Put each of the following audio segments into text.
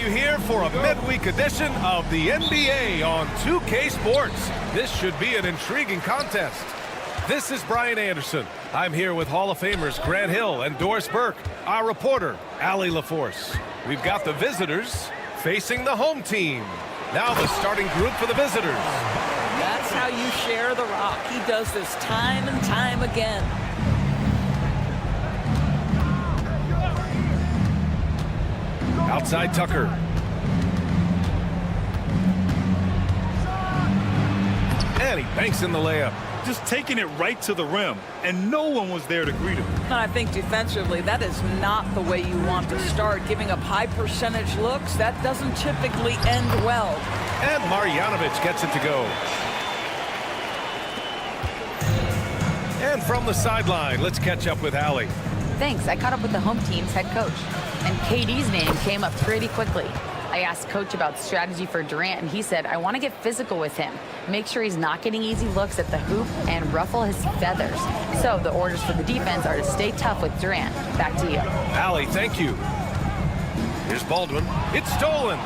you here for a midweek edition of the NBA on 2K Sports. This should be an intriguing contest. This is Brian Anderson. I'm here with Hall of Famers Grant Hill and Doris Burke, our reporter, Allie LaForce. We've got the visitors facing the home team. Now the starting group for the visitors. That's how you share the rock. He does this time and time again. Outside Tucker. And he banks in the layup. Just taking it right to the rim, and no one was there to greet him. And I think defensively, that is not the way you want to start. Giving up high percentage looks, that doesn't typically end well. And Marjanovic gets it to go. And from the sideline, let's catch up with Allie. Thanks. I caught up with the home team's head coach, and KD's name came up pretty quickly. I asked Coach about strategy for Durant, and he said, I want to get physical with him, make sure he's not getting easy looks at the hoop, and ruffle his feathers. So the orders for the defense are to stay tough with Durant. Back to you. Allie, thank you. Here's Baldwin. It's stolen.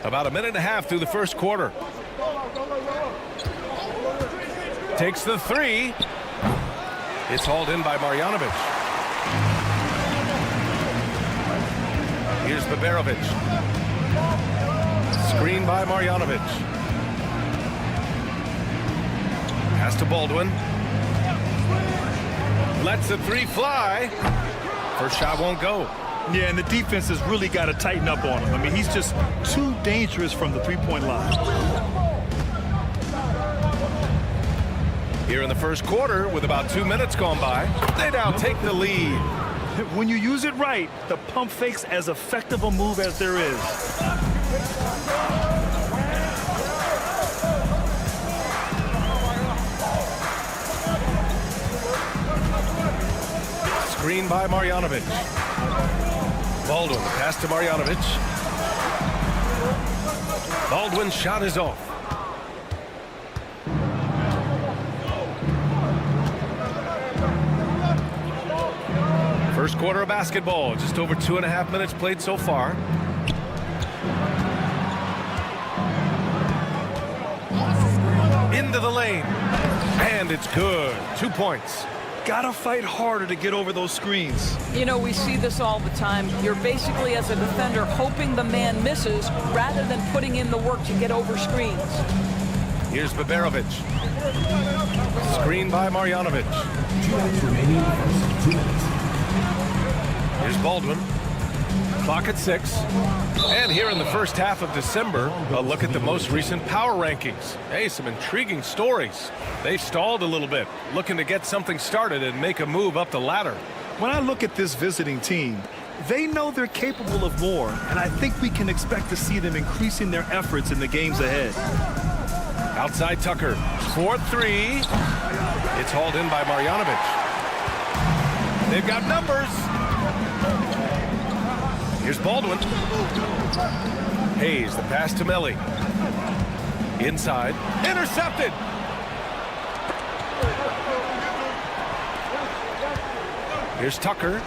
About a minute and a half through the first quarter. Takes the three. It's hauled in by Marjanovic. Here's Baberovic. Screen by Marjanovic. Pass to Baldwin. Lets the three fly. First shot won't go. Yeah, and the defense has really got to tighten up on him. I mean, he's just too dangerous from the three-point line. Here in the first quarter, with about 2 minutes gone by, they now take the lead. When you use it right, the pump fake's as effective a move as there is. Screen by Marjanovic. Baldwin, pass to Marjanovic. Baldwin's shot is off. First quarter of basketball, just over 2.5 minutes played so far. Into the lane, and it's good. 2 points. Gotta fight harder to get over those screens. You know, we see this all the time. You're basically, as a defender, hoping the man misses rather than putting in the work to get over screens. Here's Baberovic. Screen by Marjanovic. 2 minutes remaining. 2 minutes. Here's Baldwin. Clock at 6. And here in the first half of December, a look at the most recent power rankings. Hey, some intriguing stories. They've stalled a little bit, looking to get something started and make a move up the ladder. When I look at this visiting team, they know they're capable of more, and I think we can expect to see them increasing their efforts in the games ahead. Outside Tucker. 4-3. It's hauled in by Marjanovic. They've got numbers. Here's Baldwin. Hayes, the pass to Melly. Inside. Intercepted. Here's Tucker.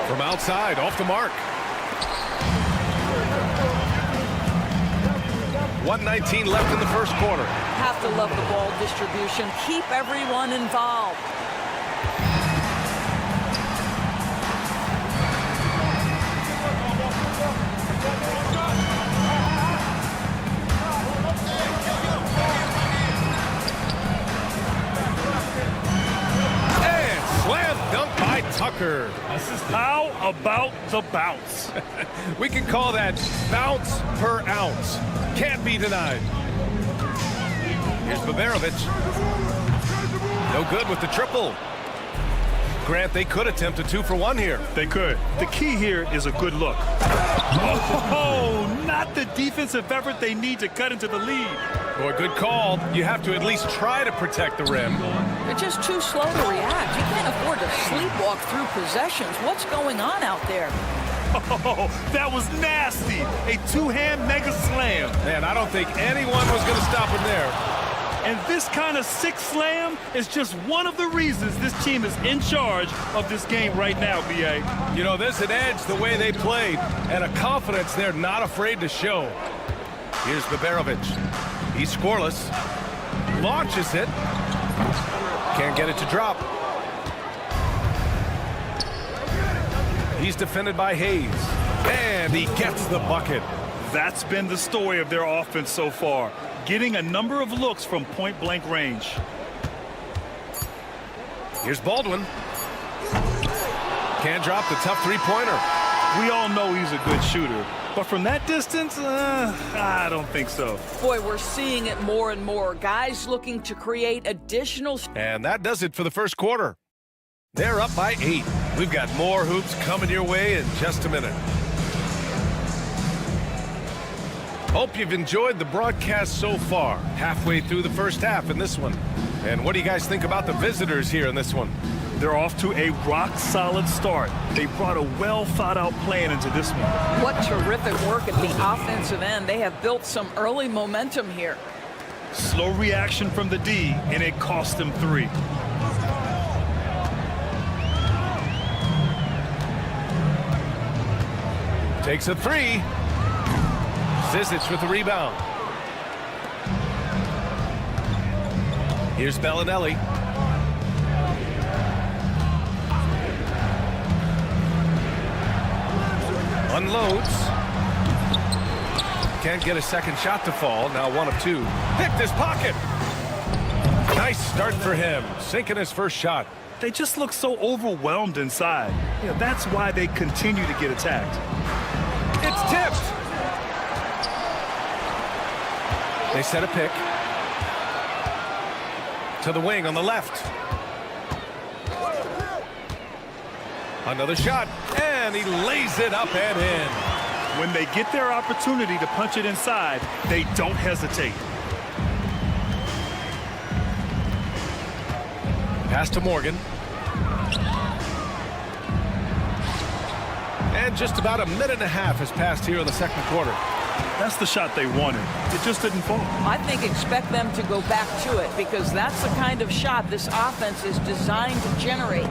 From outside, off the mark. 1:19 left in the first quarter. Have to love the ball distribution. Keep everyone involved. Tucker. How about the bounce? We can call that bounce per ounce. Can't be denied. Here's Baberovic. No good with the triple. Grant, they could attempt a 2-for-1 here. They could. The key here is a good look. Oh, not the defensive effort they need to cut into the lead. Boy, good call. You have to at least try to protect the rim. They're just too slow to react. You can't afford to sleepwalk through possessions. What's going on out there? Oh, that was nasty. A two-hand mega slam. Man, I don't think anyone was going to stop him there. And this kind of sick slam is just one of the reasons this team is in charge of this game right now, B.A. You know, there's an edge the way they played and a confidence they're not afraid to show. Here's Baberovic. He's scoreless. Launches it. Can't get it to drop. He's defended by Hayes. And he gets the bucket. That's been the story of their offense so far, getting a number of looks from point-blank range. Here's Baldwin. Can't drop the tough three-pointer. We all know he's a good shooter, but from that distance, I don't think so. Boy, we're seeing it more and more. Guys looking to create additional... And that does it for the first quarter. They're up by 8. We've got more hoops coming your way in just a minute. Hope you've enjoyed the broadcast so far. Halfway through the first half in this one. And what do you guys think about the visitors here in this one? They're off to a rock-solid start. They brought a well-thought-out plan into this one. What terrific work at the offensive end. They have built some early momentum here. Slow reaction from the D, and it cost them 3. Takes a 3. Zizic with the rebound. Here's Bellinelli. Unloads. Can't get a second shot to fall. Now 1 of 2. Picked his pocket. Nice start for him. Sinking his first shot. They just look so overwhelmed inside. Yeah, that's why they continue to get attacked. It's tipped. They set a pick. To the wing on the left. Another shot, and he lays it up and in. When they get their opportunity to punch it inside, they don't hesitate. Pass to Morgan. And just about a minute and a half has passed here in the second quarter. That's the shot they wanted. It just didn't fall. I think expect them to go back to it because that's the kind of shot this offense is designed to generate.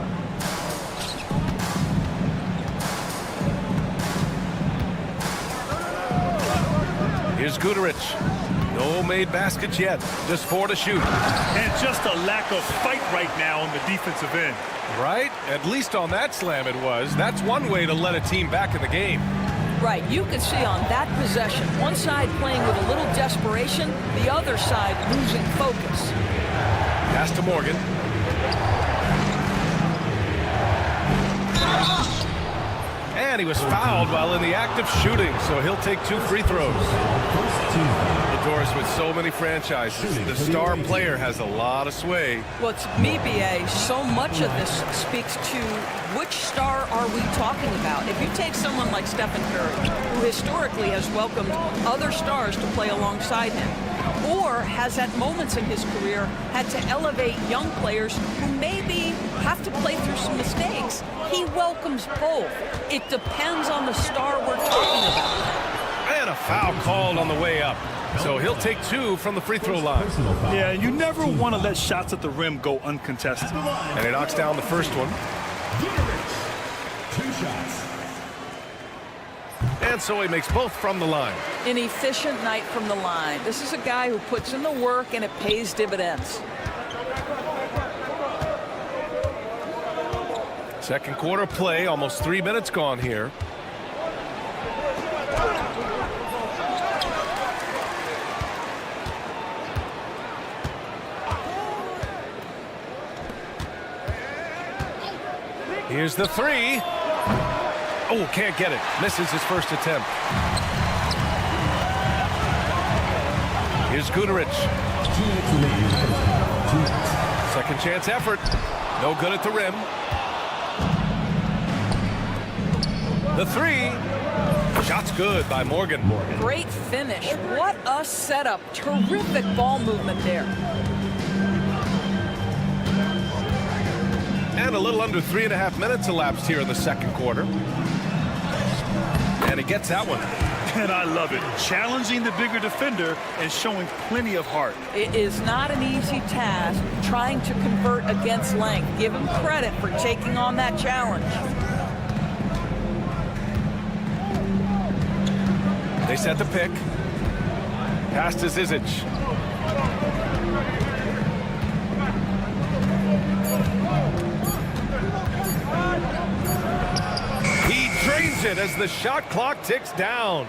Here's Guduric. No made baskets yet. Just 4 to shoot. And just a lack of fight right now on the defensive end. Right? At least on that slam it was. That's one way to let a team back in the game. Right, you can see on that possession, one side playing with a little desperation, the other side losing focus. Pass to Morgan. And he was fouled while in the act of shooting, so he'll take 2 free throws. Doris, with so many franchises, the star player has a lot of sway. Well, to me, B.A., so much of this speaks to which star are we talking about. If you take someone like Stephen Curry, who historically has welcomed other stars to play alongside him, or has at moments in his career had to elevate young players who maybe have to play through some mistakes, he welcomes both. It depends on the star we're talking about. And a foul called on the way up. So he'll take 2 from the free throw line. Yeah, you never want to let shots at the rim go uncontested. And he knocks down the first one. 2 shots. And so he makes both from the line. An efficient night from the line. This is a guy who puts in the work and it pays dividends. Second quarter play, almost 3 minutes gone here. Here's the 3. Oh, can't get it. Misses his first attempt. Here's Guduric. 2 minutes remaining in the first half. 2 minutes. Second chance effort. No good at the rim. The 3. Shot's good by Morgan. Great finish. What a setup. Terrific ball movement there. And a little under 3.5 minutes elapsed here in the second quarter. And he gets that one. And I love it. Challenging the bigger defender and showing plenty of heart. It is not an easy task trying to convert against length. Give him credit for taking on that challenge. They set the pick. Pass to Zizic. He drains it as the shot clock ticks down.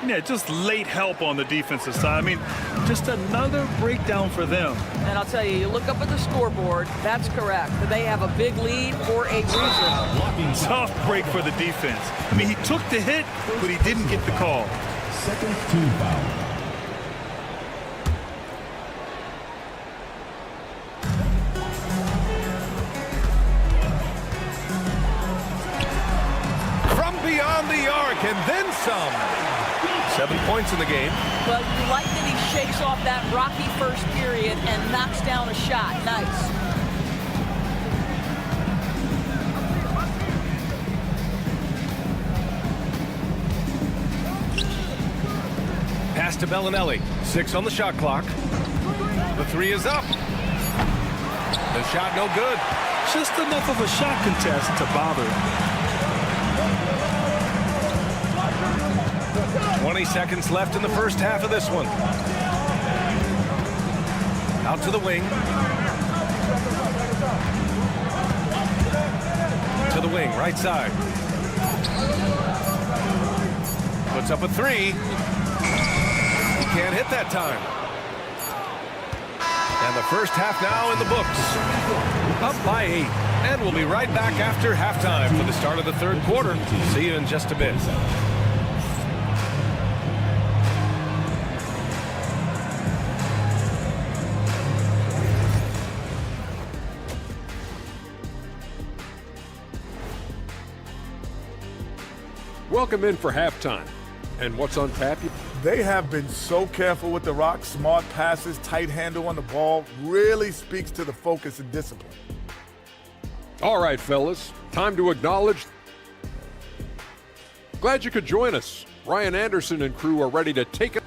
Yeah, just late help on the defensive side. I mean, just another breakdown for them. And I'll tell you, you look up at the scoreboard, that's correct. They have a big lead for a reason. Tough break for the defense. I mean, he took the hit, but he didn't get the call. Second team foul. From beyond the arc and then some. 7 points in the game. But you like that he shakes off that rocky first period and knocks down a shot. Nice. Pass to Bellinelli. 6 on the shot clock. The 3 is up. The shot no good. Just enough of a shot contest to bother him. 20 seconds left in the first half of this one. Out to the wing. To the wing, right side. Puts up a 3. He can't hit that time. And the first half now in the books. Up by 8. And we'll be right back after halftime for the start of the third quarter. See you in just a bit. Welcome in for halftime. And what's on tap? They have been so careful with the rock. Smart passes, tight handle on the ball. Really speaks to the focus and discipline. All right, fellas. Time to acknowledge. Glad you could join us. Ryan Anderson and crew are ready to take it.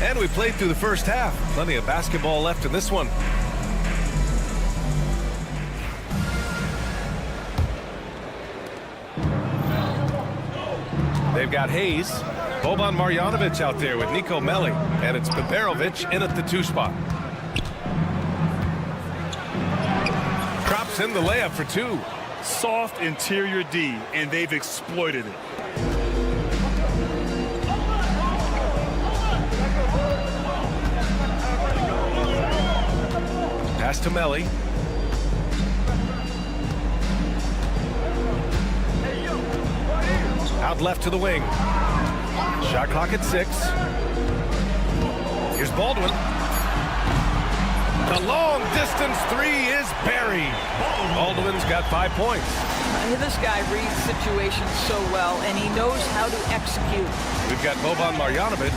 And we played through the first half. Plenty of basketball left in this one. They've got Hayes, Boban Marjanovic out there with Nico Melli, and it's Peperovic in at the 2 spot. Drops in the layup for 2. Soft interior D, and they've exploited it. Pass to Melli. Out left to the wing. Shot clock at 6. Here's Baldwin. The long distance 3 is buried. Baldwin's got 5 points. This guy reads situations so well, and he knows how to execute. We've got Boban Marjanovic.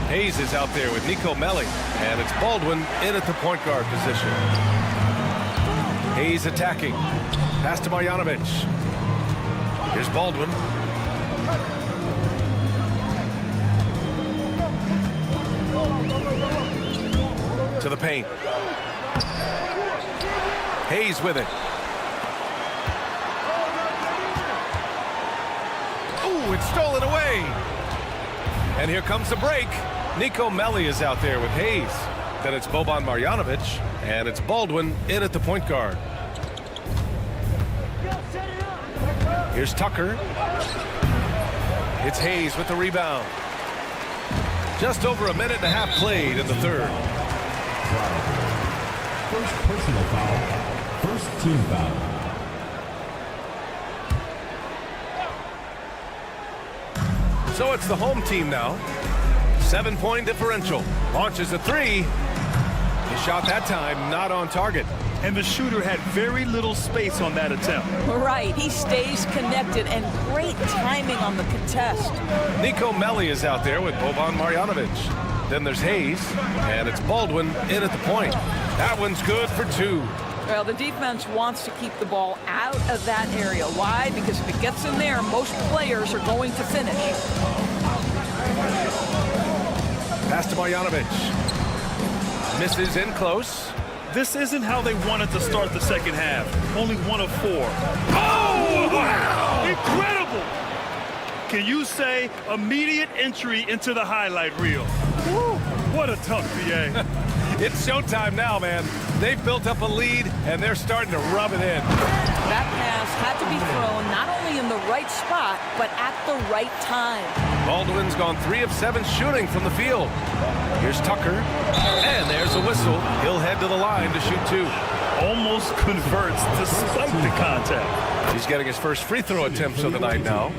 Hayes is out there with Nico Melli, and it's Baldwin in at the point guard position. Hayes attacking. Pass to Marjanovic. Here's Baldwin. To the paint. Hayes with it. Ooh, it's stolen away. And here comes the break. Nico Melli is out there with Hayes. Then it's Boban Marjanovic, and it's Baldwin in at the point guard. Here's Tucker. It's Hayes with the rebound. Just over a minute and a half played in the third. First personal foul. First team foul. So it's the home team now. 7-point differential. Launches a 3. He shot that time, not on target. And the shooter had very little space on that attempt. Right, he stays connected, and great timing on the contest. Nico Melli is out there with Boban Marjanovic. Then there's Hayes, and it's Baldwin in at the point. That one's good for 2. Well, the defense wants to keep the ball out of that area. Why? Because if it gets in there, most players are going to finish. Pass to Marjanovic. Misses in close. This isn't how they wanted to start the second half. Only 1 of 4. Oh, wow! Incredible! Can you say immediate entry into the highlight reel? Woo, what a tough BA. It's showtime now, man. They've built up a lead, and they're starting to rub it in. That pass had to be thrown not only in the right spot, but at the right time. Baldwin's gone 3 of 7 shooting from the field. Here's Tucker, and there's a whistle. He'll head to the line to shoot 2. Almost converts despite the contact. He's getting his first free throw attempts of the night now.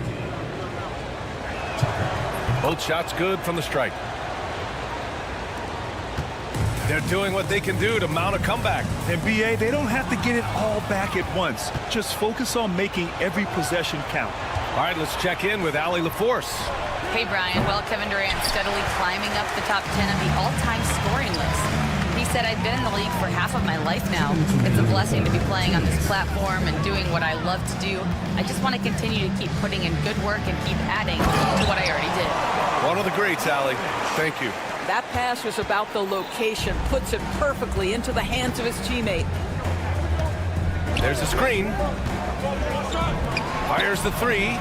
Both shots good from the strike. They're doing what they can do to mount a comeback. And BA, they don't have to get it all back at once. Just focus on making every possession count. All right, let's check in with Allie LaForce. Hey, Brian. Well, Kevin Durant steadily climbing up the top 10 of the all-time scoring list. He said, I've been in the league for half of my life now. It's a blessing to be playing on this platform and doing what I love to do. I just want to continue to keep putting in good work and keep adding to what I already did. One of the greats, Allie. Thank you. That pass was about the location, puts it perfectly into the hands of his teammate. There's a screen. Fires the 3.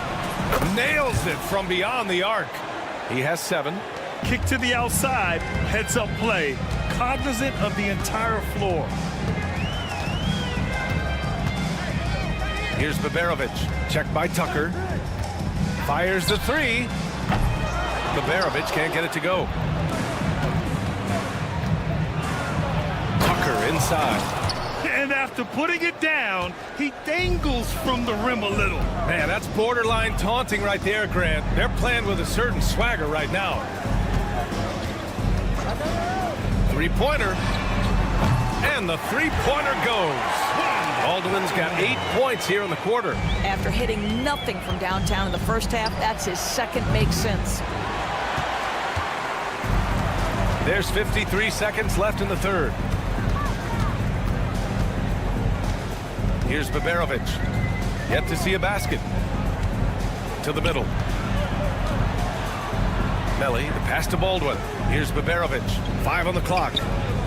Nails it from beyond the arc. He has 7. Kick to the outside, heads up play, cognizant of the entire floor. Here's Baberovic, checked by Tucker. Fires the 3. Baberovic can't get it to go. Tucker inside. And after putting it down, he dangles from the rim a little. Man, that's borderline taunting right there, Grant. They're playing with a certain swagger right now. Three-pointer. And the three-pointer goes. Baldwin's got 8 points here in the quarter. After hitting nothing from downtown in the first half, that's his second make since. There's 53 seconds left in the third. Here's Baberovic. Yet to see a basket. To the middle. Melly, the pass to Baldwin. Here's Baberovic. 5 on the clock.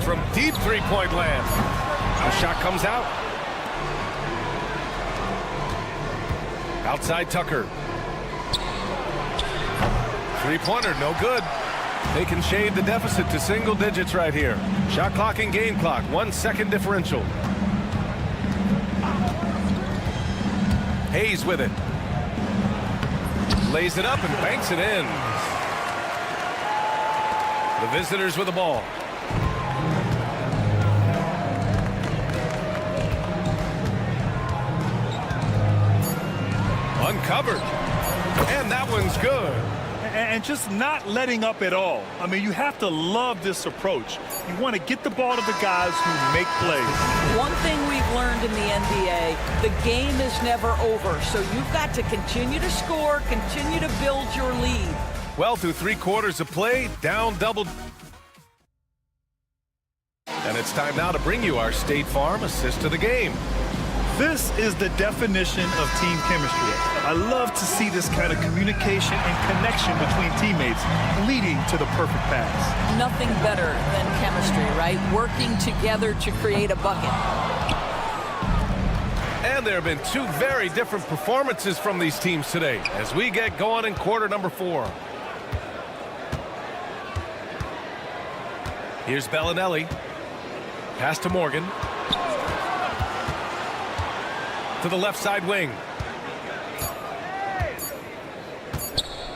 From deep three-point land. The shot comes out. Outside Tucker. Three-pointer, no good. They can shade the deficit to single digits right here. Shot clock and game clock, 1 second differential. Hayes with it. Lays it up and banks it in. The visitors with the ball. Uncovered. And that one's good. And just not letting up at all. I mean, you have to love this approach. You want to get the ball to the guys who make plays. One thing we've learned in the NBA, the game is never over. So you've got to continue to score, continue to build your lead. Well, through 3 quarters of play, down double. And it's time now to bring you our State Farm assist of the game. This is the definition of team chemistry. I love to see this kind of communication and connection between teammates leading to the perfect pass. Nothing better than chemistry, right? Working together to create a bucket. And there have been 2 very different performances from these teams today as we get going in quarter number 4. Here's Bellinelli. Pass to Morgan. To the left side wing.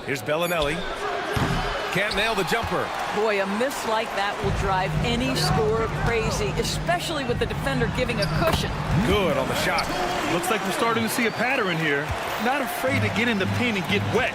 Here's Bellinelli. Can't nail the jumper. Boy, a miss like that will drive any scorer crazy, especially with the defender giving a cushion. Good on the shot. Looks like we're starting to see a pattern here. Not afraid to get in the paint and get wet.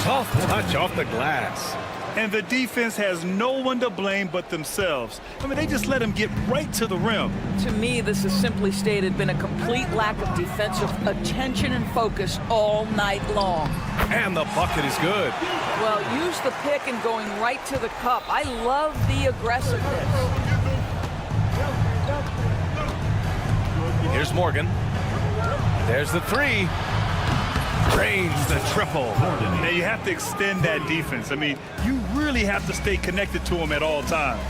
Soft touch off the glass. And the defense has no one to blame but themselves. I mean, they just let him get right to the rim. To me, this is simply stated been a complete lack of defensive attention and focus all night long. And the bucket is good. Well, use the pick and going right to the cup. I love the aggressiveness. Here's Morgan. There's the three. Drains the triple. Now, you have to extend that defense. I mean, you really have to stay connected to him at all times.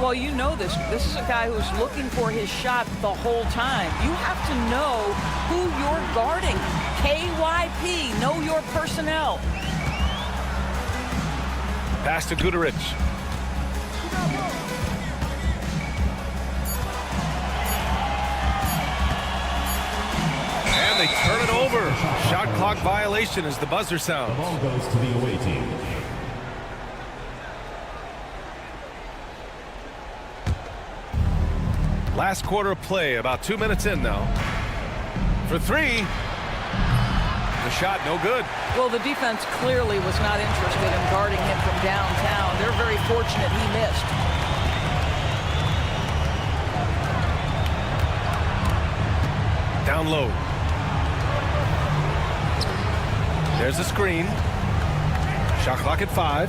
Well, you know this. This is a guy who's looking for his shot the whole time. You have to know who you're guarding. KYP, know your personnel. Pass to Guduric. And they turn it over. Shot clock violation as the buzzer sounds. The ball goes to the away team. Last quarter of play, about 2 minutes in now. For three. The shot no good. Well, the defense clearly was not interested in guarding him from downtown. They're very fortunate he missed. Down low. There's a screen. Shot clock at 5.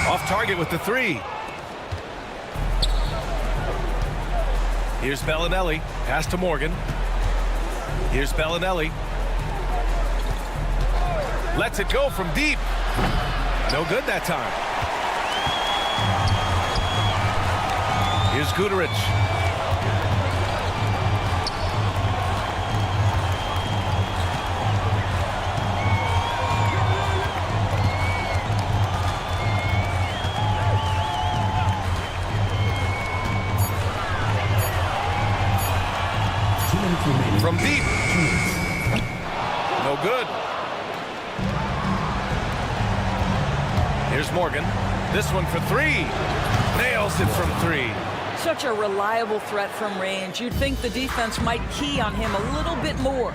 Off target with the three. Here's Bellinelli. Pass to Morgan. Here's Bellinelli. Lets it go from deep. No good that time. Here's Guduric. From deep. No good. Here's Morgan. This one for three. Nails it from three. Such a reliable threat from range. You'd think the defense might key on him a little bit more.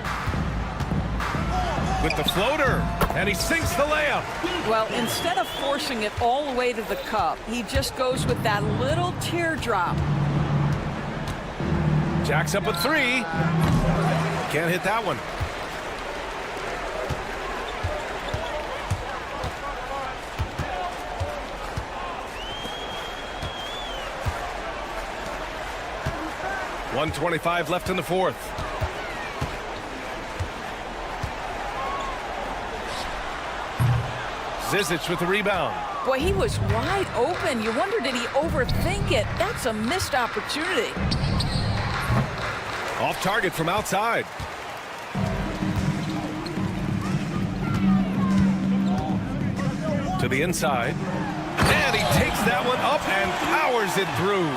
With the floater. And he sinks the layup. Well, instead of forcing it all the way to the cup, he just goes with that little teardrop. Jacks up a three. Can't hit that one. .125 left in the fourth. Zizic with the rebound. Boy, he was wide open. You wonder, did he overthink it? That's a missed opportunity. Off target from outside. To the inside. And he takes that one up and powers it through.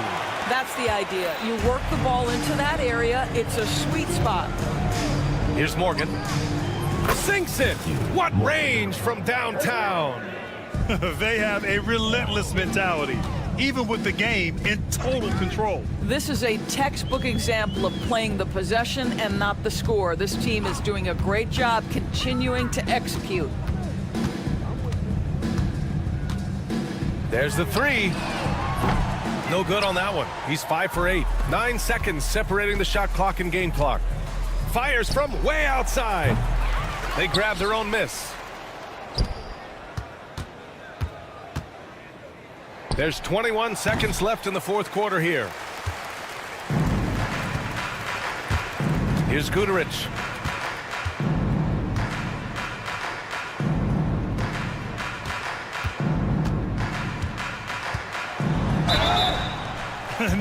That's the idea. You work the ball into that area. It's a sweet spot. Here's Morgan. Sinks it. What range from downtown. They have a relentless mentality, even with the game in total control. This is a textbook example of playing the possession and not the score. This team is doing a great job continuing to execute. There's the three. No good on that one. He's 5 for 8. 9 seconds separating the shot clock and game clock. Fires from way outside. They grab their own miss. There's 21 seconds left in the fourth quarter here. Here's Guduric.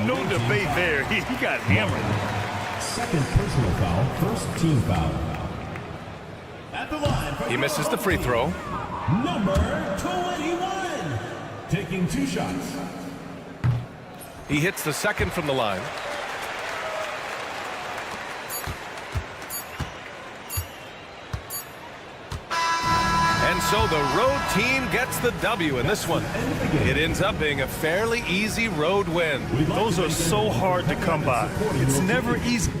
No debate there. He got hammered. Second personal foul, first team foul. At the line. He misses the free throw. Number 21. Taking 2 shots. He hits the second from the line. And so the road team gets the W in this one. It ends up being a fairly easy road win. Those are so hard to come by. It's never easy.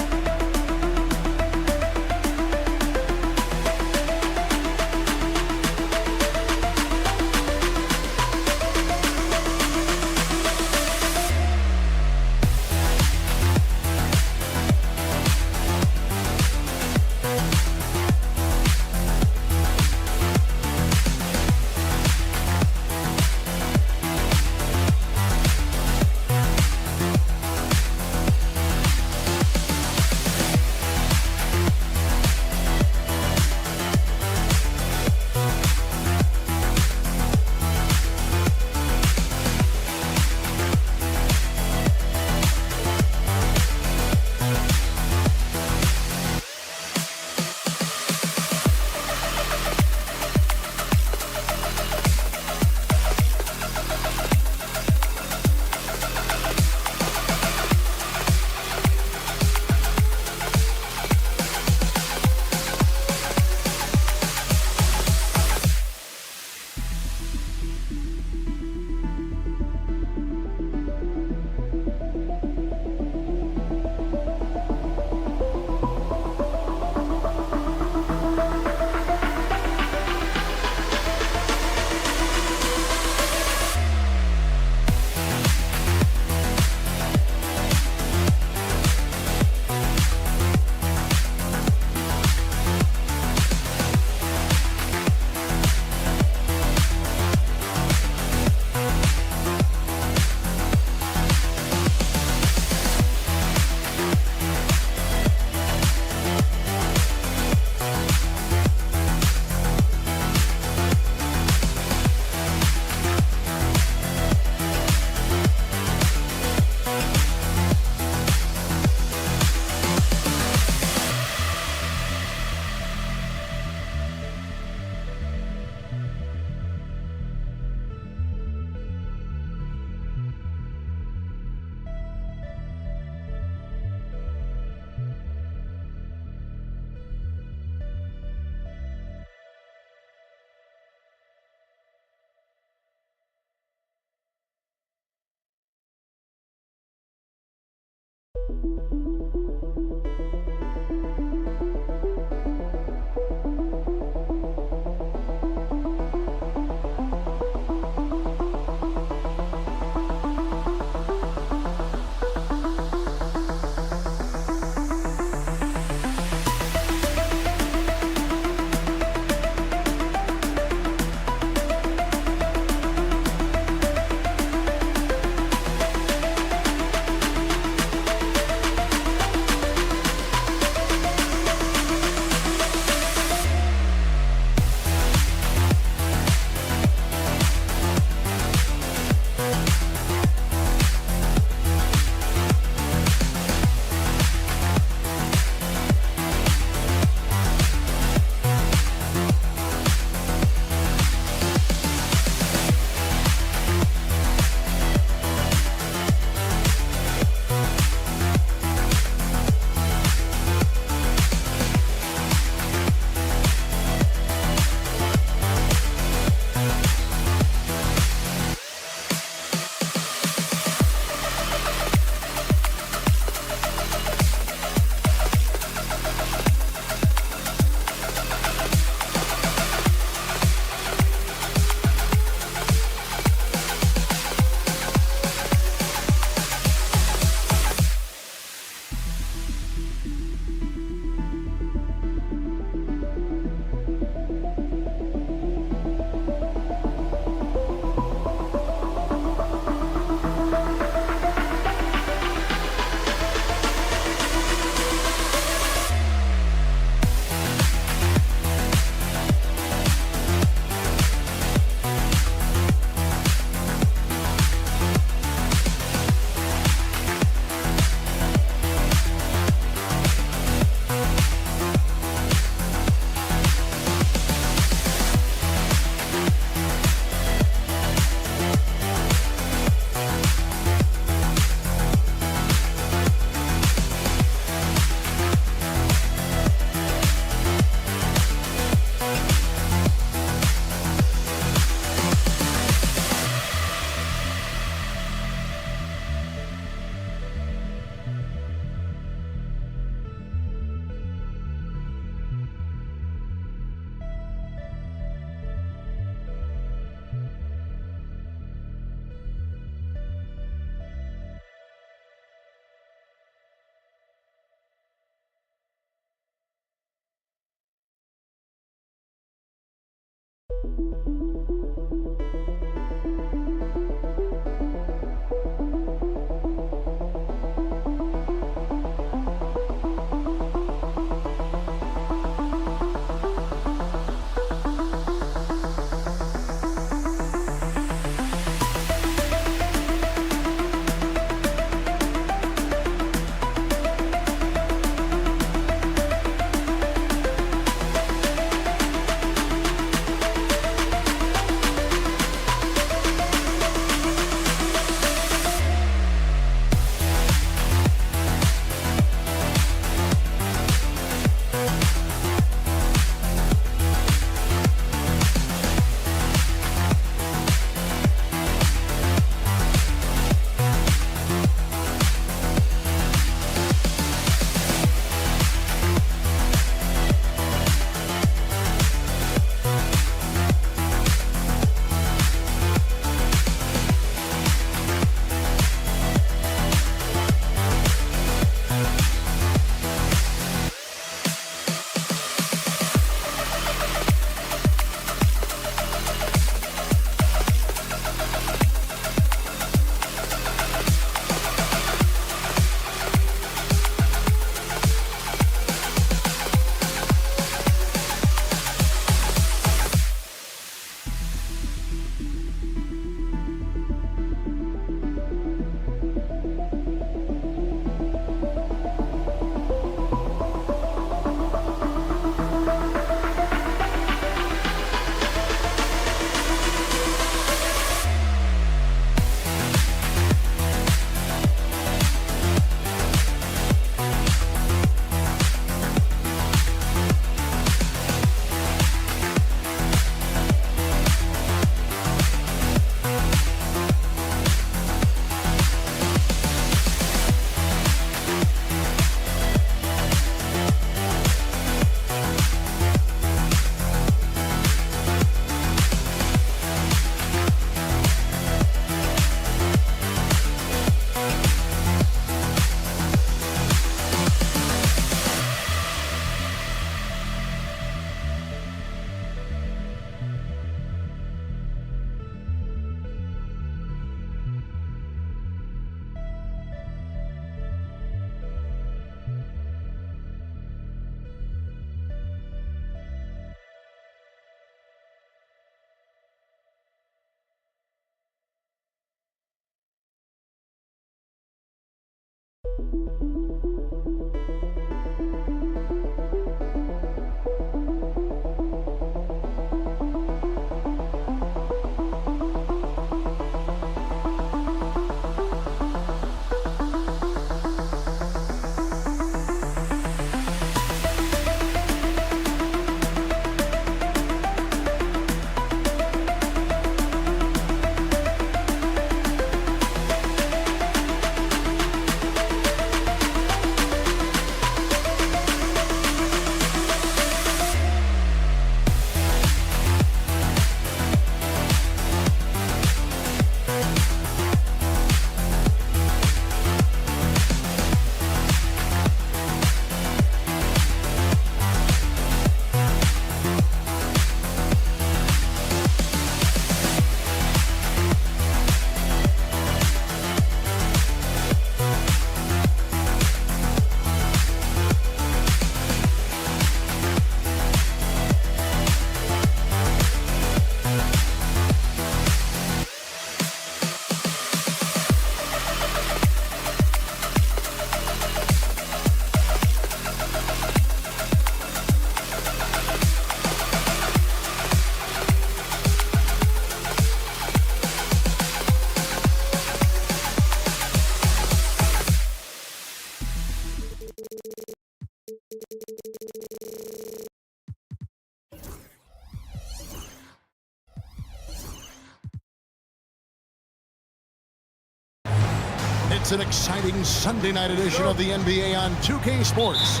It's an exciting Sunday night edition of the NBA on 2K Sports.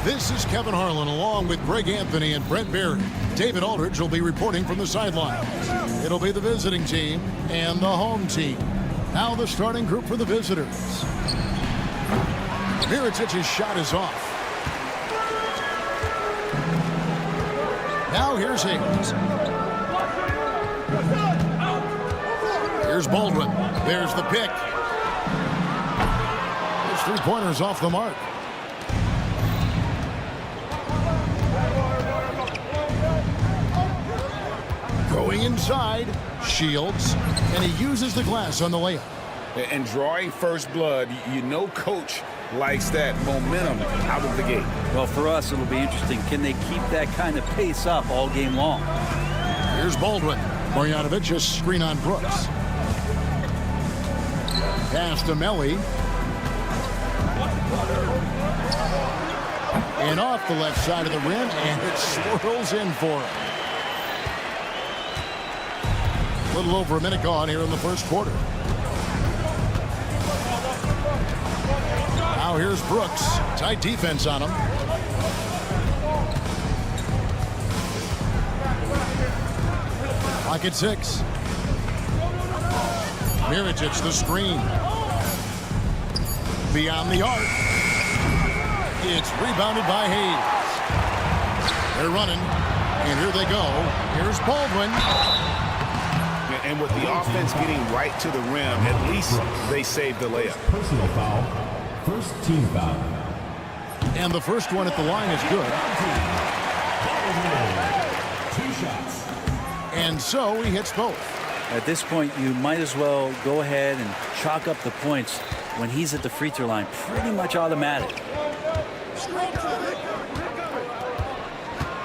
This is Kevin Harlan along with Greg Anthony and Brent Barry. David Aldridge will be reporting from the sidelines. It'll be the visiting team and the home team. Now the starting group for the visitors. Mirotic's shot is off. Now here's Hayes. Here's Baldwin. There's the pick. His three-pointers off the mark. Going inside, Shields, and he uses the glass on the layup. And drawing first blood, you know coach likes that momentum out of the gate. Well, for us, it'll be interesting. Can they keep that kind of pace up all game long? Here's Baldwin. Marjanovic just screen on Brooks. Pass to Melly. And off the left side of the rim, and it swirls in for him. A little over a minute gone here in the first quarter. Now here's Brooks. Tight defense on him. Clock at 6. Mirotic the screen. Beyond the arc. It's rebounded by Hayes. They're running, and here they go. Here's Baldwin. And with the offense getting right to the rim, at least they saved the layup. Personal foul. First team foul. And the first one at the line is good. 2 shots. And so he hits both. At this point, you might as well go ahead and chalk up the points when he's at the free throw line. Pretty much automatic.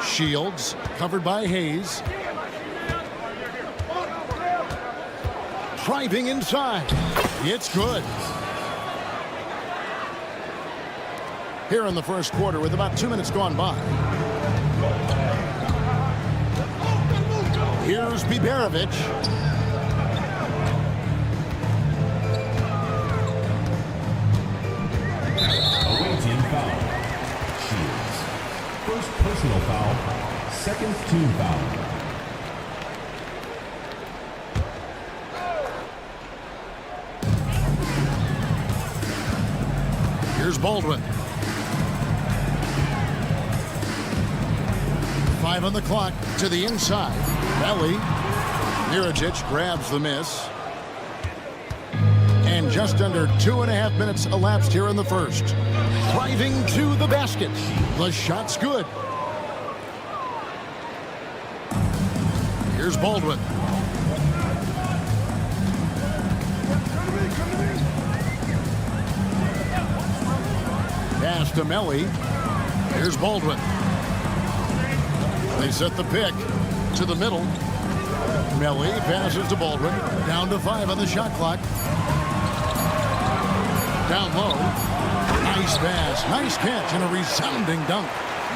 Shields covered by Hayes. Driving inside. It's good. Here in the first quarter with about 2 minutes gone by. Here's Biberovic. Away team foul. Shields. First personal foul. Second team foul. Here's Baldwin. 5 on the clock to the inside. Belly. Mirotic grabs the miss. And just under 2.5 minutes elapsed here in the first. Driving to the basket. The shot's good. Here's Baldwin. Pass to Melly. Here's Baldwin. They set the pick to the middle. Melly passes to Baldwin. Down to 5 on the shot clock. Down low. Nice pass. Nice catch and a resounding dunk.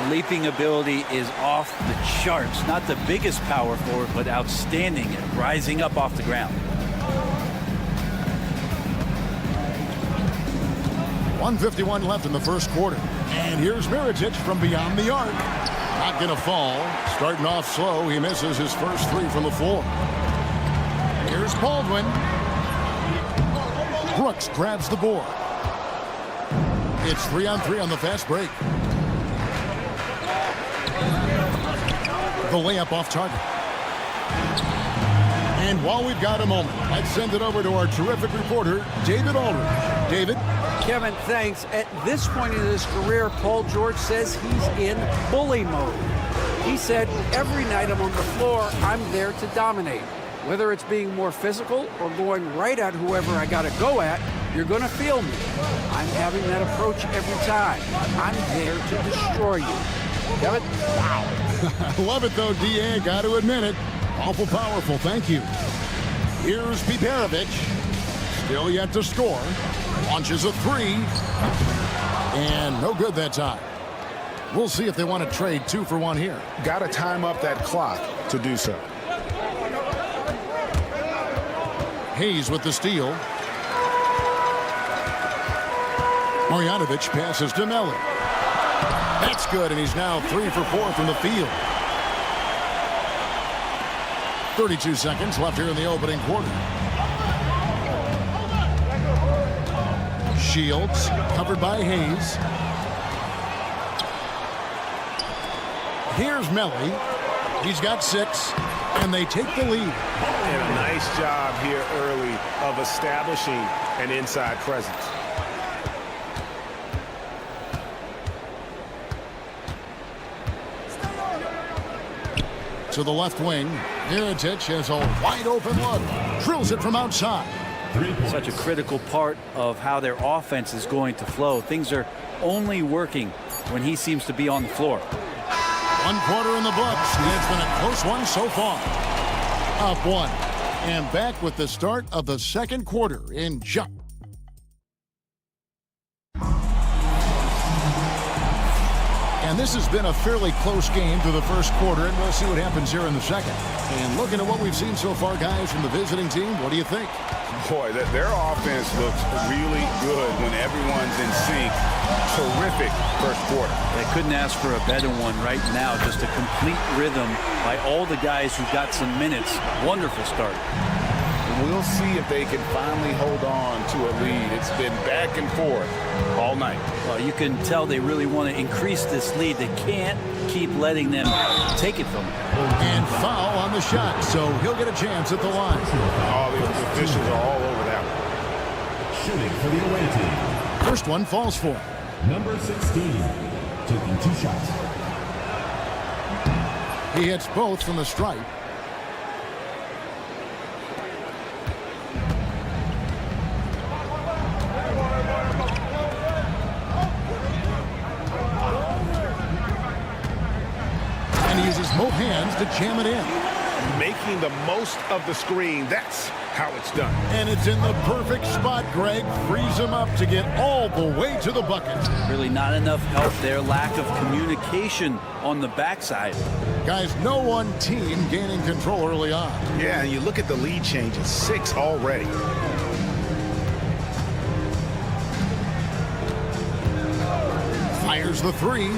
Leaping ability is off the charts. Not the biggest power forward, but outstanding at rising up off the ground. 1:51 left in the first quarter. And here's Mirotic from beyond the arc. Not going to fall. Starting off slow, he misses his first 3 from the floor. Here's Baldwin. Brooks grabs the board. It's 3-on-3 on the fast break. The layup off target. And while we've got a moment, let's send it over to our terrific reporter, David Aldridge. David? Kevin, thanks. At this point in his career, Paul George says he's in bully mode. He said, every night I'm on the floor, I'm there to dominate. Whether it's being more physical or going right at whoever I got to go at, you're going to feel me. I'm having that approach every time. I'm there to destroy you. Kevin? Wow. I love it, though, D.A. Got to admit it. Awful powerful. Thank you. Here's Peperovic. Still yet to score. Launches a 3. And no good that time. We'll see if they want to trade 2 for 1 here. Got to time up that clock to do so. Hayes with the steal. Marjanovic passes to Melly. That's good, and he's now 3 for 4 from the field. 32 seconds left here in the opening quarter. Shields covered by Hayes. Here's Melly. He's got 6, and they take the lead. And a nice job here early of establishing an inside presence. To the left wing, Mirotic has a wide open look. Drills it from outside. Such a critical part of how their offense is going to flow. Things are only working when he seems to be on the floor. 1 quarter in the books, and it's been a close one so far. Up 1, and back with the start of the second quarter in just. And this has been a fairly close game through the first quarter, and we'll see what happens here in the second. And looking at what we've seen so far, guys, from the visiting team, what do you think? Boy, their offense looks really good when everyone's in sync. Terrific first quarter. They couldn't ask for a better one right now. Just a complete rhythm by all the guys who got some minutes. Wonderful start. We'll see if they can finally hold on to a lead. It's been back and forth all night. Well, you can tell they really want to increase this lead. They can't keep letting them take it from them. And foul on the shot, so he'll get a chance at the line. All the officials are all over that one. Shooting for the away team. First one falls for. Number 16, taking 2 shots. He hits both from the stripe. Uses both hands to jam it in. Making the most of the screen. That's how it's done. And it's in the perfect spot. Greg frees him up to get all the way to the bucket. Really not enough help there. Lack of communication on the backside. Guys, no one team gaining control early on. Yeah, and you look at the lead change. It's 6 already. Fires the 3.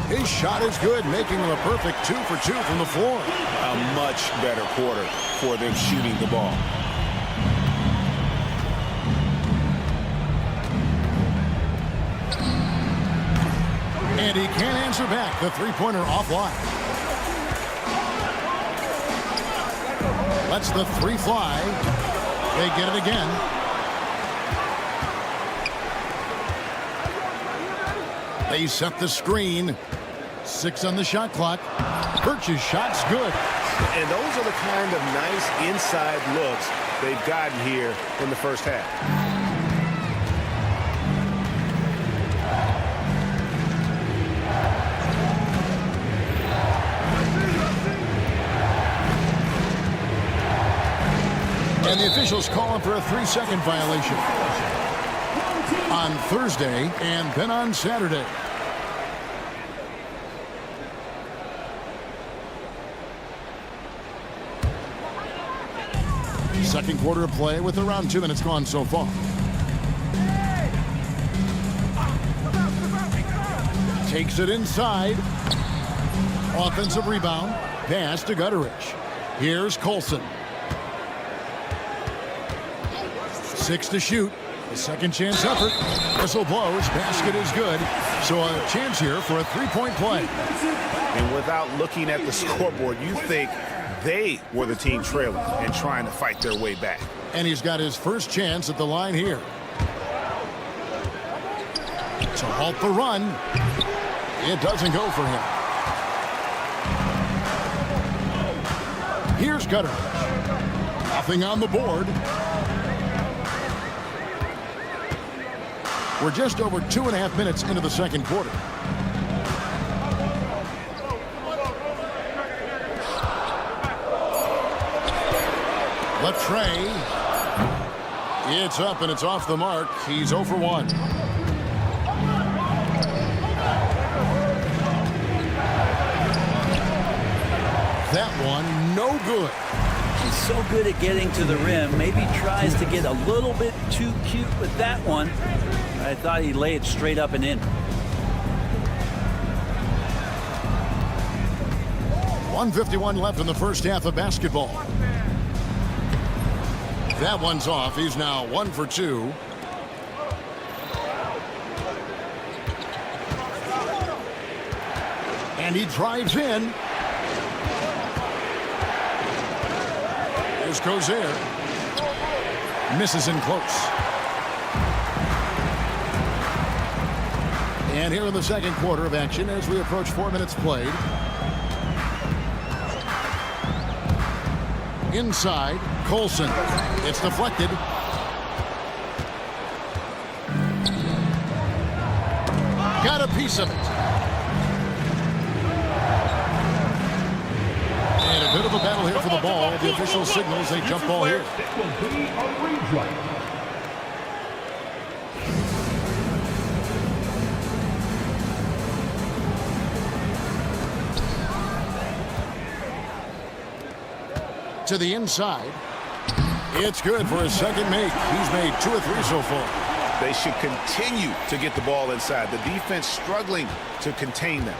His shot is good, making him a perfect 2 for 2 from the floor. A much better quarter for them shooting the ball. And he can't answer back. The 3-pointer offline. Lets the 3 fly. They get it again. They set the screen. 6 on the shot clock. Birch's shot's good. And those are the kind of nice inside looks they've gotten here in the first half. And the officials call him for a 3-second violation on Thursday and then on Saturday. Second quarter of play with around 2 minutes gone so far. Takes it inside. Offensive rebound. Pass to Gutteridge. Here's Colson. 6 to shoot. A second chance effort. Whistle blows. Basket is good. So a chance here for a 3-point play. And without looking at the scoreboard, you think they were the team trailing and trying to fight their way back. And he's got his first chance at the line here. To halt the run. It doesn't go for him. Here's Gutteridge. Nothing on the board. We're just over 2.5 minutes into the second quarter. Latre. It's up and it's off the mark. He's 0 for 1. That one, no good. He's so good at getting to the rim. Maybe tries to get a little bit too cute with that one. I thought he'd lay it straight up and in. 1:51 left in the first half of basketball. That one's off. He's now 1 for 2. And he drives in. Here's Cozier. Misses in close. And here in the second quarter of action as we approach 4 minutes played. Inside, Colson. It's deflected. Got a piece of it. And a bit of a battle here for the ball. The official signals a jump ball here. It will be a replay. To the inside. It's good for his second make. He's made 2 or 3 so far. They should continue to get the ball inside. The defense struggling to contain them.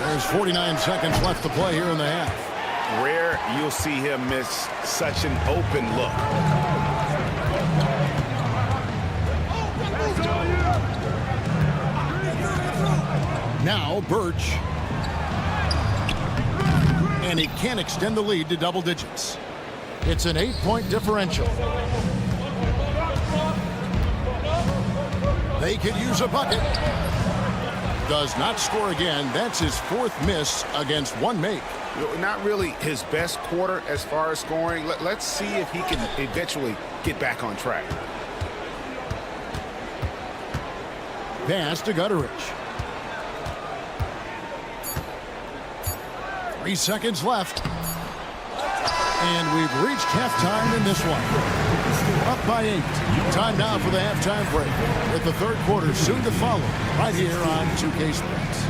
There's 49 seconds left to play here in the half. Rare you'll see him miss such an open look. Now Birch. And he can't extend the lead to double digits. It's an 8-point differential. They could use a bucket. Does not score again. That's his 4th miss against 1 make. Not really his best quarter as far as scoring. Let's see if he can eventually get back on track. Pass to Gutteridge. 3 seconds left. And we've reached halftime in this one. Up by 8. Time now for the halftime break. With the third quarter soon to follow. Right here on 2K Sports.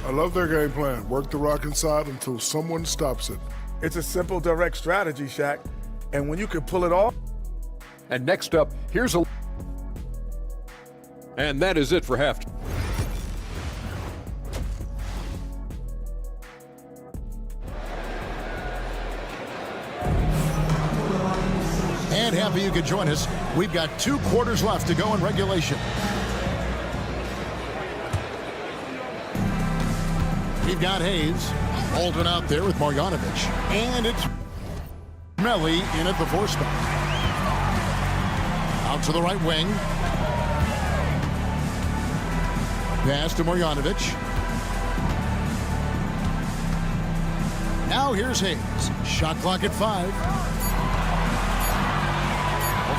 I love their game plan. Work the rock inside until someone stops it. It's a simple, direct strategy, Shaq. And when you can pull it off. And next up, here's a... And that is it for halftime. And happy you could join us. We've got 2 quarters left to go in regulation. We've got Hayes. Holden out there with Marjanovic. And it's Melly in at the 4 spot. Out to the right wing. Pass to Marjanovic. Now here's Hayes. Shot clock at 5.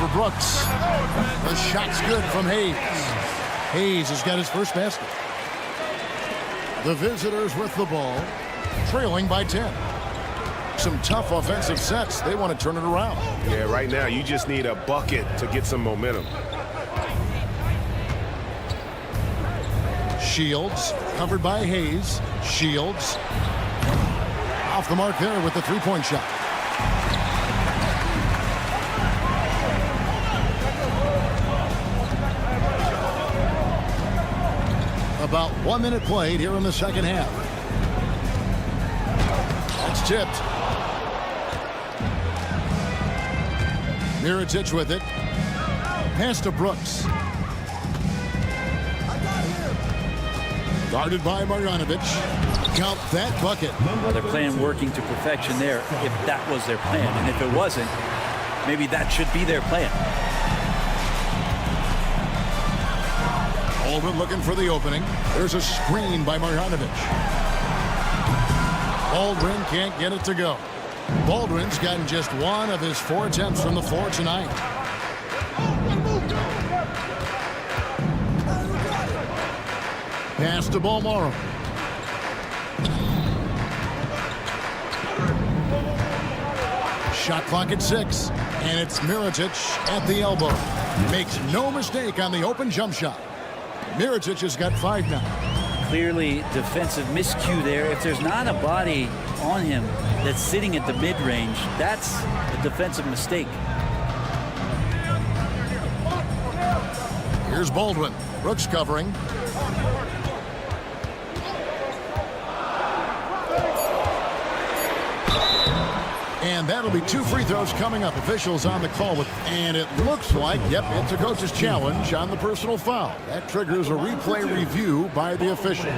for Brooks. The shot's good from Hayes. Hayes has got his first basket. The visitors with the ball, trailing by 10. Some tough offensive sets. They want to turn it around. Yeah, right now you just need a bucket to get some momentum. Shields, covered by Hayes. Shields, off the mark there with the three-point shot. About 1 minute played here in the second half. That's tipped. Mirotic with it. Pass to Brooks. Guarded by Marjanovic. Count that bucket. Well, they're playing working to perfection there if that was their plan. And if it wasn't, maybe that should be their plan. Baldwin looking for the opening. There's a screen by Marjanovic. Baldwin can't get it to go. Baldwin's gotten just one of his 4 attempts from the floor tonight. Pass to Bolmaro. Shot clock at 6. And it's Mirotic at the elbow. Makes no mistake on the open jump shot. Mirotic has got 5 now. Clearly defensive miscue there. If there's not a body on him that's sitting at the mid-range, that's a defensive mistake. Here's Baldwin. Brooks covering. And that'll be 2 free throws coming up. Officials on the call with, and it looks like, yep, it's a coach's challenge on the personal foul. That triggers a replay review by the official.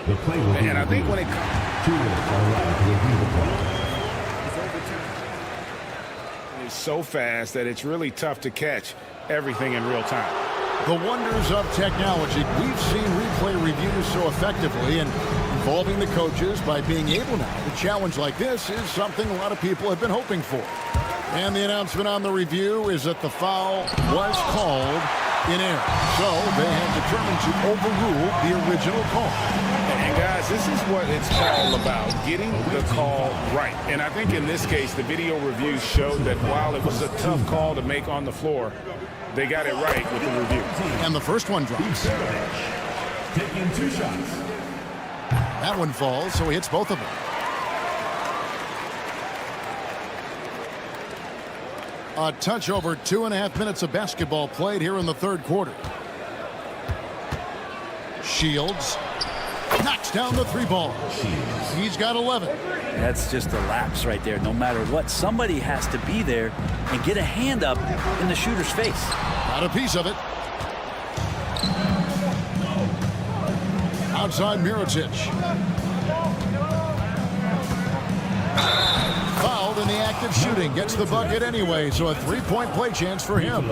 The play will be And I think when it 2 minutes are allowed to review the play. It's so fast that it's really tough to catch everything in real time. The wonders of technology. We've seen replay reviews so effectively, and involving the coaches by being able now to challenge like this is something a lot of people have been hoping for. And the announcement on the review is that the foul was called in error. So they have determined to overrule the original call. And guys, this is what it's all about, getting the call right. And I think in this case, the video reviews showed that while it was a tough call to make on the floor, they got it right with the review. And the first one drops. Taking 2 shots. That one falls, so he hits both of them. A touch over 2.5 minutes of basketball played here in the third quarter. Shields knocks down the 3 ball. He's got 11. That's just a lapse right there. No matter what, somebody has to be there and get a hand up in the shooter's face. Got a piece of it. Outside Mirotic. Fouled in the act of shooting. Gets the bucket anyway, so a 3-point play chance for him.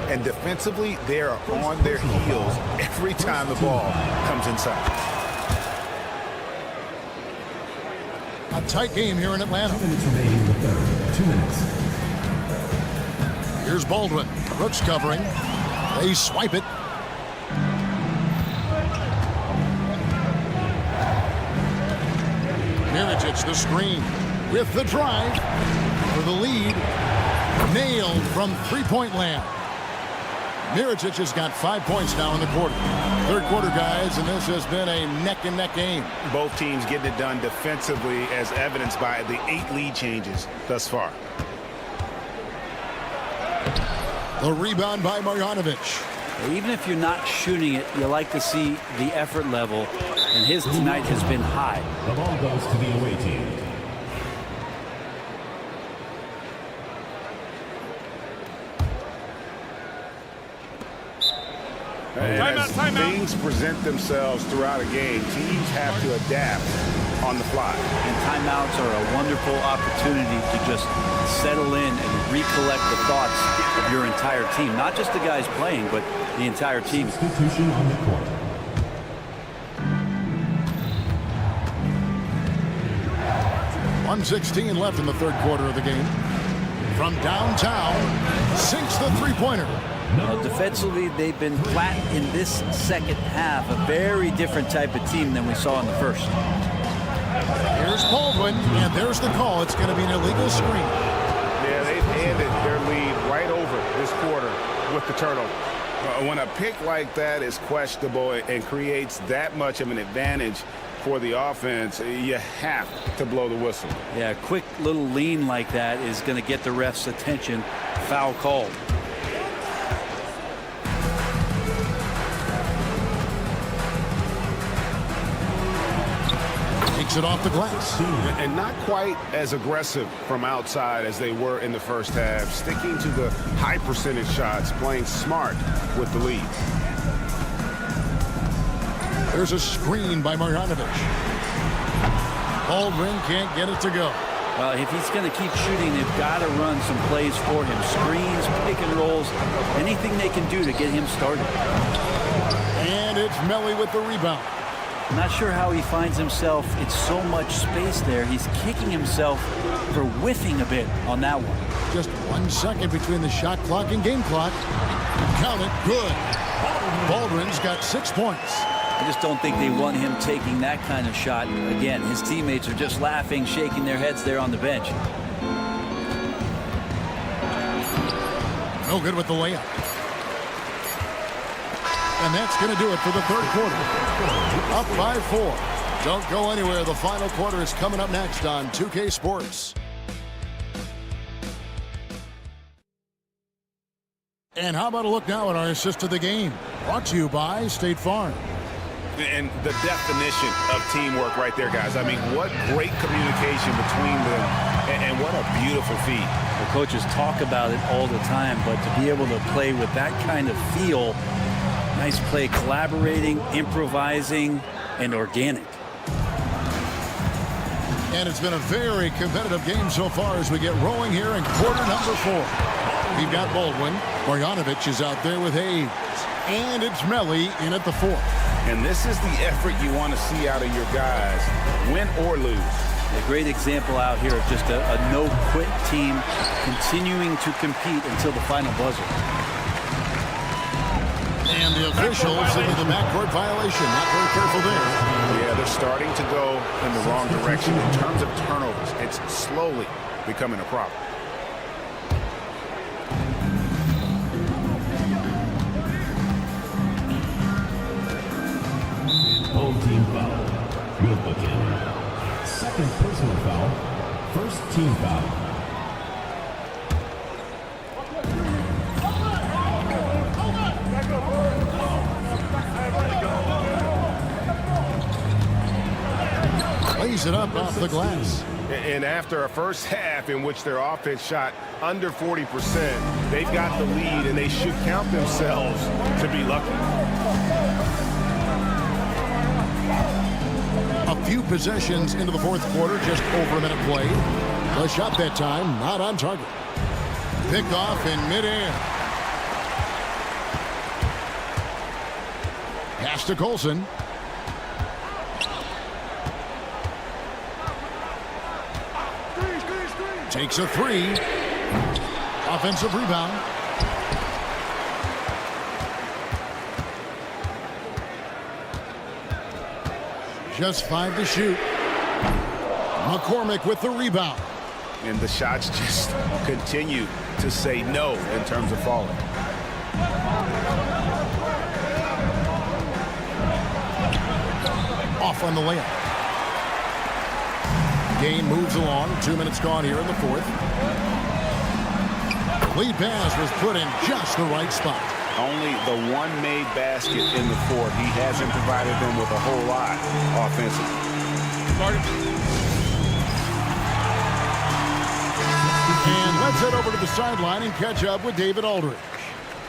And defensively, they are on their heels every time the ball comes inside. A tight game here in Atlanta. 2 minutes remaining in the third. 2 minutes. Here's Baldwin. Brooks covering. They swipe it. Mirotic the screen with the drive for the lead. Nailed from 3-point land. Mirotic has got 5 points now in the quarter. Third quarter, guys, and this has been a neck-and-neck game. Both teams getting it done defensively, as evidenced by the 8 lead changes thus far. The rebound by Marjanovic. Even if you're not shooting it, you like to see the effort level, and his tonight has been high. The ball goes to the away team. As things present themselves throughout a game, teams have to adapt on the fly. And timeouts are a wonderful opportunity to just settle in and recollect the thoughts of your entire team. Not just the guys playing, but the entire team. Substitution on the court. .116 left in the third quarter of the game. from downtown sinks the three-pointer. Well, defensively, they've been flat in this second half. A very different type of team than we saw in the first. Here's Baldwin, and there's the call. It's going to be an illegal screen. Yeah, they've handed their lead right over this quarter with the turnover. When a pick like that is questionable and creates that much of an advantage for the offense, you have to blow the whistle. Yeah, a quick little lean like that is going to get the ref's attention. Foul called. Takes it off the glass. And not quite as aggressive from outside as they were in the first half. Sticking to the high percentage shots, playing smart with the lead. There's a screen by Marjanovic. Baldwin can't get it to go. Well, if he's going to keep shooting, they've got to run some plays for him. Screens, pick and rolls, anything they can do to get him started. And it's Melli with the rebound. I'm not sure how he finds himself. It's so much space there. He's kicking himself for whiffing a bit on that one. Just 1 second between the shot clock and game clock. Count it. Good. Baldwin's got 6 points. I just don't think they want him taking that kind of shot. Again, his teammates are just laughing, shaking their heads there on the bench. No good with the layup. And that's going to do it for the third quarter. Up by 4. Don't go anywhere. The final quarter is coming up next on 2K Sports. And how about a look now at our assist of the game? Brought to you by State Farm. And the definition of teamwork right there, guys. I mean, what great communication between them, and what a beautiful feat. The coaches talk about it all the time, but to be able to play with that kind of feel, nice play, collaborating, improvising, and organic. And it's been a very competitive game so far as we get rolling here in quarter number 4. We've got Baldwin. Marjanovic is out there with Hayes. And it's Melli in at the 4th. And this is the effort you want to see out of your guys, win or lose. A great example out here of just a no-quit team continuing to compete until the final buzzer. And the officials into the backcourt violation. Not very careful there. Yeah, they're starting to go in the wrong direction in terms of turnovers. It's slowly becoming a problem. Home team foul. Will begin. Second personal foul. First team foul. Lays it up off the glass. And after a first half in which their offense shot under 40%, they've got the lead, and they should count themselves to be lucky. A few possessions into the fourth quarter, just over a minute played. The shot that time, not on target. Picked off in midair. Pass to Colson. Takes a 3. Offensive rebound. Just 5 to shoot. McCormick with the rebound. And the shots just continue to say no in terms of falling. Off on the layup. Game moves along. 2 minutes gone here in the fourth. Lead pass was put in just the right spot. Only the one made basket in the fourth. He hasn't provided them with a whole lot offensively. And let's head over to the sideline and catch up with David Aldridge.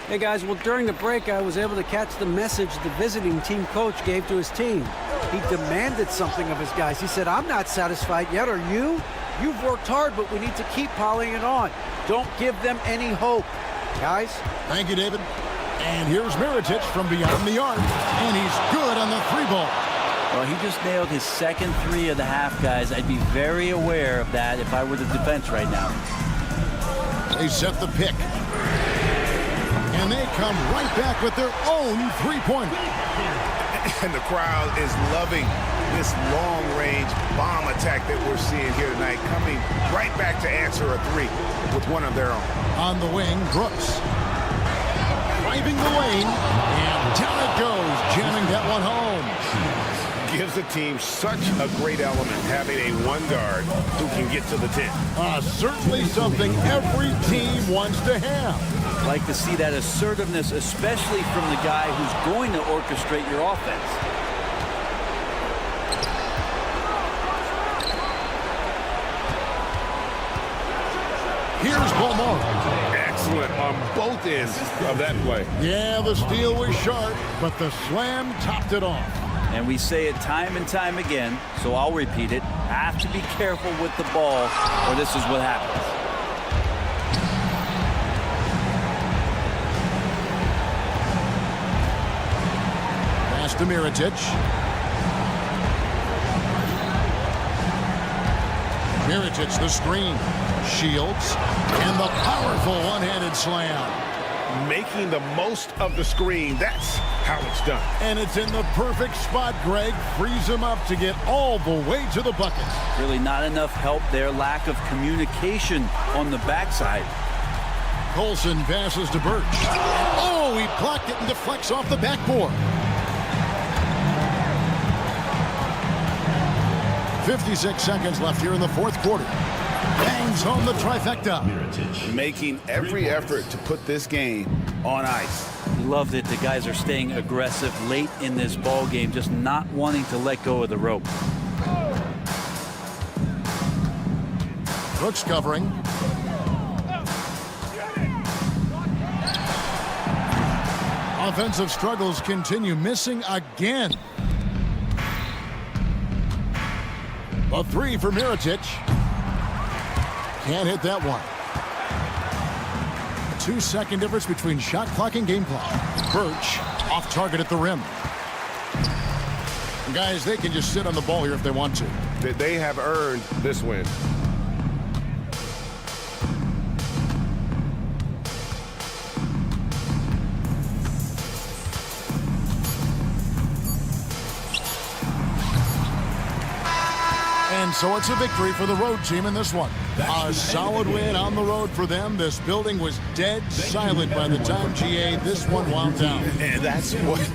Hey guys, well during the break I was able to catch the message the visiting team coach gave to his team. He demanded something of his guys. He said, I'm not satisfied yet, are you? You've worked hard, but we need to keep piling it on. Don't give them any hope. Guys? Thank you, David. And here's Mirotic from beyond the arc. And he's good on the 3-ball. Well, he just nailed his second 3 of the half, guys. I'd be very aware of that if I were the defense right now. They set the pick. And they come right back with their own three-pointer. And the crowd is loving this long-range bomb attack that we're seeing here tonight, coming right back to answer a three with one of their own. On the wing, Brooks. Driving the lane, and down it goes, jamming that one home. Gives the team such a great element, having a one guard who can get to the 10. Certainly something every team wants to have. Like to see that assertiveness, especially from the guy who's going to orchestrate your offense. Here's Beaumont. Excellent on both ends of that play. Yeah, the steal was sharp, but the slam topped it off. And we say it time and time again, so I'll repeat it. Have to be careful with the ball, or this is what happens. Pass to Mirotic. Mirotic, the screen. Shields. And the powerful one-handed slam. Making the most of the screen. That's how it's done. And it's in the perfect spot, Greg. Frees him up to get all the way to the bucket. Really not enough help there. Lack of communication on the backside. Colson passes to Birch. Oh, he blocked it and deflects off the backboard. 56 seconds left here in the fourth quarter. Bangs home the trifecta. Making every effort to put this game on ice. Love that the guys are staying aggressive late in this ball game, just not wanting to let go of the rope. Brooks covering. Offensive struggles continue, missing again. A three for Mirotic. Can't hit that one. 2-second difference between shot clock and game clock. Birch off target at the rim. Guys, they can just sit on the ball here if they want to. They have earned this win. And so it's a victory for the road team in this one. A solid win on the road for them. This building was dead silent by the time, GA, this one wound down. And that's what...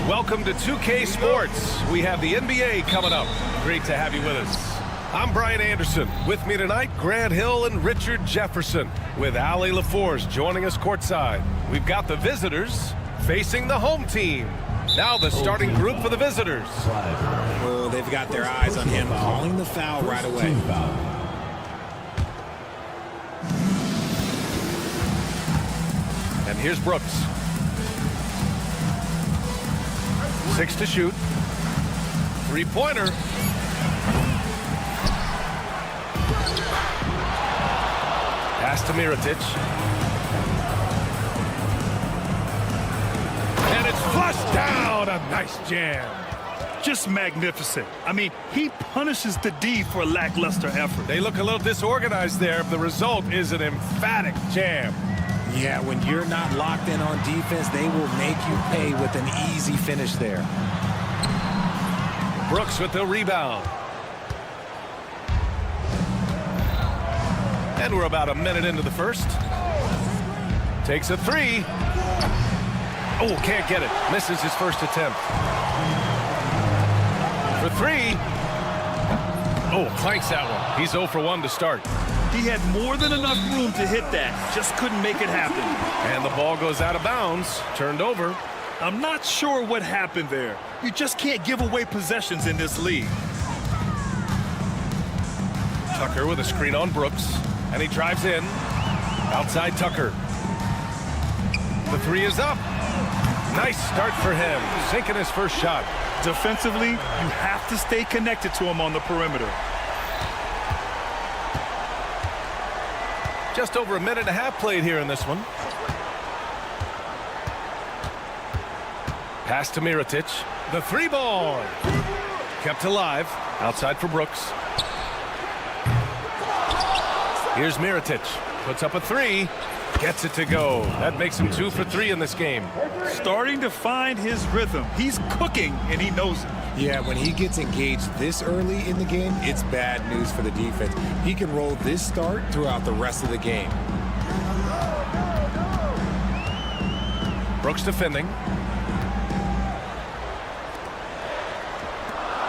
Welcome to 2K Sports. We have the NBA coming up. Great to have you with us. I'm Brian Anderson. With me tonight, Grant Hill and Richard Jefferson, with Ali LaForce joining us courtside. We've got the visitors facing the home team. Now the starting group for the visitors. Oh, they've got their eyes on him, calling the foul right away. And here's Brooks. 6 to shoot. Three-pointer. Pass to Mirotic. And it's flushed down. A nice jam. Just magnificent. I mean, he punishes the D for a lackluster effort. They look a little disorganized there. The result is an emphatic jam. Yeah, when you're not locked in on defense, they will make you pay with an easy finish there. Brooks with the rebound. And we're about a minute into the first. Takes a three. Oh, can't get it. Misses his first attempt. For three. Oh, clanks that one. He's 0 for 1 to start. He had more than enough room to hit that. Just couldn't make it happen. And the ball goes out of bounds. Turned over. I'm not sure what happened there. You just can't give away possessions in this league. Tucker with a screen on Brooks. And he drives in. Outside Tucker. The three is up. Nice start for him. Sinking his first shot. Defensively, you have to stay connected to him on the perimeter. Just over a minute and a half played here in this one. Pass to Mirotic. The three ball. Kept alive. Outside for Brooks. Here's Mirotic. Puts up a three. Gets it to go. That makes him 2 for 3 in this game. Starting to find his rhythm. He's cooking, and he knows it. Yeah, when he gets engaged this early in the game, it's bad news for the defense. He can roll this start throughout the rest of the game. Brooks defending.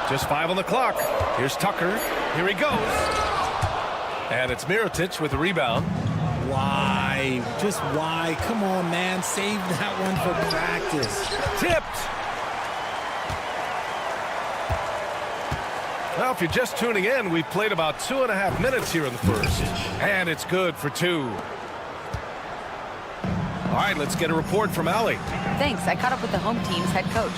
Just 5 on the clock. Here's Tucker. Here he goes. And it's Mirotic with the rebound. Why? Just why? Come on, man. Save that one for practice. Tipped. Well, if you're just tuning in, we've played about 2.5 minutes here in the first. And it's good for 2. All right, let's get a report from Ali. Thanks. I caught up with the home team's head coach.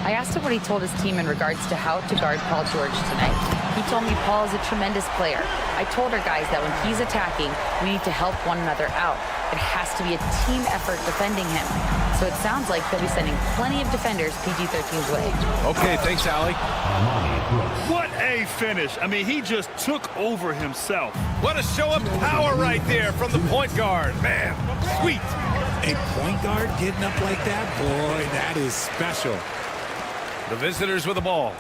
I asked him what he told his team in regards to how to guard Paul George tonight. He told me Paul is a tremendous player. I told our guys that when he's attacking, we need to help one another out. It has to be a team effort defending him. So it sounds like he'll be sending plenty of defenders PG-13's way. Okay, thanks, Ali. What a finish. I mean, he just took over himself. What a show of power right there from the point guard. Man, sweet. A point guard getting up like that? Boy, that is special. The visitors with the ball.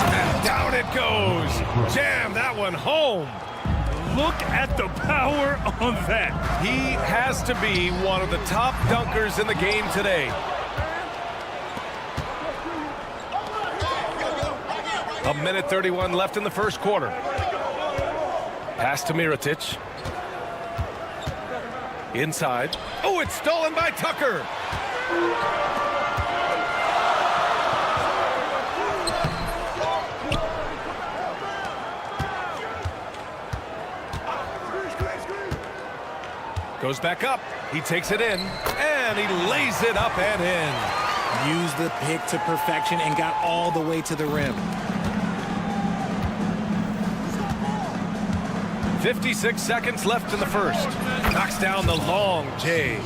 And down it goes. Jam that one home. Look at the power on that. He has to be one of the top dunkers in the game today. A minute 31 left in the first quarter. Pass to Mirotic. Inside. Oh, it's stolen by Tucker. Goes back up. He takes it in, and he lays it up and in. Used the pick to perfection and got all the way to the rim. 56 seconds left in the first. Knocks down the long J's.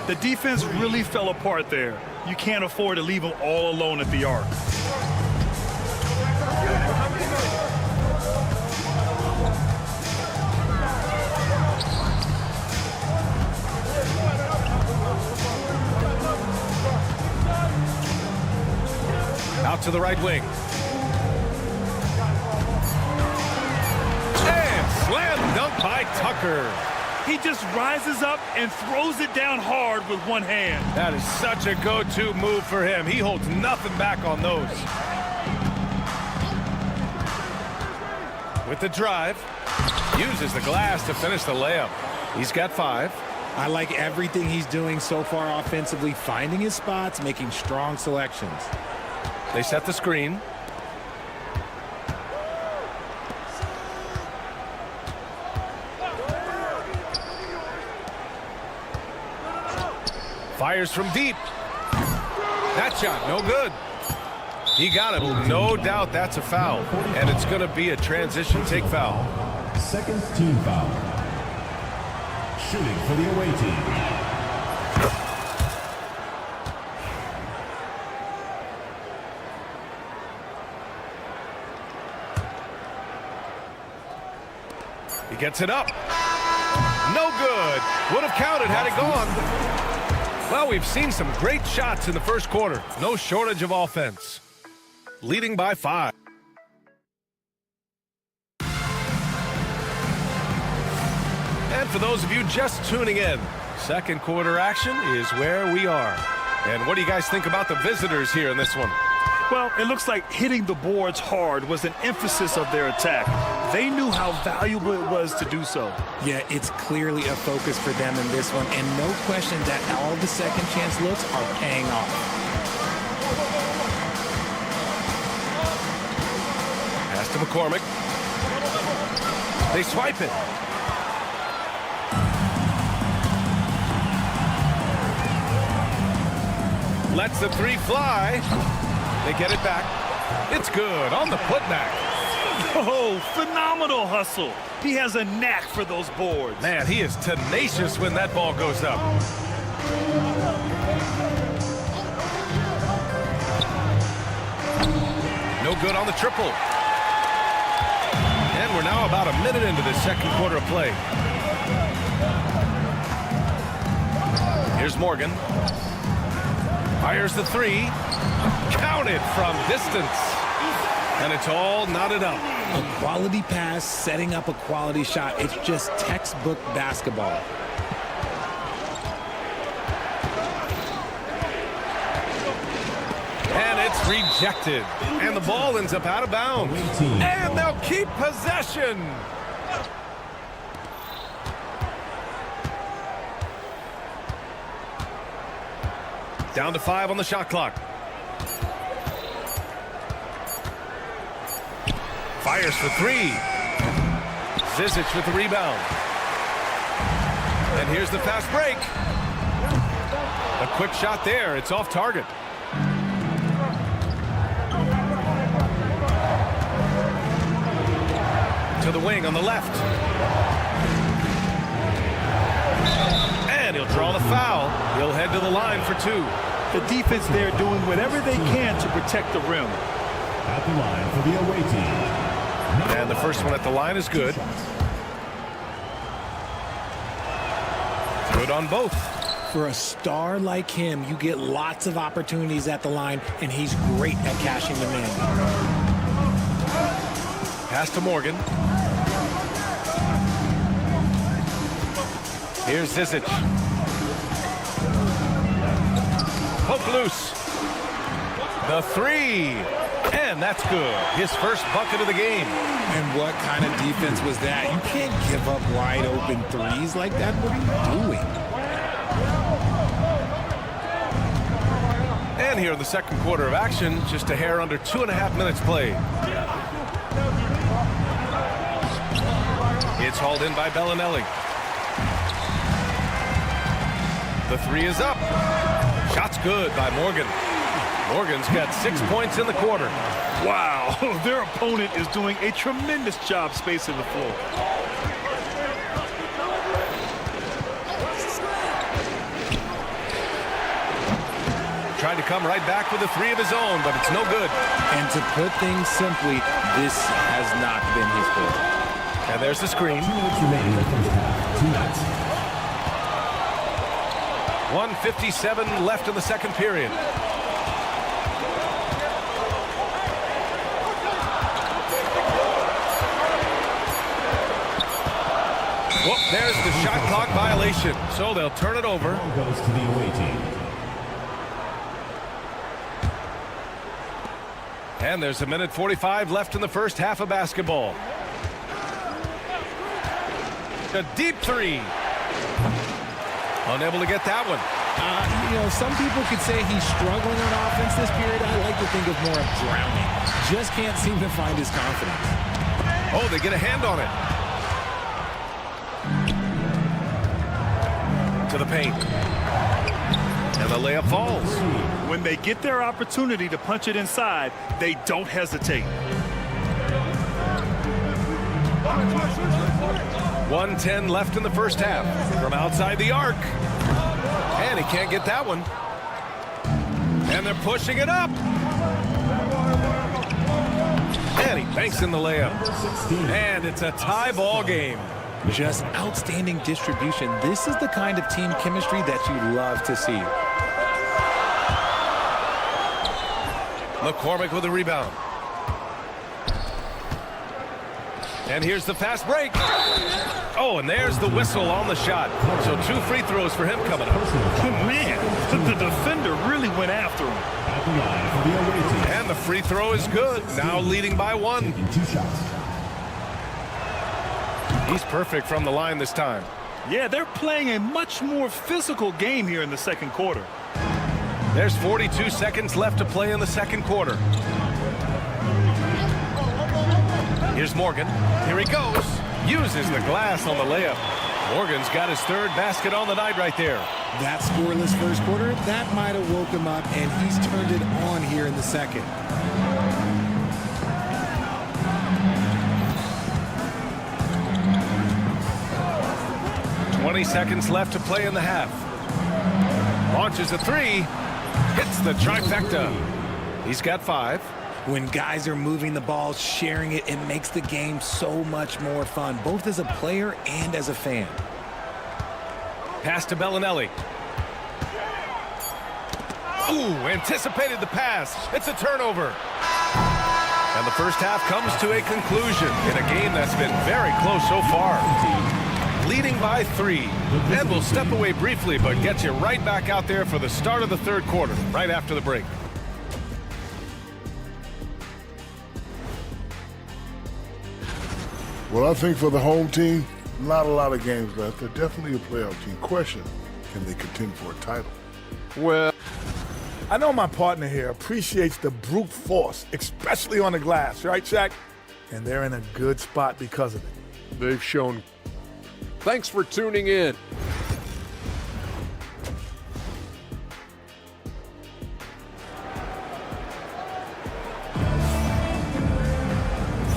The defense really fell apart there. You can't afford to leave them all alone at the arc. Out to the right wing. And slam dunk by Tucker. He just rises up and throws it down hard with one hand. That is such a go-to move for him. He holds nothing back on those. With the drive, uses the glass to finish the layup. He's got 5. I like everything he's doing so far offensively, finding his spots, making strong selections. They set the screen. Fires from deep. That shot, no good. He got it. No doubt that's a foul. And it's going to be a transition take foul. Second team foul. Shooting for the away team. He gets it up. No good. Would have counted had it gone. Well, we've seen some great shots in the first quarter. No shortage of offense. Leading by 5. And for those of you just tuning in, second quarter action is where we are. And what do you guys think about the visitors here in this one? Well, it looks like hitting the boards hard was an emphasis of their attack. They knew how valuable it was to do so. Yeah, it's clearly a focus for them in this one, and no question that all the second chance looks are paying off. Pass to McCormick. They swipe it. Lets the 3 fly. They get it back. It's good on the putback. Oh, phenomenal hustle. He has a knack for those boards. Man, he is tenacious when that ball goes up. No good on the triple. And we're now about a minute into the second quarter of play. Here's Morgan. Fires the 3. Counted from distance. And it's all knotted up. A quality pass, setting up a quality shot. It's just textbook basketball. And it's rejected. And the ball ends up out of bounds. And they'll keep possession. Down to 5 on the shot clock. Fires for 3. Zizic with the rebound. And here's the fast break. A quick shot there. It's off target. To the wing on the left. And he'll draw the foul. He'll head to the line for 2. The defense there doing whatever they can to protect the rim. At the line for the away team. And the first one at the line is good. Good on both. For a star like him, you get lots of opportunities at the line, and he's great at cashing them in. Pass to Morgan. Here's Zizic. Poke loose. The 3. And that's good. His first bucket of the game. And what kind of defense was that? You can't give up wide open threes like that. What are you doing? And here in the second quarter of action, just a hair under 2.5 minutes played. It's hauled in by Bellinelli. The 3 is up. Shot's good by Morgan. Morgan's got 6 points in the quarter. Wow, their opponent is doing a tremendous job spacing the floor. Tried to come right back with a 3 of his own, but it's no good. And to put things simply, this has not been his fault. And there's the screen. 2 minutes remaining in the first half. 2 minutes. 1:57 left in the second period. Whoop, there's the shot clock violation. So they'll turn it over. Ball goes to the away team. And there's a minute 45 left in the first half of basketball. A deep three. Unable to get that one. You know, some people could say he's struggling on offense this period. I like to think of more of drowning. Just can't seem to find his confidence. Oh, they get a hand on it. To the paint. And the layup falls. When they get their opportunity to punch it inside, they don't hesitate. 1:10 left in the first half. From outside the arc. And he can't get that one. And they're pushing it up. And he banks in the layup. And it's a tie ball game. Just outstanding distribution. This is the kind of team chemistry that you love to see. McCormick with a rebound. And here's the fast break. Oh, and there's the whistle on the shot. So 2 free throws for him coming up. Man, the defender really went after him. And the free throw is good. Now leading by 1. He's perfect from the line this time. Yeah, they're playing a much more physical game here in the second quarter. There's 42 seconds left to play in the second quarter. Here's Morgan. Here he goes. Uses the glass on the layup. Morgan's got his 3rd basket on the night right there. That scoreless first quarter, that might have woke him up, and he's turned it on here in the second. 20 seconds left to play in the half. Launches a 3. Hits the trifecta. He's got 5. When guys are moving the ball, sharing it, it makes the game so much more fun, both as a player and as a fan. Pass to Bellinelli. Ooh, anticipated the pass. It's a turnover. And the first half comes to a conclusion in a game that's been very close so far. Leading by 3. And we'll step away briefly, but get you right back out there for the start of the third quarter, right after the break. Well, I think for the home team, not a lot of games left. They're definitely a playoff team. Question, can they contend for a title? Well, I know my partner here appreciates the brute force, especially on the glass, right, Shaq? And they're in a good spot because of it. They've shown. Thanks for tuning in.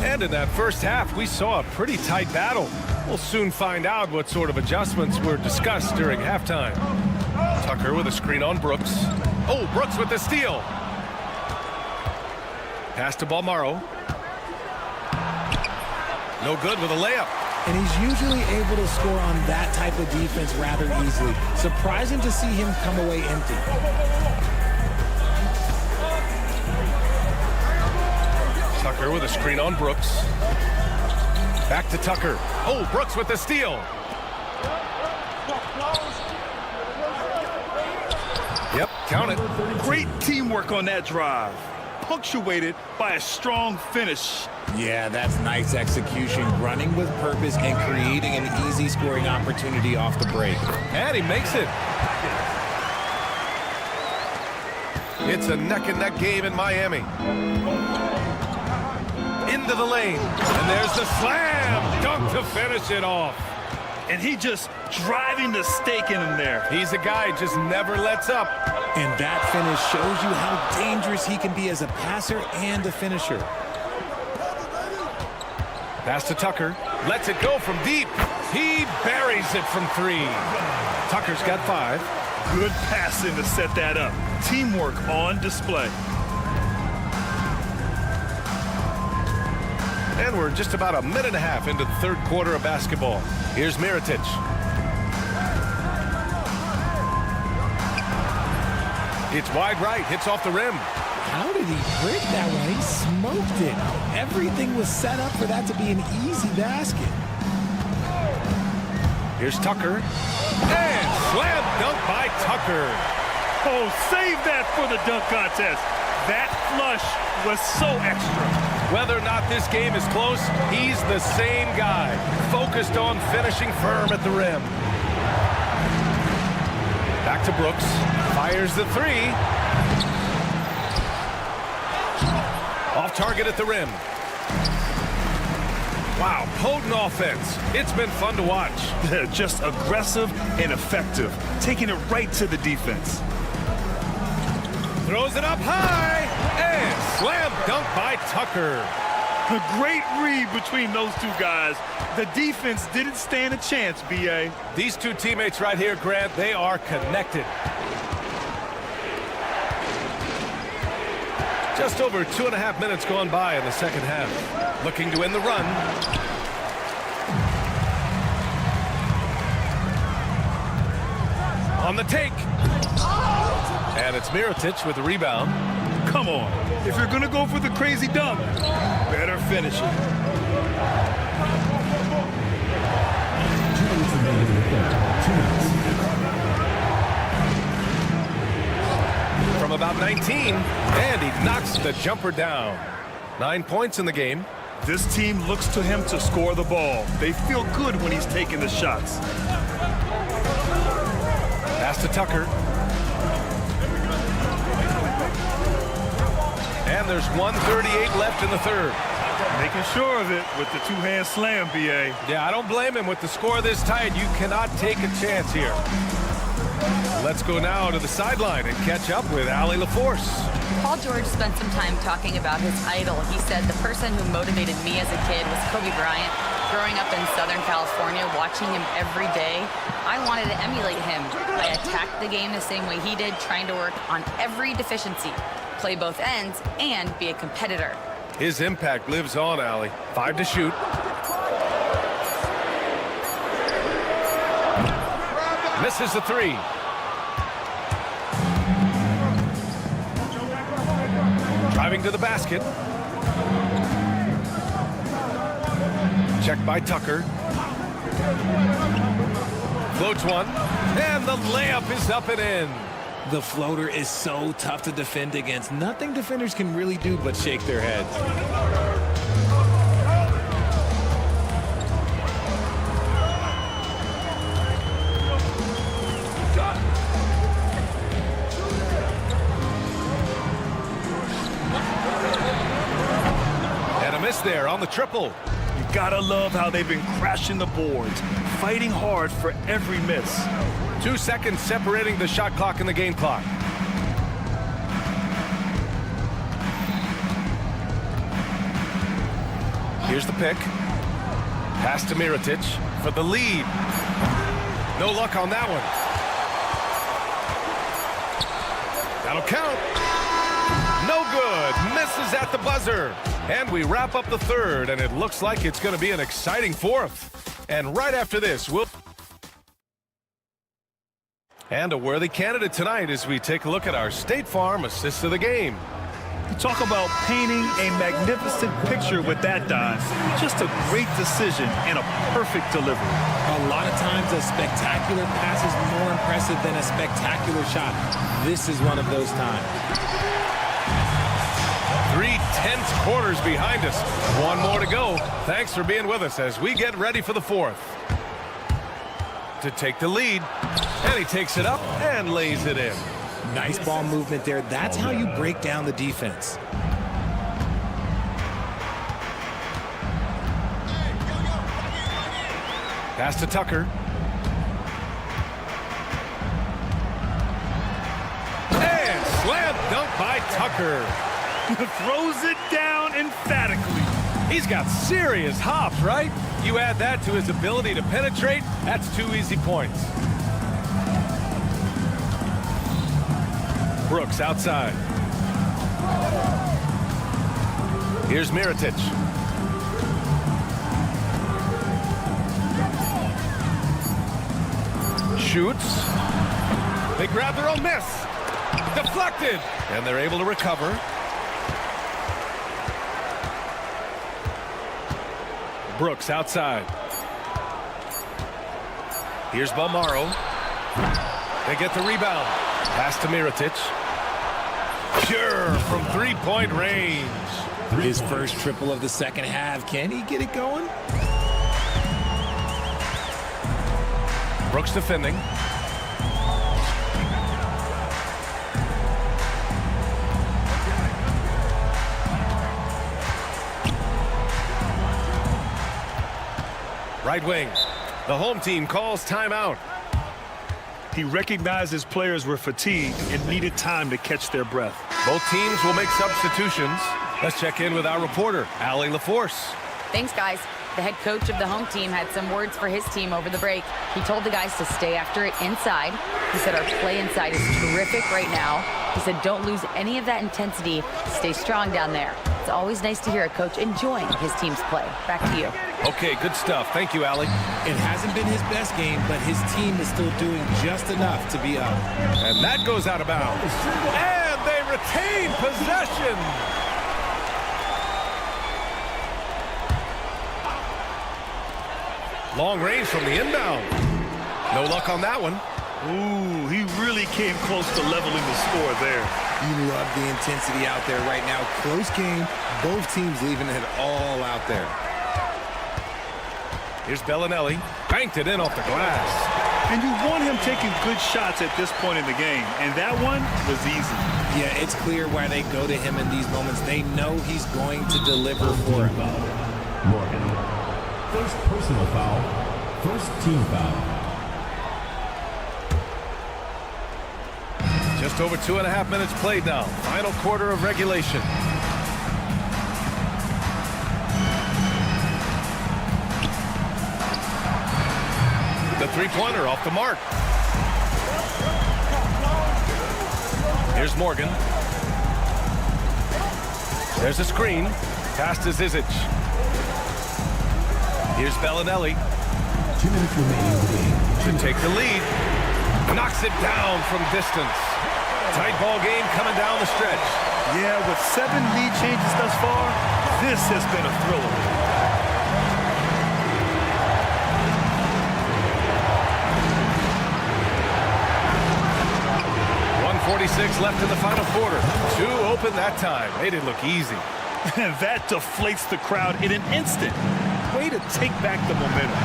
And in that first half, we saw a pretty tight battle. We'll soon find out what sort of adjustments were discussed during halftime. Tucker with a screen on Brooks. Oh, Brooks with the steal. Pass to Balmaro. No good with a layup. And he's usually able to score on that type of defense rather easily. Surprising to see him come away empty. Tucker with a screen on Brooks. Back to Tucker. Oh, Brooks with the steal. Yep, count it. Great teamwork on that drive. Punctuated by a strong finish. Yeah, that's nice execution, running with purpose and creating an easy scoring opportunity off the break. And he makes it. It's a neck-and-neck game in Miami. Into the lane. And there's the slam dunk to finish it off. And he just driving the stake in him there. He's a guy who just never lets up. And that finish shows you how dangerous he can be as a passer and a finisher. Pass to Tucker. Lets it go from deep. He buries it from 3. Tucker's got 5. Good passing to set that up. Teamwork on display. And we're just about a minute and a half into the third quarter of basketball. Here's Mirotic. It's wide right, hits off the rim. How did he break that one? He smoked it. Everything was set up for that to be an easy basket. Here's Tucker. And slam dunk by Tucker. Oh, save that for the dunk contest. That flush was so extra. Whether or not this game is close, he's the same guy, focused on finishing firm at the rim. Back to Brooks. Fires the three. Off target at the rim. Wow, potent offense. It's been fun to watch. Just aggressive and effective, taking it right to the defense. Throws it up high, and slam dunk by Tucker. A great read between those two guys. The defense didn't stand a chance, B.A. These two teammates right here, Grant, they are connected. Just over 2.5 minutes gone by in the second half. Looking to end the run. On the take. And it's Mirotic with the rebound. Come on. If you're going to go for the crazy dunk, better finish it. 2 minutes remaining in the third. 2 minutes. From about 19, and he knocks the jumper down. 9 points in the game. This team looks to him to score the ball. They feel good when he's taking the shots. Pass to Tucker. And there's 1:38 left in the third. Making sure of it with the two-hand slam, B.A. Yeah, I don't blame him. With the score this tight, you cannot take a chance here. Let's go now to the sideline and catch up with Allie LaForce. Paul George spent some time talking about his idol. He said, the person who motivated me as a kid was Kobe Bryant. Growing up in Southern California, watching him every day, I wanted to emulate him. I attacked the game the same way he did, trying to work on every deficiency, play both ends, and be a competitor. His impact lives on, Allie. 5 to shoot. Misses the three. Driving to the basket. Checked by Tucker. Floats one. And the layup is up and in. The floater is so tough to defend against. Nothing defenders can really do but shake their heads. And a miss there on the triple. You gotta love how they've been crashing the boards, fighting hard for every miss. 2 seconds separating the shot clock and the game clock. Here's the pick. Pass to Mirotic for the lead. No luck on that one. That'll count. No good. Misses at the buzzer. And we wrap up the third, and it looks like it's going to be an exciting fourth. And right after this, we'll... And a worthy candidate tonight as we take a look at our State Farm assist of the game. You talk about painting a magnificent picture with that dive. Just a great decision and a perfect delivery. A lot of times a spectacular pass is more impressive than a spectacular shot. This is one of those times. 3 tense quarters behind us. One more to go. Thanks for being with us as we get ready for the fourth. To take the lead, and he takes it up and lays it in. Nice ball movement there. That's how you break down the defense. Pass to Tucker. And slam dunk by Tucker. Throws it down emphatically. He's got serious hops, right? You add that to his ability to penetrate, that's 2 easy points. Brooks outside. Here's Mirotic. Shoots. They grab their own miss. Deflected. And they're able to recover. Brooks outside. Here's Balmaro. They get the rebound. Pass to Mirotic. Pure from three-point range. His first triple of the second half. Can he get it going? Brooks defending. Right wing. The home team calls timeout. He recognized his players were fatigued and needed time to catch their breath. Both teams will make substitutions. Let's check in with our reporter, Allie LaForce. Thanks, guys. The head coach of the home team had some words for his team over the break. He told the guys to stay after it inside. He said our play inside is terrific right now. He said don't lose any of that intensity. Stay strong down there. It's always nice to hear a coach enjoying his team's play. Back to you. Okay, good stuff. Thank you, Allie. It hasn't been his best game, but his team is still doing just enough to be up. And that goes out of bounds. And they retain possession. Long range from the inbound. No luck on that one. Ooh, he really came close to leveling the score there. You love the intensity out there right now. Close game. Both teams leaving it all out there. Here's Bellinelli. Banked it in off the glass. And you want him taking good shots at this point in the game. And that one was easy. Yeah, it's clear why they go to him in these moments. They know he's going to deliver for him. Morgan. First personal foul. First team foul. Just over 2.5 minutes played now. Final quarter of regulation. The three-pointer off the mark. Here's Morgan. There's a screen. Pass to Zizic. Here's Bellinelli. 2 minutes remaining. To take the lead. Knocks it down from distance. Tight ball game coming down the stretch. Yeah, with 7 lead changes thus far, this has been a thriller. 1:46 left in the final quarter. 2 open that time. They didn't look easy. And that deflates the crowd in an instant. Way to take back the momentum.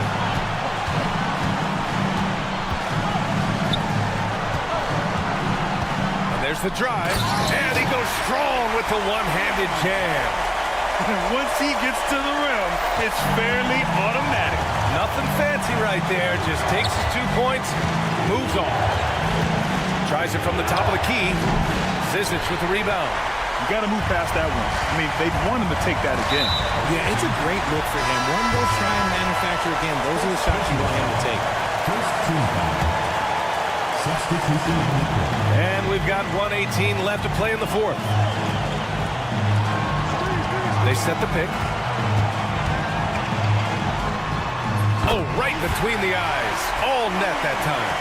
There's the drive, and he goes strong with the one-handed jam. And once he gets to the rim, it's fairly automatic. Nothing fancy right there, just takes his 2 points, moves on. Tries it from the top of the key. Zizic with the rebound. You got to move past that one. I mean, they want him to take that again. Yeah, it's a great look for him. One more try and manufacture again. Those are the shots you want him to take. First team foul. Substitution. And we've got 1:18 left to play in the fourth. They set the pick. Oh, right between the eyes. All net that time.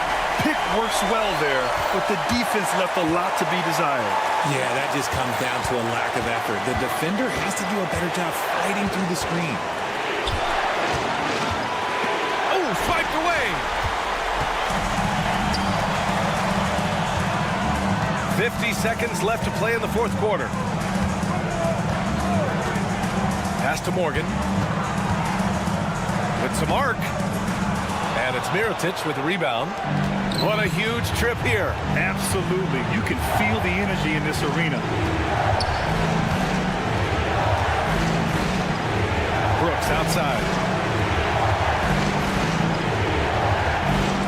Pick works well there, but the defense left a lot to be desired. Yeah, that just comes down to a lack of effort. The defender has to do a better job fighting through the screen. Oh, swiped away. 50 seconds left to play in the fourth quarter. Pass to Morgan. With some arc. And it's Mirotic with the rebound. What a huge trip here. Absolutely. You can feel the energy in this arena. Brooks outside.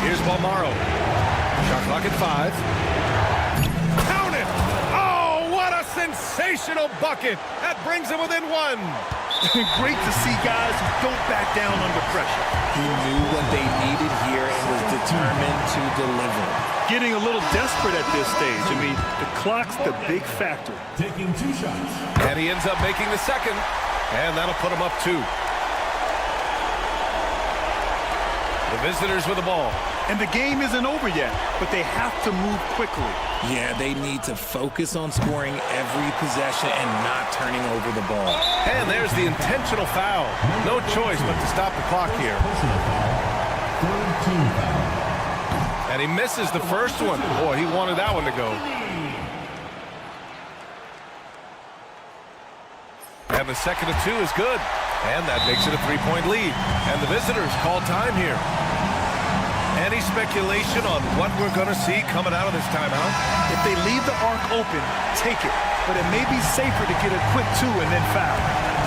Here's Balmaro. Shot clock at 5. Count it! Oh, what a sensational bucket. That brings him within 1. Great to see guys who don't back down under pressure. He knew what they needed here and was determined to deliver. Getting a little desperate at this stage. I mean, the clock's the big factor. Taking 2 shots. And he ends up making the second. And that'll put him up 2. The visitors with the ball. And the game isn't over yet, but they have to move quickly. Yeah, they need to focus on scoring every possession and not turning over the ball. And there's the intentional foul. No choice but to stop the clock here. Personal foul. Third team foul. And he misses the first one. Boy, he wanted that one to go. And the second of 2 is good. And that makes it a 3-point lead. And the visitors call time here. Any speculation on what we're going to see coming out of this timeout? If they leave the arc open, take it. But it may be safer to get a quick 2 and then foul.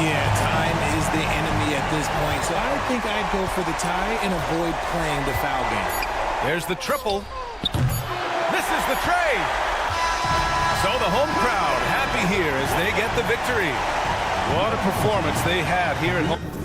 Yeah, time is the enemy at this point. So I think I'd go for the tie and avoid playing the foul game. There's the triple. Misses the tray. So the home crowd happy here as they get the victory. What a performance they had here at home.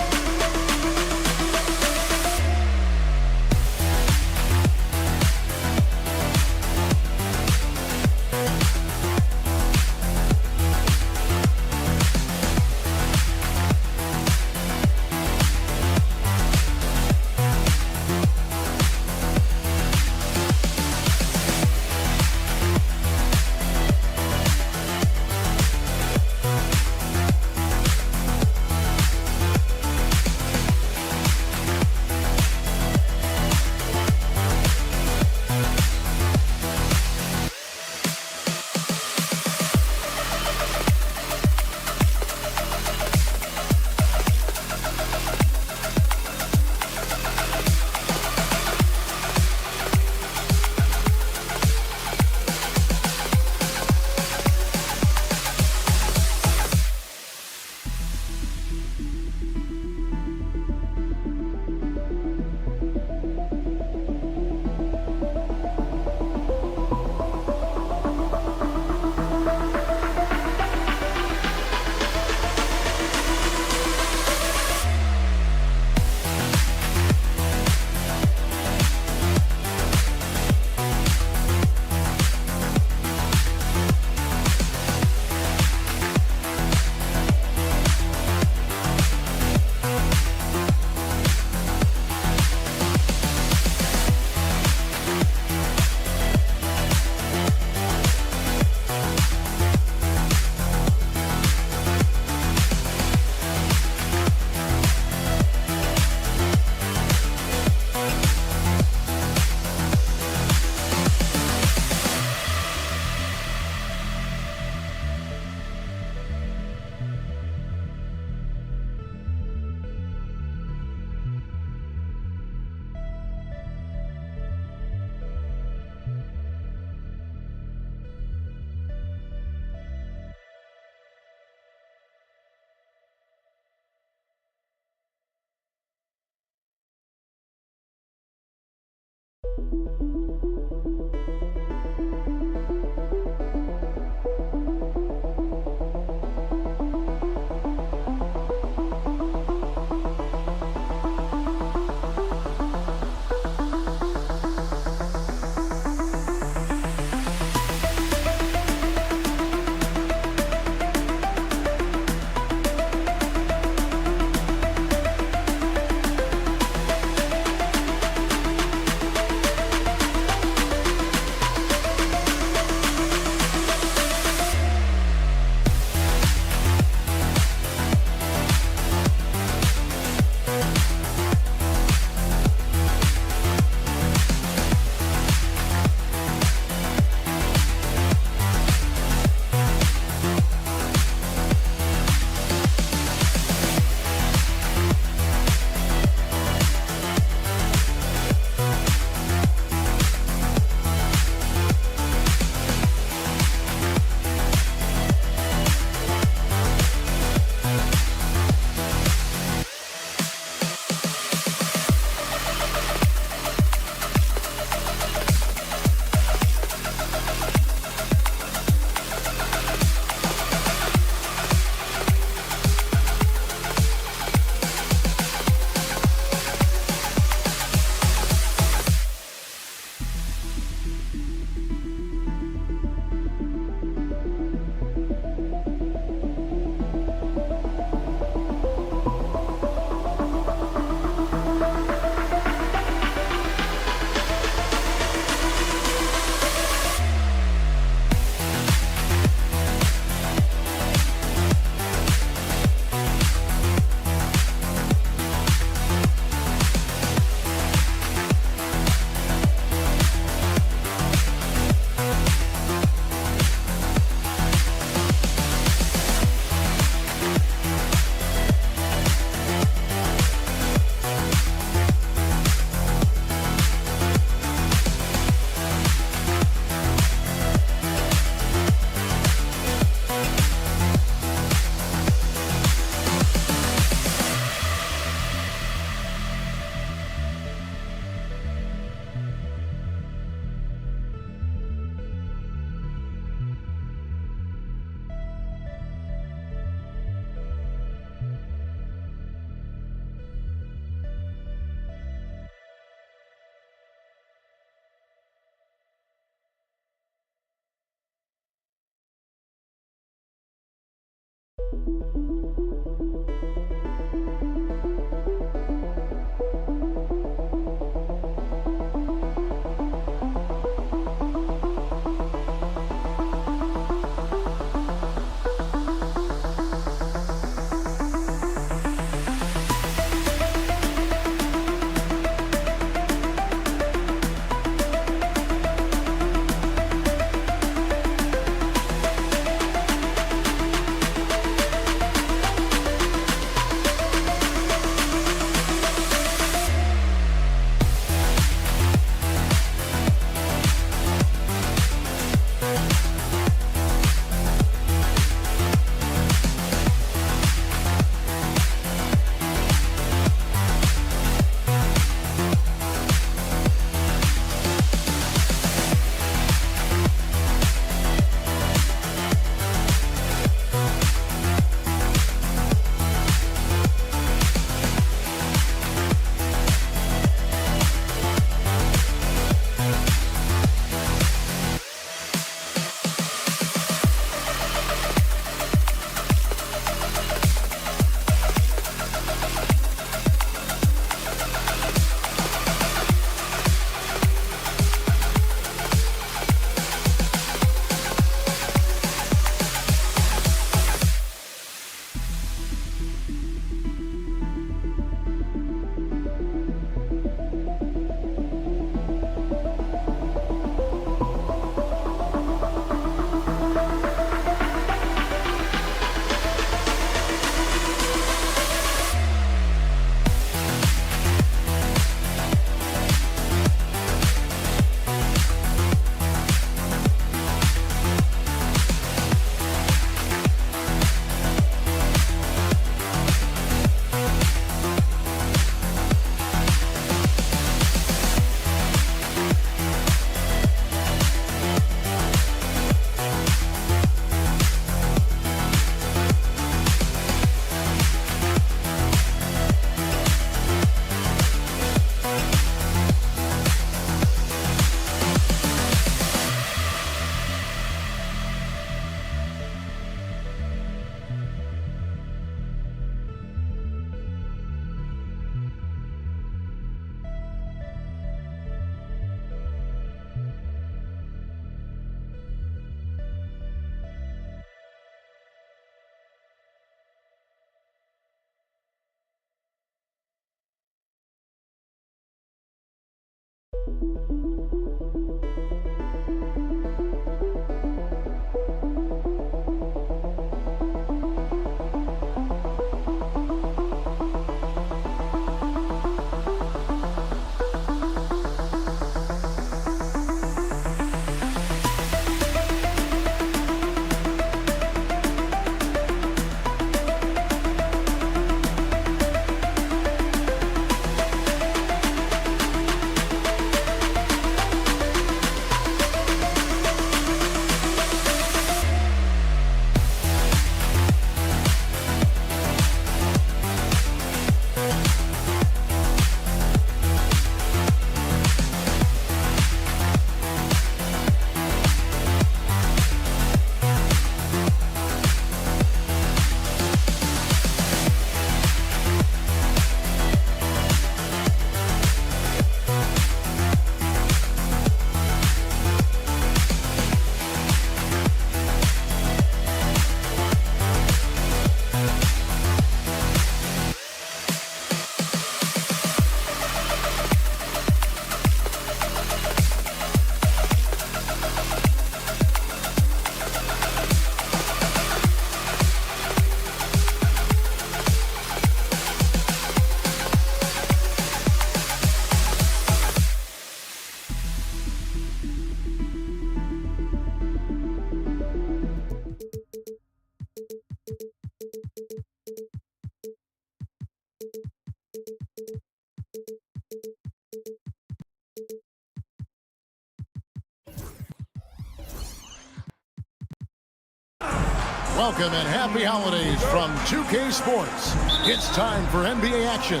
Welcome and happy holidays from 2K Sports. It's time for NBA action.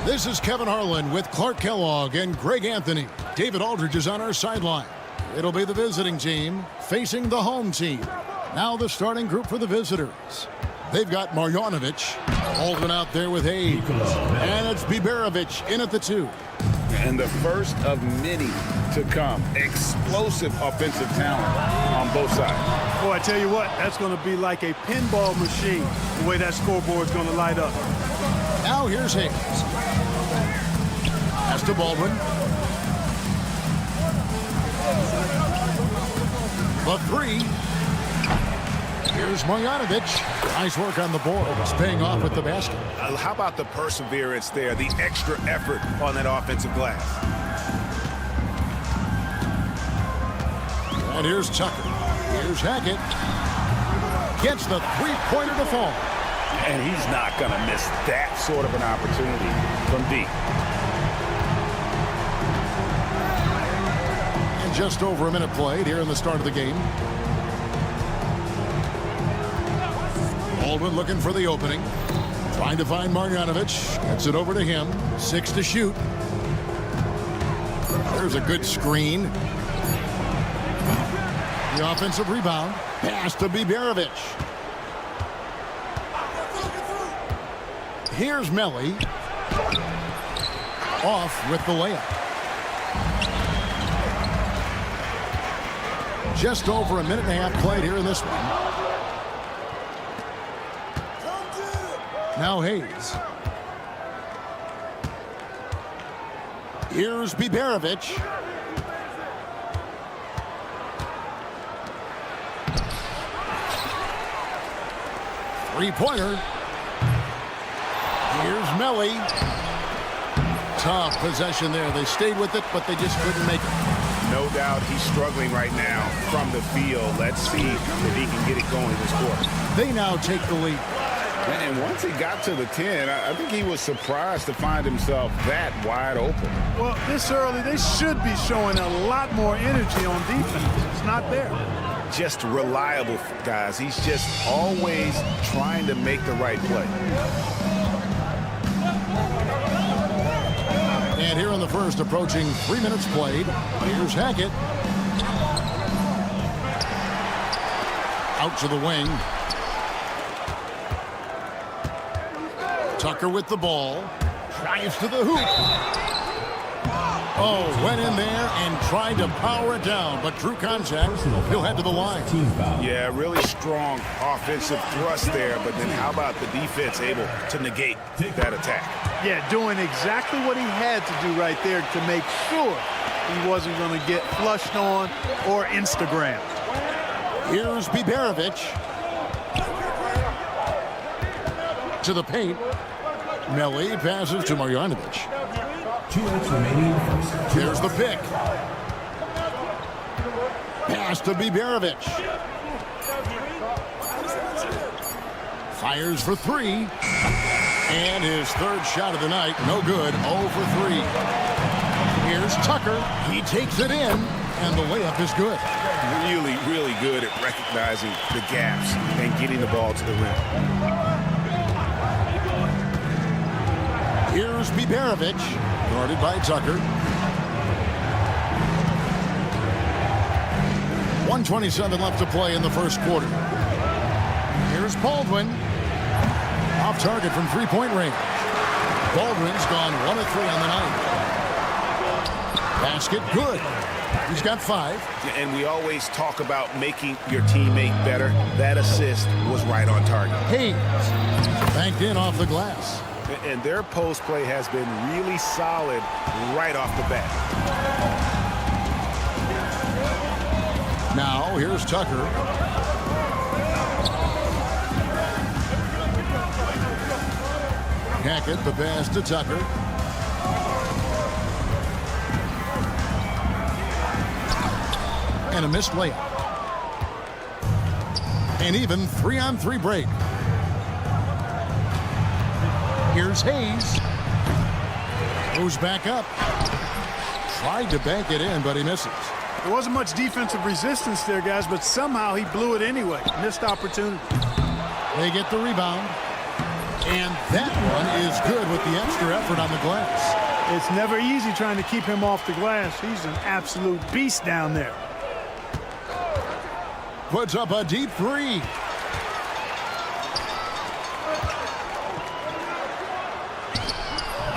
This is Kevin Harlan with Clark Kellogg and Greg Anthony. David Aldridge is on our sideline. It'll be the visiting team facing the home team. Now the starting group for the visitors. They've got Marjanovic. Baldwin out there with Hayes. And it's Biberovic in at the 2. And the first of many to come. Explosive offensive talent on both sides. Boy, I tell you what, that's going to be like a pinball machine, the way that scoreboard's going to light up. Now here's Hayes. Pass to Baldwin. The 3. Here's Marjanovic. Nice work on the board. It's paying off with the basket. How about the perseverance there, the extra effort on that offensive glass? And here's Tucker. Here's Hackett. Gets the 3-pointer to fall. And he's not going to miss that sort of an opportunity from deep. And just over a minute played here in the start of the game. Baldwin looking for the opening. Trying to find Marjanovic. Gets it over to him. 6 to shoot. There's a good screen. The offensive rebound. Pass to Biberovic. Here's Melli. Off with the layup. Just over a minute and a half played here in this one. Now Hayes. Here's Biberovic. Three-pointer. Here's Melli. Tough possession there. They stayed with it, but they just couldn't make it. No doubt he's struggling right now from the field. Let's see if he can get it going this quarter. They now take the lead. And once he got to the 10, I think he was surprised to find himself that wide open. Well, this early, they should be showing a lot more energy on defense. It's not there. Just reliable, guys. He's just always trying to make the right play. And here in the first, approaching 3 minutes played, here's Hackett. Out to the wing. Tucker with the ball. Drives to the hoop. Oh, went in there and tried to power it down, but drew contact. He'll head to the line. Yeah, really strong offensive thrust there, but then how about the defense able to negate that attack? Yeah, doing exactly what he had to do right there to make sure he wasn't going to get flushed on or Instagrammed. Here's Biberovic. To the paint. Melli passes to Marjanovic. 2 minutes remaining in the first. There's the pick. Pass to Biberovic. Fires for 3. And his third shot of the night. No good. 0 for 3. Here's Tucker. He takes it in. And the layup is good. Really, really good at recognizing the gaps and getting the ball to the rim. Here's Biberovic, guarded by Tucker. 1:27 left to play in the first quarter. Here's Baldwin. Off target from three-point range. Baldwin's gone 1 of 3 on the night. Basket good. He's got 5. And we always talk about making your teammate better. That assist was right on target. Hayes banked in off the glass. And their post play has been really solid right off the bat. Now here's Tucker. Hackett, the pass to Tucker. And a missed layup. An even 3-on-3 break. Here's Hayes. Goes back up. Tried to bank it in, but he misses. There wasn't much defensive resistance there, guys, but somehow he blew it anyway. Missed opportunity. They get the rebound. And that one is good with the extra effort on the glass. It's never easy trying to keep him off the glass. He's an absolute beast down there. Puts up a deep 3.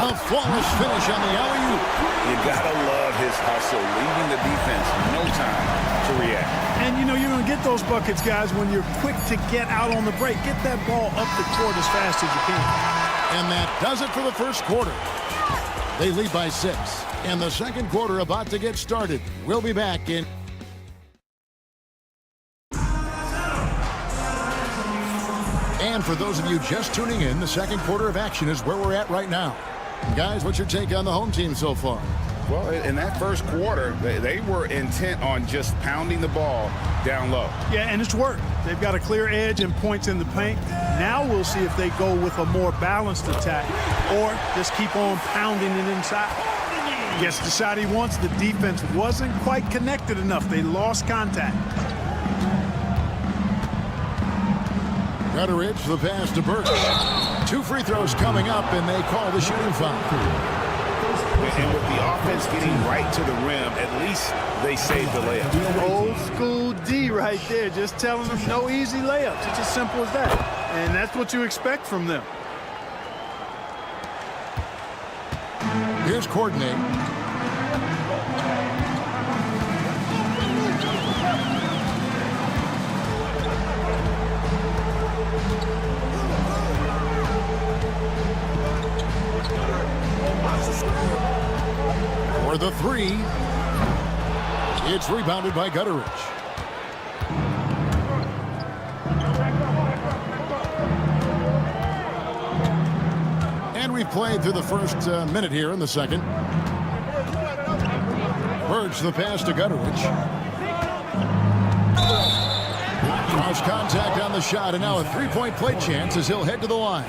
A flawless finish on the alley-oop. You gotta love his hustle, leaving the defense no time to react. And you know you're going to get those buckets, guys, when you're quick to get out on the break. Get that ball up the court as fast as you can. And that does it for the first quarter. They lead by 6. And the second quarter about to get started. We'll be back in. And for those of you just tuning in, the second quarter of action is where we're at right now. Guys, what's your take on the home team so far? Well, in that first quarter, they were intent on just pounding the ball down low. Yeah, and it's worked. They've got a clear edge and points in the paint. Now we'll see if they go with a more balanced attack or just keep on pounding it inside. Gets the shot he wants. The defense wasn't quite connected enough. They lost contact. Rutteridge, the pass to Burks. 2 free throws coming up, and they call the shooting foul. And with the offense getting right to the rim, at least they saved the layup. Old school D right there, just telling them no easy layups. It's as simple as that. And that's what you expect from them. Here's Courtney. For the 3. It's rebounded by Gutteridge. And we've played through the first minute here in the second. Burge the pass to Gutteridge. Draws contact on the shot, and now a three-point play chance as he'll head to the line.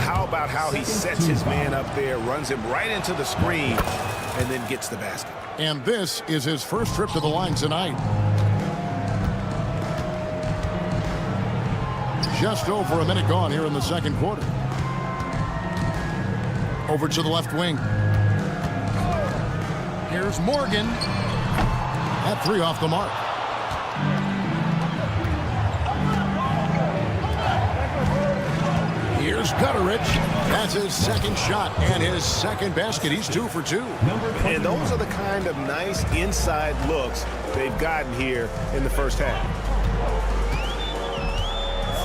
How about how he sets his man up there, runs him right into the screen, and then gets the basket. And this is his first trip to the line tonight. Just over a minute gone here in the second quarter. Over to the left wing. Here's Morgan. That 3 off the mark. Here's Gutteridge. That's his second shot and his second basket. He's 2 for 2. And those are the kind of nice inside looks they've gotten here in the first half.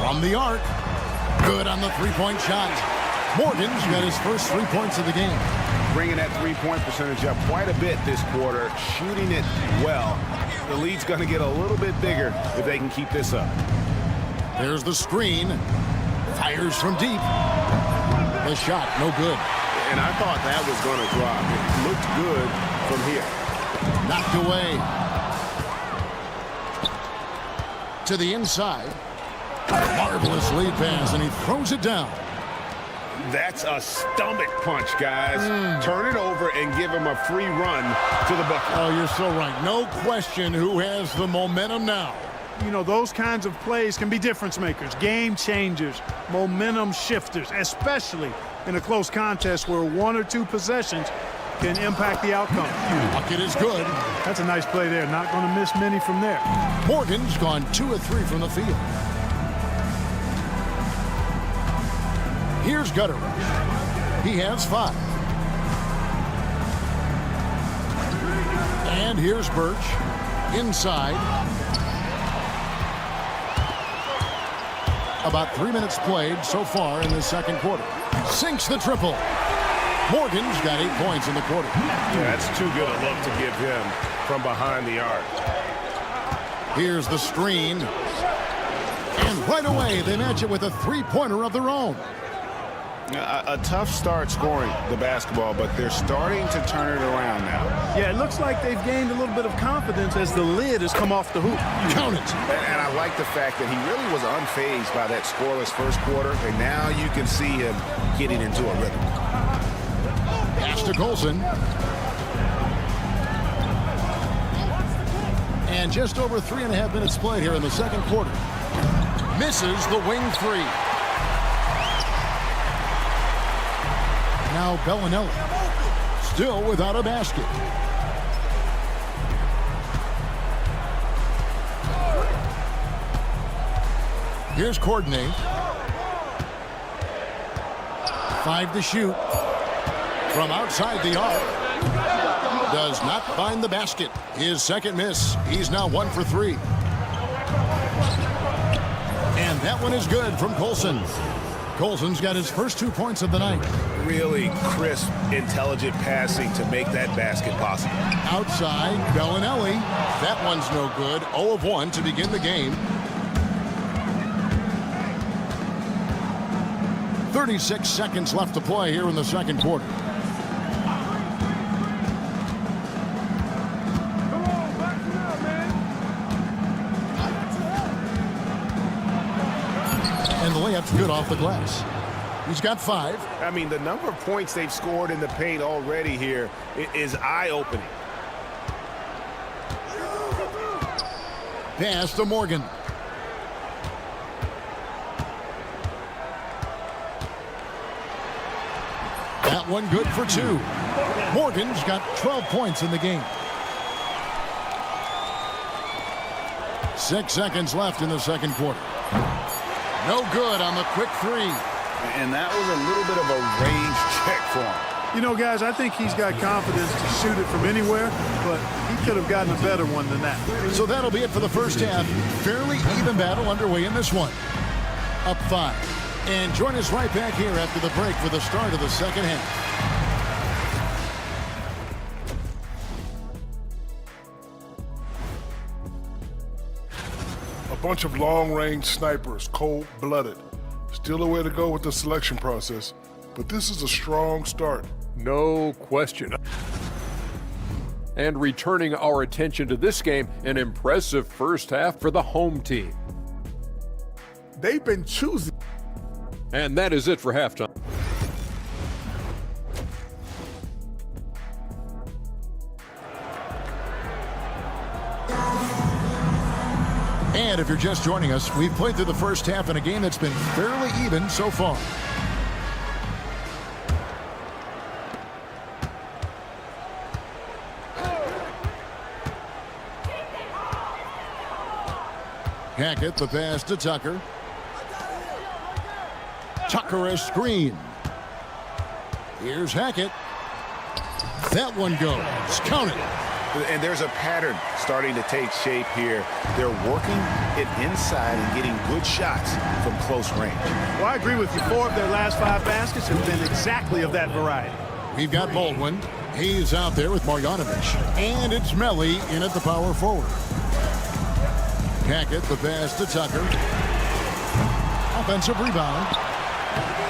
From the arc. Good on the three-point shot. Morgan's got his first 3 points of the game. Bringing that three-point percentage up quite a bit this quarter, shooting it well. The lead's going to get a little bit bigger if they can keep this up. There's the screen. Fires from deep. The shot, no good. And I thought that was going to drop. It looked good from here. Knocked away. To the inside. Marvelous lead pass, and he throws it down. That's a stomach punch, guys. Turn it over and give him a free run to the bucket. Oh, you're so right. No question who has the momentum now. You know, those kinds of plays can be difference makers, game changers, momentum shifters, especially in a close contest where 1 or 2 possessions can impact the outcome. Bucket is good. That's a nice play there. Not going to miss many from there. Morgan's gone 2 of 3 from the field. Here's Gutteridge. He has 5. And here's Birch. Inside. About 3 minutes played so far in the second quarter. Sinks the triple. Morgan's got 8 points in the quarter. Yeah, that's too good a look to give him from behind the arc. Here's the screen. And right away, they match it with a three-pointer of their own. A tough start scoring the basketball, but they're starting to turn it around now. Yeah, it looks like they've gained a little bit of confidence as the lid has come off the hoop. Count it. And I like the fact that he really was unfazed by that scoreless first quarter, and now you can see him getting into a rhythm. Pass to Colson. And just over 3.5 minutes played here in the second quarter. Misses the wing 3. Now Bellinelli, still without a basket. Here's Courtney. 5 to shoot. From outside the arc. Does not find the basket. His second miss. He's now 1 for 3. And that one is good from Colson. Colson's got his first 2 points of the night. Really crisp, intelligent passing to make that basket possible. Outside, Bellinelli. That one's no good. 0 of 1 to begin the game. 36 seconds left to play here in the second quarter. And the layup's good off the glass. He's got 5. I mean, the number of points they've scored in the paint already here is eye-opening. Pass to Morgan. That one good for 2. Morgan's got 12 points in the game. 6 seconds left in the second quarter. No good on the quick 3. And that was a little bit of a range check for him. You know, guys, I think he's got confidence to shoot it from anywhere, but he could have gotten a better one than that. So that'll be it for the first half. Fairly even battle underway in this one. Up 5. And join us right back here after the break for the start of the second half. A bunch of long-range snipers, cold-blooded. Still a way to go with the selection process, but this is a strong start. No question. And returning our attention to this game, an impressive first half for the home team. They've been choosing. And that is it for halftime. And if you're just joining us, we've played through the first half in a game that's been fairly even so far. Hackett, the pass to Tucker. Tucker a screen. Here's Hackett. That one goes. Count it. And there's a pattern starting to take shape here. They're working it inside and getting good shots from close range. Well, I agree with you. 4 of their last 5 baskets have been exactly of that variety. We've got Baldwin. He's out there with Marjanovic. And it's Melly in at the power forward. Hackett, the pass to Tucker. Offensive rebound.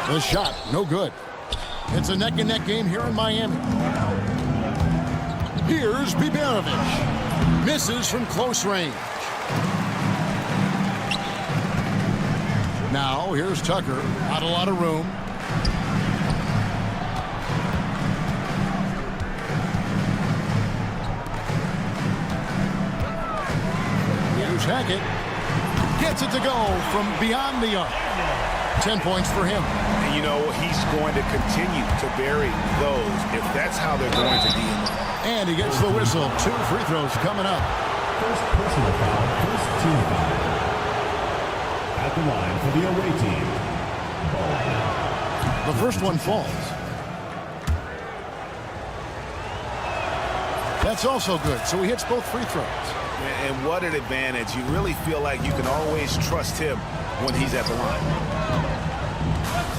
The shot, no good. It's a neck-and-neck game here in Miami. Here's Biberovic. Misses from close range. Now, here's Tucker. Not a lot of room. Here's Hackett. Gets it to go from beyond the arc. 10 points for him. And you know, he's going to continue to bury those if that's how they're going to deal. And he gets the whistle. 2 free throws coming up. First personal foul, first team foul. At the line for the away team. Ball. The first one falls. That's also good. So he hits both free throws. And what an advantage. You really feel like you can always trust him when he's at the line.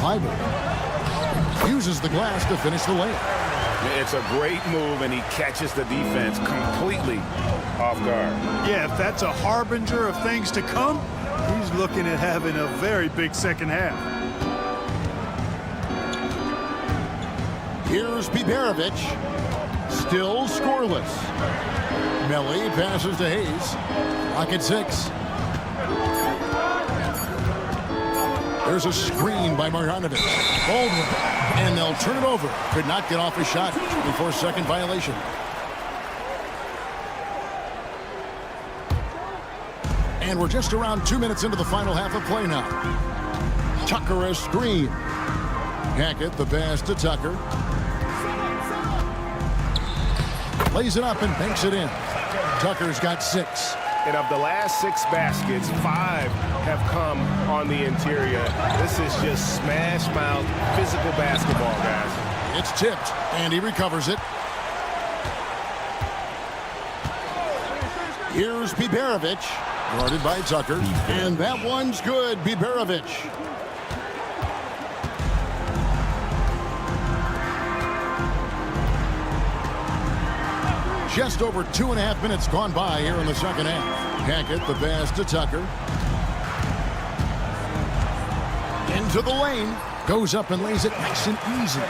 Kleiber uses the glass to finish the layup. It's a great move, and he catches the defense completely off guard. Yeah, if that's a harbinger of things to come, he's looking at having a very big second half. Here's Biberovic. Still scoreless. Melly passes to Hayes. Lock at 6. There's a screen by Marjanovic. Baldwin. And they'll turn it over. Could not get off his shot. 24-second violation. And we're just around 2 minutes into the final half of play now. Tucker a screen. Hackett, the pass to Tucker. Lays it up and banks it in. Tucker's got 6. And of the last 6 baskets, 5 have come on the interior. This is just smash mouth physical basketball, guys. It's tipped, and he recovers it. Here's Biberovic, guarded by Tucker, and that one's good. Biberovic. Just over 2.5 minutes gone by here in the second half. Hackett, the pass to Tucker. Into the lane. Goes up and lays it nice and easy.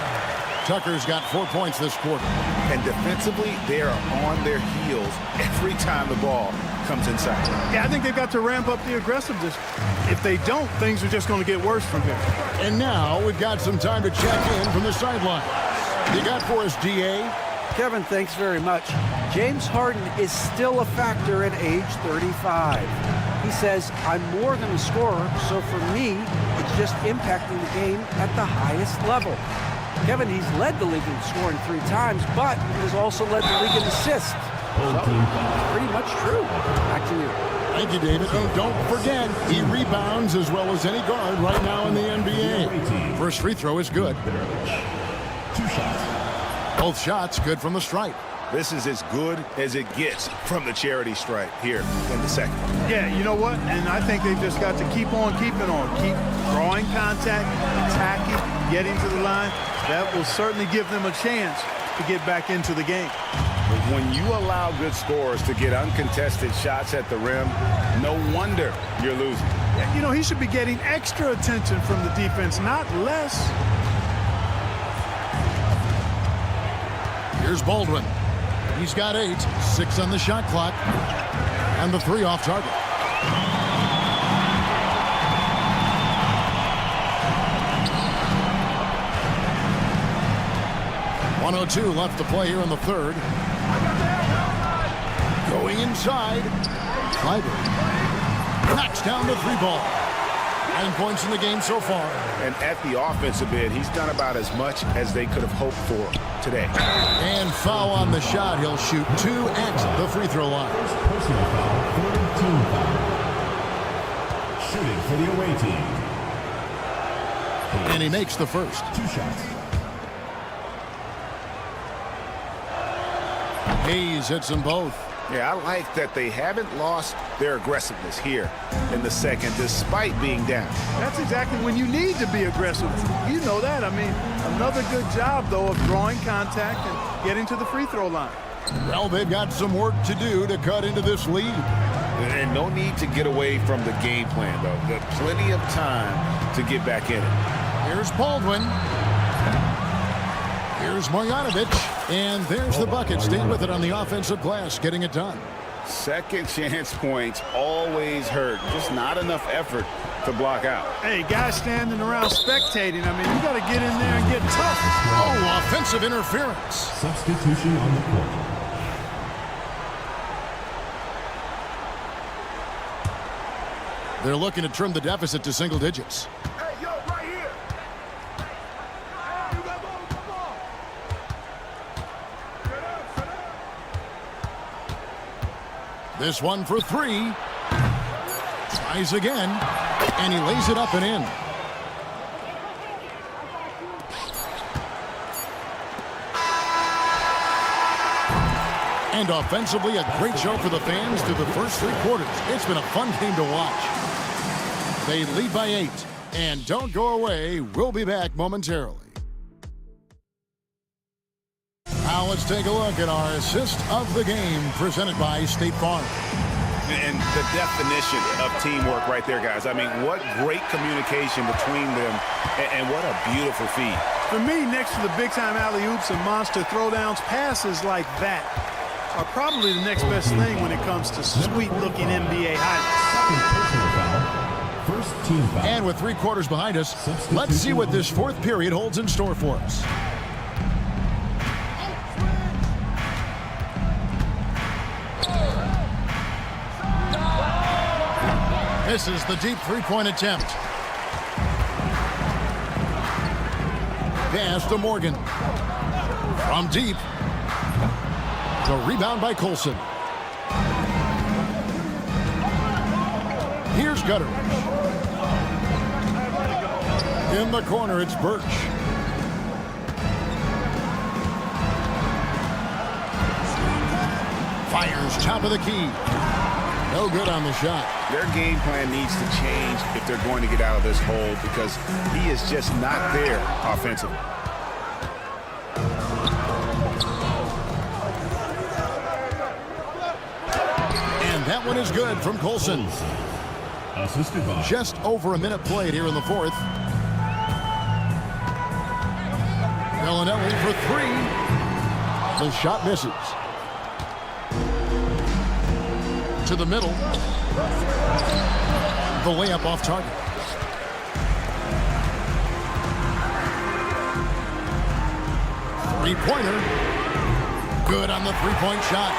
Tucker's got 4 points this quarter. And defensively, they are on their heels every time the ball comes inside. Yeah, I think they've got to ramp up the aggressiveness. If they don't, things are just going to get worse from here. And now we've got some time to check in from the sideline. You got for us, DA? Kevin, thanks very much. James Harden is still a factor at age 35. He says, I'm more than a scorer, so for me, it's just impacting the game at the highest level. Kevin, he's led the league in scoring 3 times, but he has also led the league in assists. So, pretty much true. Back to you. Thank you, David. And don't forget, he rebounds as well as any guard right now in the NBA. First free throw is good. 2 shots. Both shots good from the stripe. This is as good as it gets from the charity stripe here in the second. Yeah, you know what? And I think they've just got to keep on keeping on. Keep drawing contact, attacking, getting to the line. That will certainly give them a chance to get back into the game. But when you allow good scorers to get uncontested shots at the rim, no wonder you're losing. You know, he should be getting extra attention from the defense, not less. Here's Baldwin. He's got 8, 6 on the shot clock, and the 3 off target. .102 left to play here in the third. Going inside. Kleiber knocks down the 3 ball. 9 points in the game so far. And at the offensive end, he's done about as much as they could have hoped for today. And foul on the shot. He'll shoot 2 at the free throw line. Personal foul, 3rd team foul. Shooting for the away team. And he makes the first. 2 shots. Hayes hits them both. Yeah, I like that they haven't lost their aggressiveness here in the second, despite being down. That's exactly when you need to be aggressive. You know that. I mean, another good job, though, of drawing contact and getting to the free throw line. Well, they've got some work to do to cut into this lead. And no need to get away from the game plan, though. There's plenty of time to get back in it. Here's Baldwin. Here's Marjanovic. And there's the bucket. Staying with it on the offensive glass, getting it done. Second chance points always hurt. Just not enough effort to block out. Hey, guys standing around spectating. I mean, you got to get in there and get tough. Oh, offensive interference. Substitution on the court. They're looking to trim the deficit to single digits. Hey, yo, right here. This one for 3. Tries again, and he lays it up and in. And offensively, a great show for the fans through the first 3 quarters. It's been a fun game to watch. They lead by 8. And don't go away. We'll be back momentarily. Now let's take a look at our assist of the game presented by State Farm. And the definition of teamwork right there, guys. I mean, what great communication between them, and what a beautiful feed. For me, next to the big-time alley-oops and monster throwdowns, passes like that are probably the next best thing when it comes to sweet-looking NBA highlights. First team foul. And with 3 quarters behind us, let's see what this 4th period holds in store for us. This is the deep 3-point attempt. Pass to Morgan. From deep. The rebound by Colson. Here's Gutter. In the corner, it's Birch. Fires top of the key. No good on the shot. Their game plan needs to change if they're going to get out of this hole because he is just not there offensively. And that one is good from Colson. Assisted by Just over a minute played here in the fourth. Bellinelli for three. The shot misses. To the middle. The layup off target. Three-pointer. Good on the three-point shot.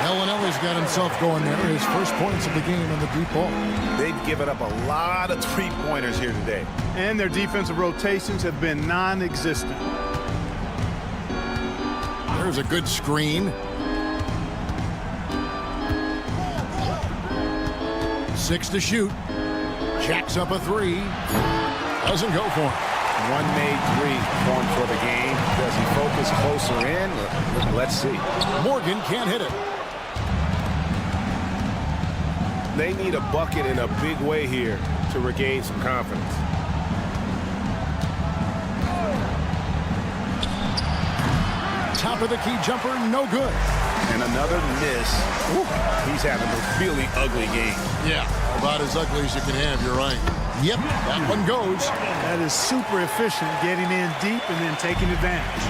Bellinelli's got himself going there. His first points of the game in the deep ball. They've given up a lot of three-pointers here today. And their defensive rotations have been non-existent. There's a good screen. 6 to shoot. Jacks up a three. Doesn't go for him. One made three for him for the game. Does he focus closer in? Let's see. Morgan can't hit it. They need a bucket in a big way here to regain some confidence. Top of the key jumper, no good. And another miss. Ooh, he's having a really ugly game. Yeah, about as ugly as you can have, you're right. Yep, that one goes. That is super efficient, getting in deep and then taking advantage.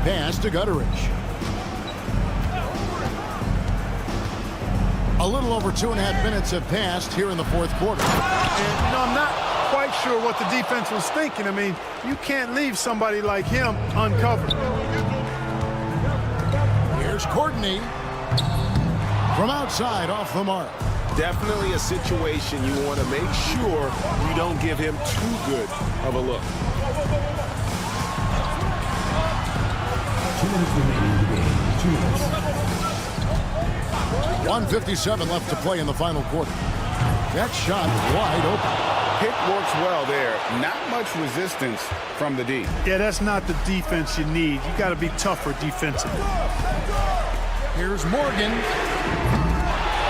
Pass to Gutteridge. A little over 2.5 minutes have passed here in the fourth quarter. And, I'm not quite sure what the defense was thinking. I mean, you can't leave somebody like him uncovered. Here's Courtney. From outside, off the mark. Definitely a situation you want to make sure you don't give him too good of a look. 2 minutes remaining in the game. 2 minutes. 1:57 left to play in the final quarter. That shot wide open. Pick works well there. Not much resistance from the D. Yeah, that's not the defense you need. You got to be tougher defensively. Here's Morgan.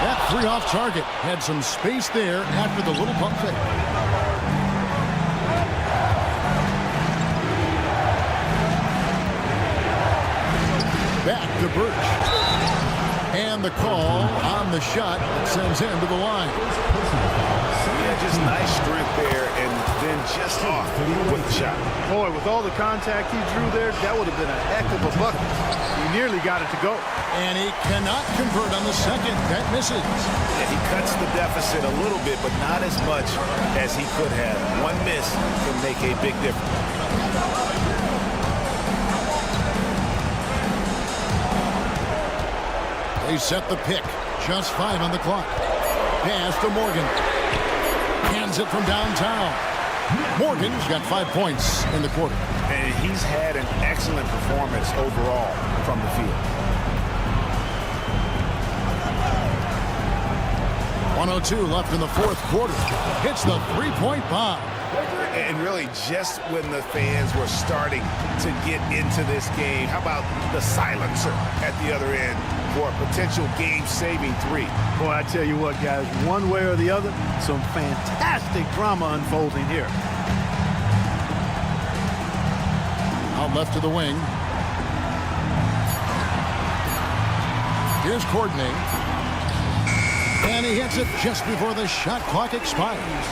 That three off target. Had some space there after the little pump fake. Back to Birch. And the call on the shot that sends him to the line. Yeah, just nice strength there and then just off with the shot. Boy, with all the contact he drew there, that would have been a heck of a bucket. He nearly got it to go. And he cannot convert on the second. That misses. Yeah, he cuts the deficit a little bit, but not as much as he could have. One miss can make a big difference. They set the pick. Just 5 on the clock. Pass to Morgan. Hands it from downtown. Morgan's got 5 points in the quarter. And he's had an excellent performance overall from the field. 1:02 left in the fourth quarter. Hits the three-point bomb. And really just when the fans were starting to get into this game, how about the silencer at the other end for a potential game-saving three? Boy, I tell you what, guys, one way or the other, some fantastic drama unfolding here. Out left to the wing. Here's Courtney. And he hits it just before the shot clock expires.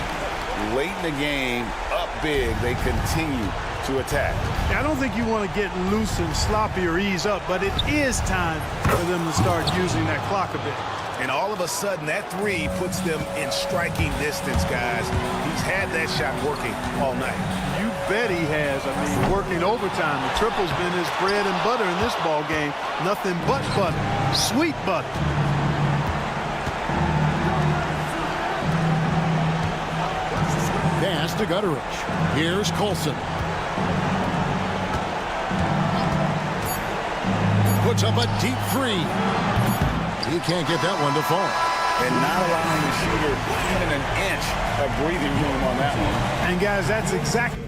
Late in the game, up big, they continue to attack. I don't think you want to get loose and sloppy or ease up, but it is time for them to start using that clock a bit. And all of a sudden, that three puts them in striking distance, guys. He's had that shot working all night. You bet he has. I mean, working overtime. The triple's been his bread and butter in this ball game. Nothing but butter. Sweet butter. Pass to Gutteridge. Here's Colson. Puts up a deep three. He can't get that one to fall. And not allowing the shooter even an inch of breathing room on that one. And guys, that's exactly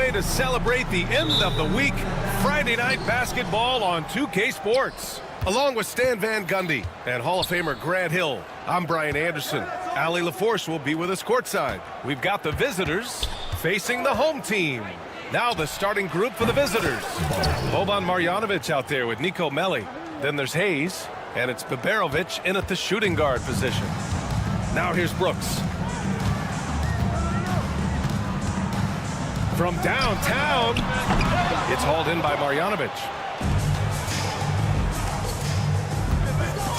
way to celebrate the end of the week. Friday night basketball on 2K Sports. Along with Stan Van Gundy and Hall of Famer Grant Hill, I'm Brian Anderson. Ali LaForce will be with us courtside. We've got the visitors facing the home team. Now the starting group for the visitors. Boban Marjanovic out there with Nico Melli. Then there's Hayes, and it's Biberovic in at the shooting guard position. Now here's Brooks. From downtown, it's hauled in by Marjanovic.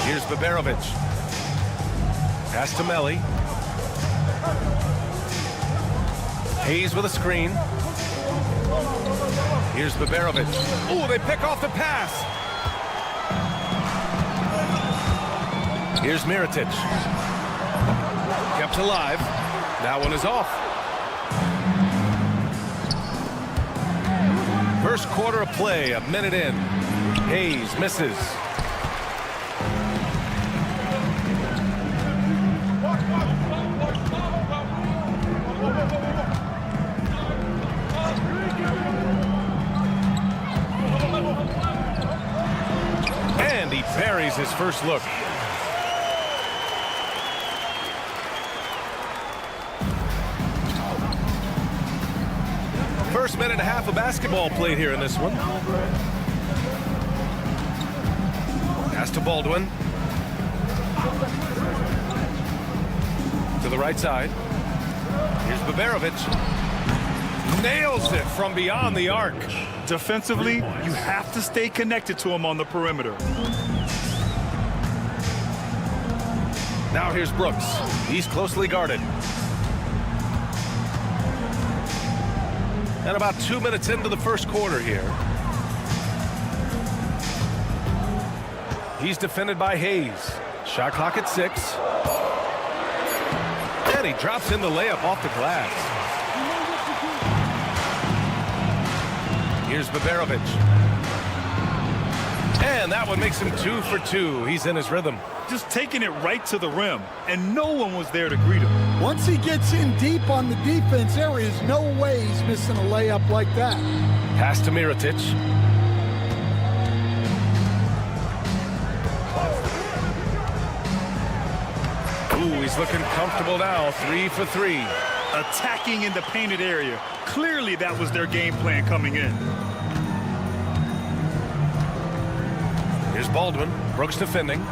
Here's Baberovic. Pass to Melli. Hayes with a screen. Here's Baberovic. Oh, they pick off the pass. Here's Mirotic. Kept alive. That one is off. First quarter of play, a minute in. Hayes misses. And he buries his first look. First minute and a half of basketball played here in this one. Pass to Baldwin. To the right side. Here's Baberovic. Nails it from beyond the arc. Defensively, you have to stay connected to him on the perimeter. Now here's Brooks. He's closely guarded. And about 2 minutes into the first quarter here. He's defended by Hayes. Shot clock at 6. And he drops in the layup off the glass. Here's Baberovic. And that one makes him 2 for 2. He's in his rhythm. Just taking it right to the rim, and no one was there to greet him. Once he gets in deep on the defense, there is no way he's missing a layup like that. Pass to Mirotic. Ooh, he's looking comfortable now. 3 for 3. Attacking in the painted area. Clearly that was their game plan coming in. Here's Baldwin. Brooks defending.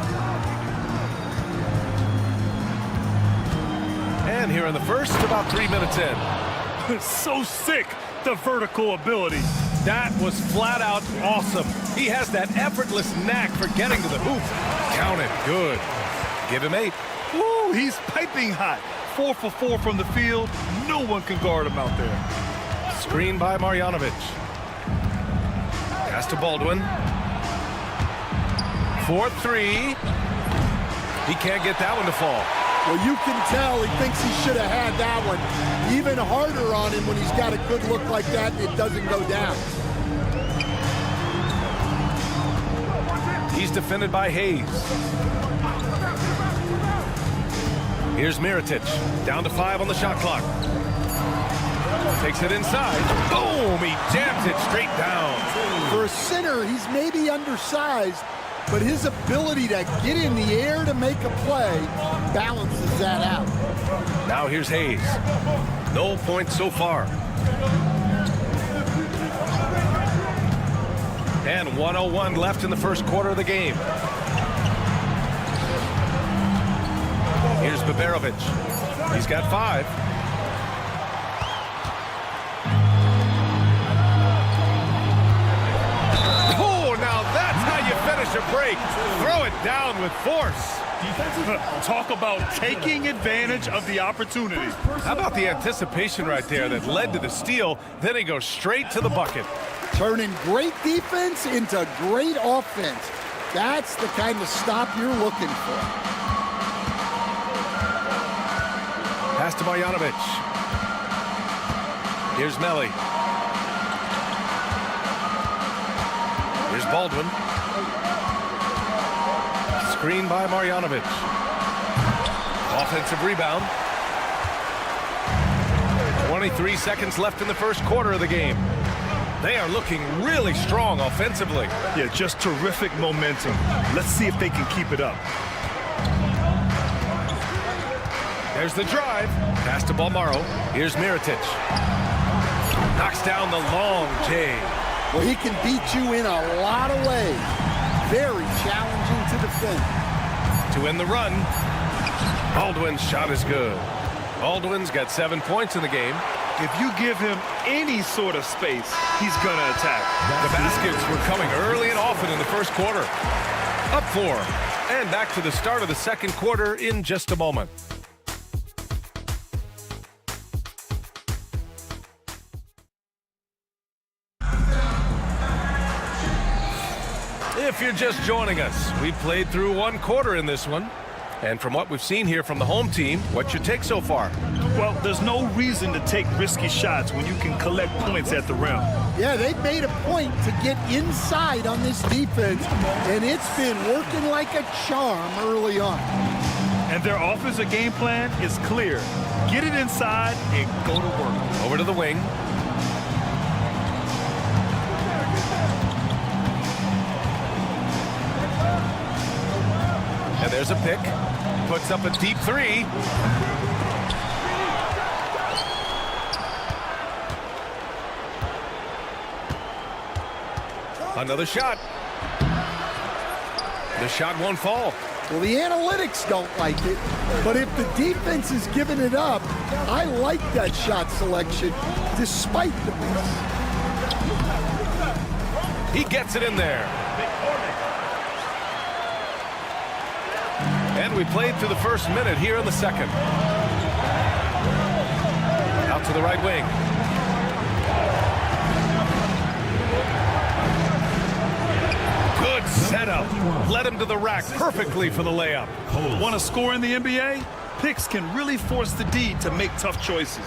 And here in the first, about 3 minutes in. So sick, the vertical ability. That was flat out awesome. He has that effortless knack for getting to the hoop. Count it. Good. Give him 8. Woo, he's piping hot. 4 for 4 from the field. No one can guard him out there. Screen by Marjanovic. Pass to Baldwin. 4-3. He can't get that one to fall. Well, you can tell he thinks he should have had that one. Even harder on him when he's got a good look like that and it doesn't go down. He's defended by Hayes. Here's Mirotic. Down to 5 on the shot clock. Takes it inside. Boom! He jams it straight down. For a center, he's maybe undersized, but his ability to get in the air to make a play balances that out. Now here's Hayes. No points so far. And 1:01 left in the first quarter of the game. Here's Baberovic. He's got 5. Oh, now that's how you finish a break. Throw it down with force. Talk about taking advantage of the opportunity. How about the anticipation right there that led to the steal? Then he goes straight to the bucket. Turning great defense into great offense. That's the kind of stop you're looking for. Pass to Marjanovic. Here's Melli. Here's Baldwin. Screen by Marjanovic. Offensive rebound. 23 seconds left in the first quarter of the game. They are looking really strong offensively. Yeah, just terrific momentum. Let's see if they can keep it up. There's the drive. Pass to Balmaro. Here's Mirotic. Knocks down the long J. Well, he can beat you in a lot of ways. Very challenging to defend. To end the run, Baldwin's shot is good. Baldwin's got 7 points in the game. If you give him any sort of space, he's going to attack. The baskets were coming early and often in the first quarter. Up 4. And back to the start of the second quarter in just a moment. If you're just joining us, we've played through one quarter in this one. And from what we've seen here from the home team, what's your take so far? Well, there's no reason to take risky shots when you can collect points at the rim. Yeah, they've made a point to get inside on this defense, and it's been working like a charm early on. And their offensive game plan is clear. Get it inside and go to work. Over to the wing. And there's a pick. Puts up a deep 3. Another shot. The shot won't fall. Well, the analytics don't like it, but if the defense is giving it up, I like that shot selection despite the miss. He gets it in there. And we played through the first minute here in the second. Out to the right wing. Good setup. Led him to the rack perfectly for the layup. Want to score in the NBA? Picks can really force the D to make tough choices.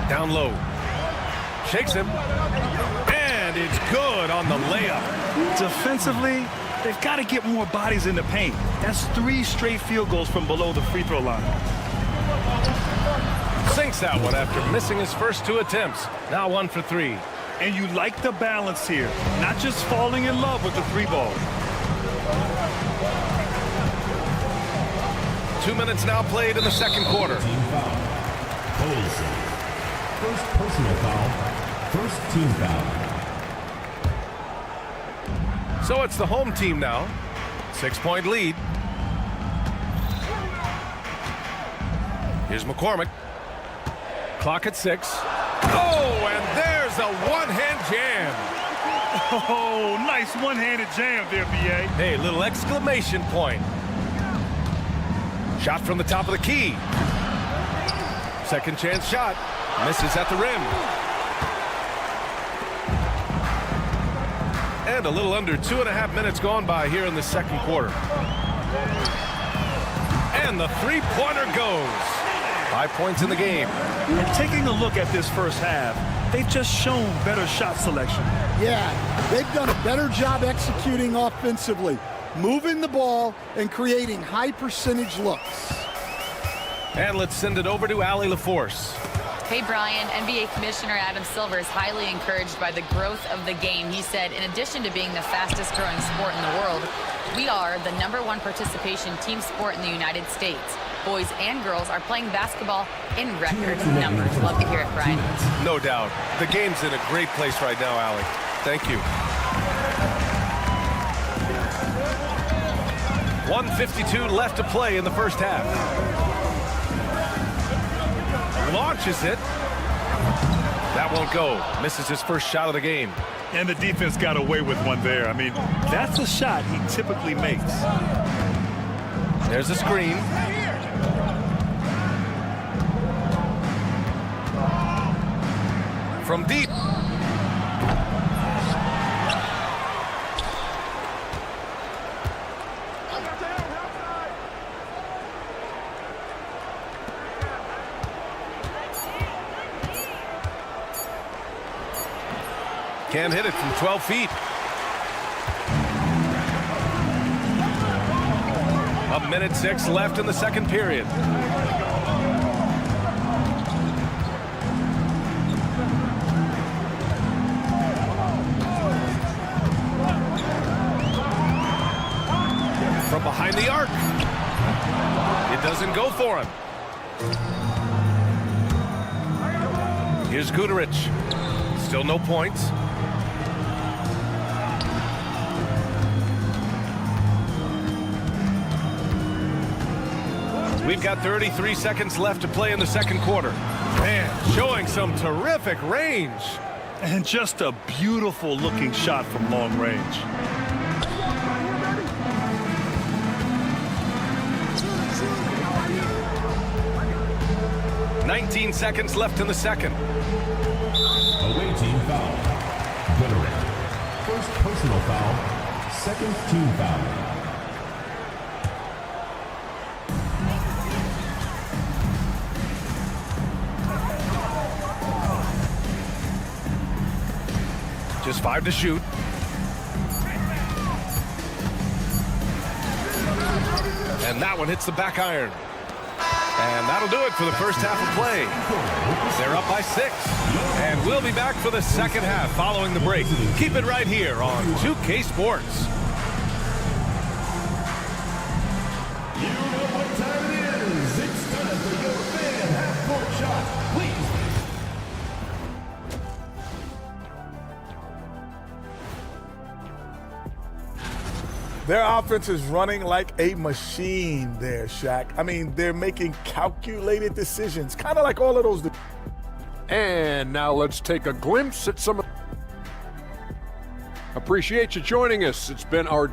Down low. Shakes him. And it's good on the layup. Defensively, they've got to get more bodies in the paint. That's 3 straight field goals from below the free throw line. Sinks that one after missing his first 2 attempts. Now 1 for 3. And you like the balance here, not just falling in love with the 3 ball. 2 minutes now played in the second quarter. First personal foul. First team foul. So it's the home team now. 6-point lead. Here's McCormick. Clock at 6. Oh, and there's a one-hand jam. Oh, nice one-handed jam there, B.A. Hey, little exclamation point. Shot from the top of the key. Second chance shot. Misses at the rim. And a little under 2.5 minutes gone by here in the second quarter. And the three-pointer goes. 5 points in the game. And taking a look at this first half, they've just shown better shot selection. Yeah, they've done a better job executing offensively, moving the ball and creating high-percentage looks. And let's send it over to Allie LaForce. Hey, Brian, NBA Commissioner Adam Silver is highly encouraged by the growth of the game. He said, in addition to being the fastest growing sport in the world, we are the #1 participation team sport in the United States. Boys and girls are playing basketball in record numbers. Love to hear it, Brian. No doubt. The game's in a great place right now, Allie. Thank you. 1:52 left to play in the first half. Launches it. That won't go. Misses his first shot of the game. And the defense got away with one there. I mean, that's a shot he typically makes. There's a screen. From deep. Can't hit it from 12 feet. A minute 6 left in the second period. From behind the arc. It doesn't go for him. Here's Guterich. Still no points. We've got 33 seconds left to play in the second quarter. Man, showing some terrific range. And just a beautiful looking shot from long range. "19 seconds left in the second. Away team foul. Veteran. First personal foul. Second team foul. Just 5 to shoot. And that one hits the back iron. And that'll do it for the first half of play. They're up by 6. And we'll be back for the second half following the break. Keep it right here on 2K Sports. You know what time it is. It's time for your fan half-court shot. Please. Their offense is running like a machine there, Shaq. I mean, they're making calculated decisions, kind of like all of those. And now let's take a glimpse at some. Appreciate you joining us. It's been our.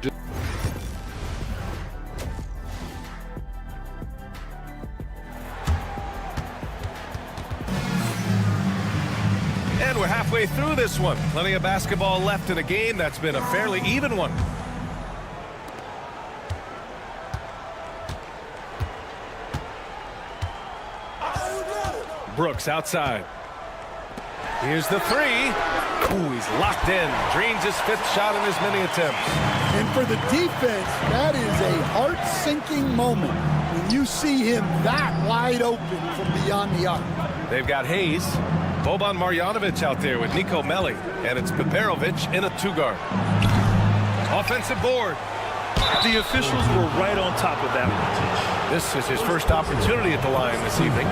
And we're halfway through this one. Plenty of basketball left in a game that's been a fairly even one. Brooks outside. Here's the 3. Ooh, he's locked in. Drains his 5th shot in as many attempts. And for the defense, that is a heart-sinking moment when you see him that wide open from beyond the arc. They've got Hayes, Boban Marjanovic out there with Nico Melli, and it's Peperovic in a 2-guard. Offensive board. The officials were right on top of that one. This is his first opportunity at the line this evening.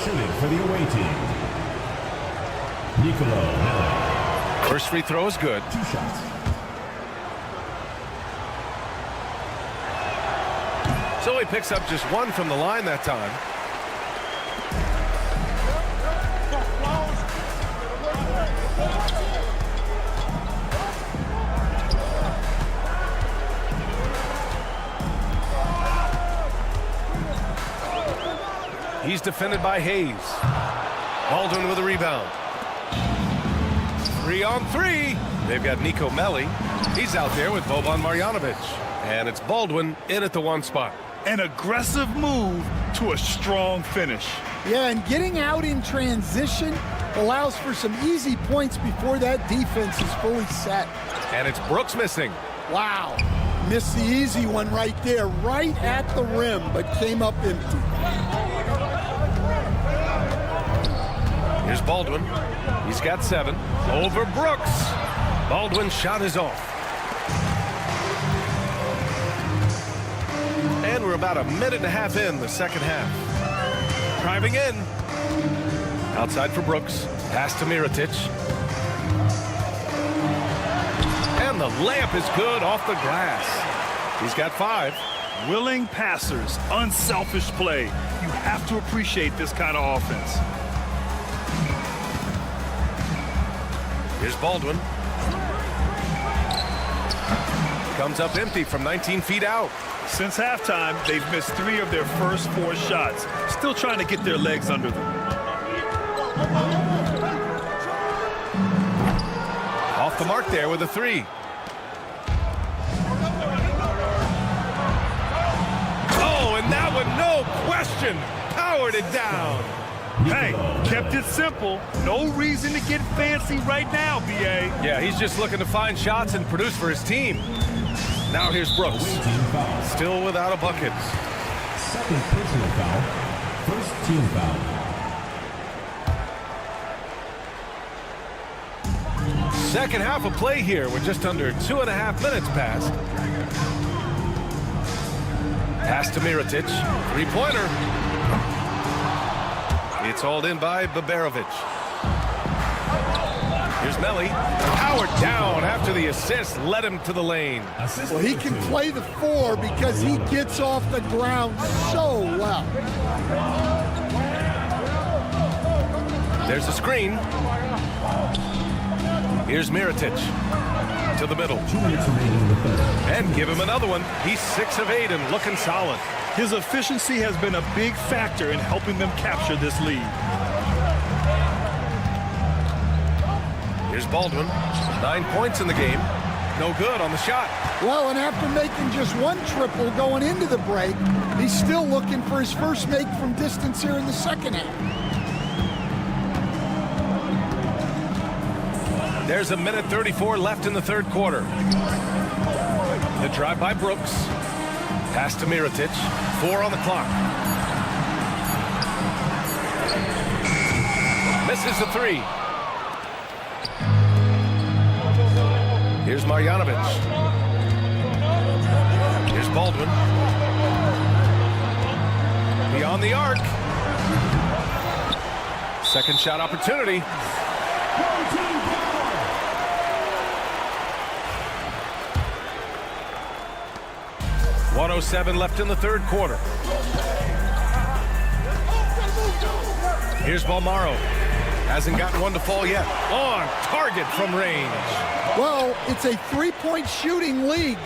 Shooting for the away team. Niccolo Melli. First free throw is good. 2 shots. So he picks up just 1 from the line that time. He's defended by Hayes. Baldwin with a rebound. 3-on-3. They've got Nico Melli. He's out there with Boban Marjanovic. And it's Baldwin in at the 1 spot. An aggressive move to a strong finish. Yeah, and getting out in transition allows for some easy points before that defense is fully set. And it's Brooks missing. Wow. Missed the easy one right there, right at the rim, but came up empty. Here's Baldwin. He's got 7. Over Brooks. Baldwin's shot is off. And we're about a minute and a half in the second half. Driving in. Outside for Brooks. Pass to Mirotic. And the layup is good off the glass. He's got 5. Willing passers, unselfish play. You have to appreciate this kind of offense. Here's Baldwin. Comes up empty from 19 feet out. Since halftime, they've missed 3 of their first 4 shots. Still trying to get their legs under them. Off the mark there with a 3. Oh, and that one, no question, powered it down. Hey, kept it simple. No reason to get fancy right now, B.A. Yeah, he's just looking to find shots and produce for his team. Now here's Brooks. Still without a bucket. Second personal foul. First team foul. Second half of play here with just under 2.5 minutes passed. Pass to Mirotic. 3-pointer. It's hauled in by Beberovic. Here's Melly. Powered down after the assist led him to the lane. Well, he can play the 4 because he gets off the ground so well. There's a screen. Here's Mirotic to the middle. And give him another one. He's 6 of 8 and looking solid. His efficiency has been a big factor in helping them capture this lead. Here's Baldwin. 9 points in the game. No good on the shot. Well, and after making just 1 triple going into the break, he's still looking for his first make from distance here in the second half. There's a minute 34 left in the third quarter. The drive by Brooks. Pass to Mirotic. 4 on the clock. Misses the 3. Here's Marjanovic. Here's Baldwin. Beyond the arc. Second shot opportunity. .107 left in the third quarter. Here's Balmaro. Hasn't gotten one to fall yet. On target from range. Well, it's a 3-point shooting league.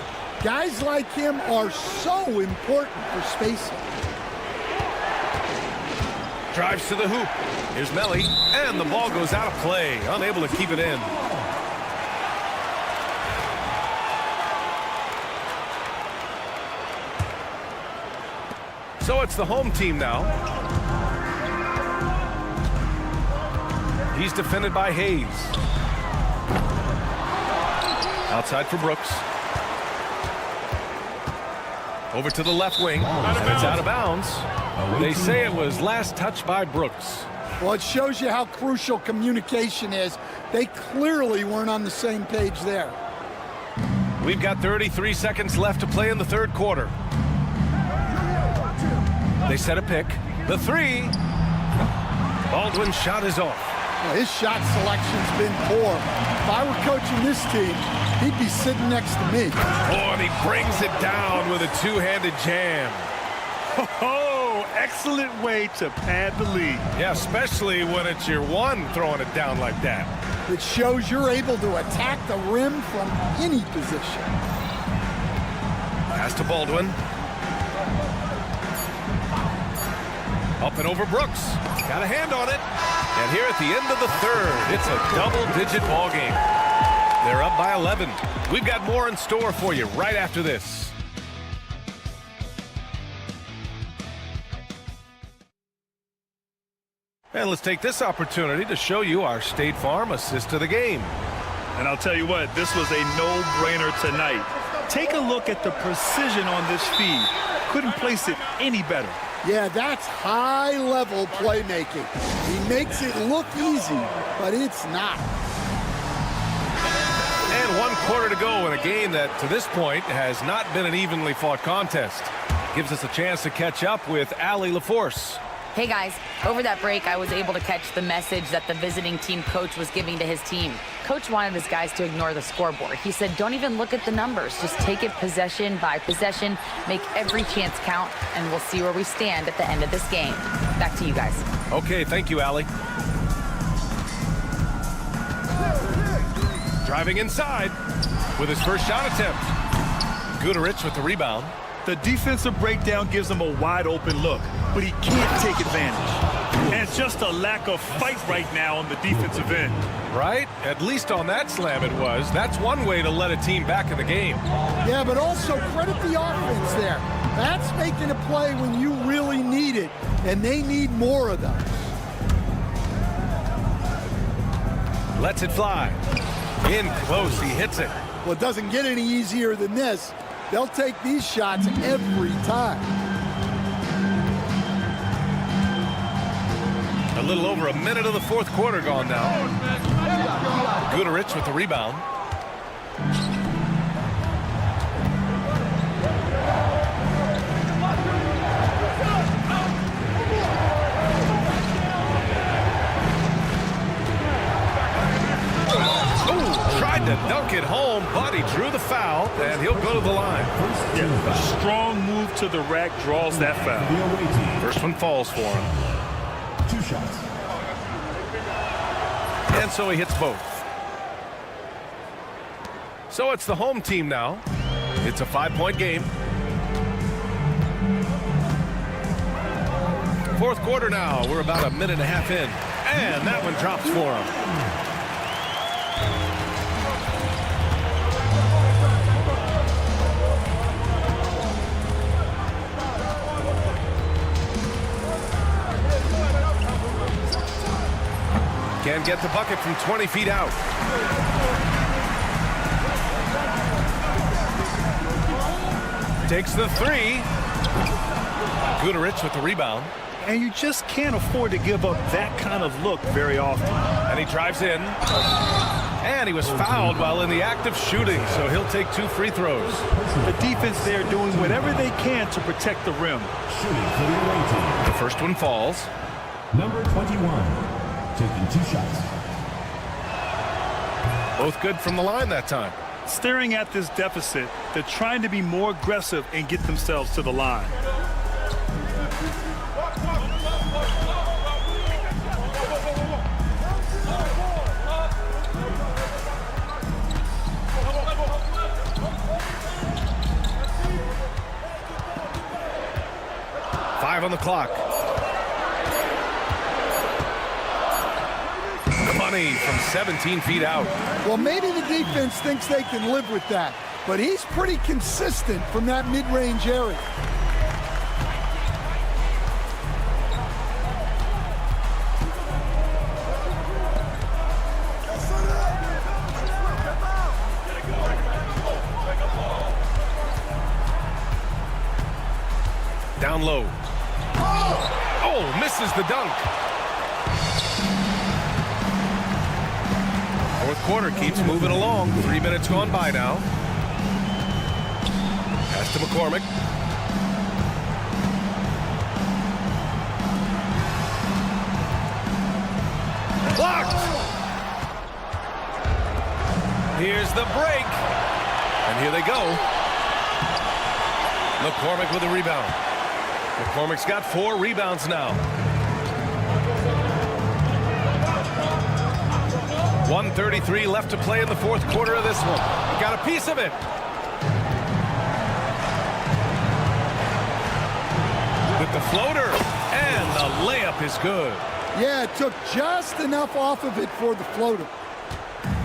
Guys like him are so important for spacing. Drives to the hoop. Here's Melly. And the ball goes out of play. Unable to keep it in. So it's the home team now. He's defended by Hayes. Outside for Brooks. Over to the left wing. And it's out of bounds. They say it was last touched by Brooks. Well, it shows you how crucial communication is. They clearly weren't on the same page there. We've got 33 seconds left to play in the third quarter. They set a pick. The 3. Baldwin's shot is off. Well, his shot selection's been poor. If I were coaching this team, he'd be sitting next to me. Oh, and he brings it down with a 2-handed jam. Oh, excellent way to pad the lead. Yeah, especially when it's your one throwing it down like that. It shows you're able to attack the rim from any position. Pass to Baldwin. Up and over Brooks. Got a hand on it. And here at the end of the third, it's a double-digit ball game. They're up by 11. We've got more in store for you right after this. And let's take this opportunity to show you our State Farm assist of the game. And I'll tell you what, this was a no-brainer tonight. Take a look at the precision on this feed. Couldn't place it any better. Yeah, that's high-level playmaking. He makes it look easy, but it's not. And 1 quarter to go in a game that, to this point, has not been an evenly fought contest. Gives us a chance to catch up with Allie LaForce. Hey guys, over that break, I was able to catch the message that the visiting team coach was giving to his team. Coach wanted his guys to ignore the scoreboard. He said, don't even look at the numbers. Just take it possession by possession, make every chance count, and we'll see where we stand at the end of this game. Back to you guys. Okay, thank you, Allie. Driving inside with his first shot attempt. Guterich with the rebound. The defensive breakdown gives him a wide-open look, but he can't take advantage. And it's just a lack of fight right now on the defensive end. Right? At least on that slam it was. That's one way to let a team back in the game. Yeah, but also credit the offense there. That's making a play when you really need it, and they need more of those. Lets it fly. In close, he hits it. Well, it doesn't get any easier than this. They'll take these shots every time. A little over a minute of the fourth quarter gone now. Guterich with the rebound. drive to the rack draws that foul. First one falls for him. 2 shots. And so he hits both. So it's the home team now. It's a 5-point game. Fourth quarter now. We're about a minute and a half in. And that one drops for him. Can't get the bucket from 20 feet out. Takes the 3. Guterich with the rebound. And you just can't afford to give up that kind of look very often. And he drives in. And he was fouled while in the act of shooting, so he'll take 2 free throws. The defense there doing whatever they can to protect the rim. Shooting for the away team. The first one falls. Number 21. Taking 2 shots. Both good from the line that time. Staring at this deficit, they're trying to be more aggressive and get themselves to the line. Five on the clock. Money from 17 feet out. Well, maybe the defense thinks they can live with that, but he's pretty consistent from that mid-range area. Down low. Oh, misses the dunk. Fourth quarter keeps moving along. 3 minutes gone by now. Pass to McCormick. Blocked! Here's the break. And here they go. McCormick with the rebound. McCormick's got 4 rebounds now. 1:33 left to play in the fourth quarter of this one. Got a piece of it. With the floater, and the layup is good. Yeah, it took just enough off of it for the floater.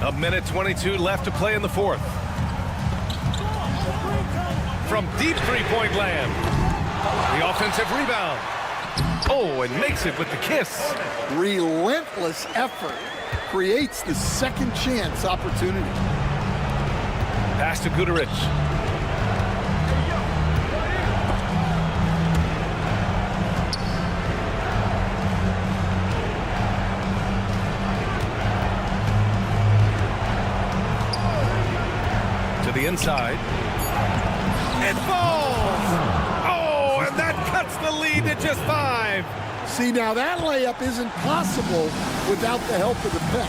A minute 22 left to play in the fourth. From deep three-point land. The offensive rebound. Oh, and makes it with the kiss. Relentless effort creates the second chance opportunity. Pass to Guterich. To the inside. It falls! Oh, and that cuts the lead to just 5. See, now that layup isn't possible without the help of the pick.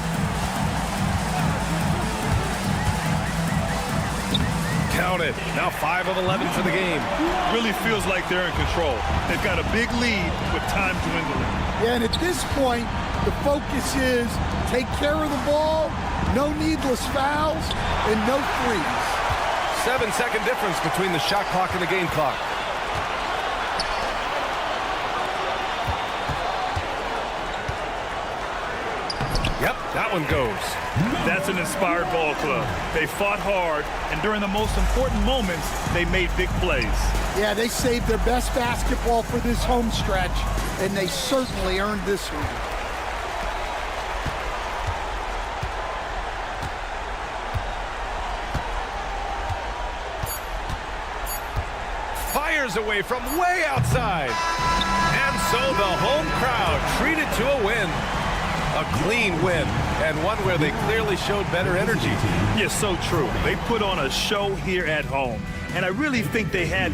Count it. Now 5 of 11 for the game. Really feels like they're in control. They've got a big lead with time dwindling. Yeah, and at this point, the focus is take care of the ball, no needless fouls, and no threes. 7-second difference between the shot clock and the game clock. Yep, that one goes. That's an inspired ball club. They fought hard, and during the most important moments, they made big plays. Yeah, they saved their best basketball for this home stretch, and they certainly earned this one. Fires away from way outside. And so the home crowd treated to a win. A clean win, and one where they clearly showed better energy. Yes, so true. They put on a show here at home, and I really think they had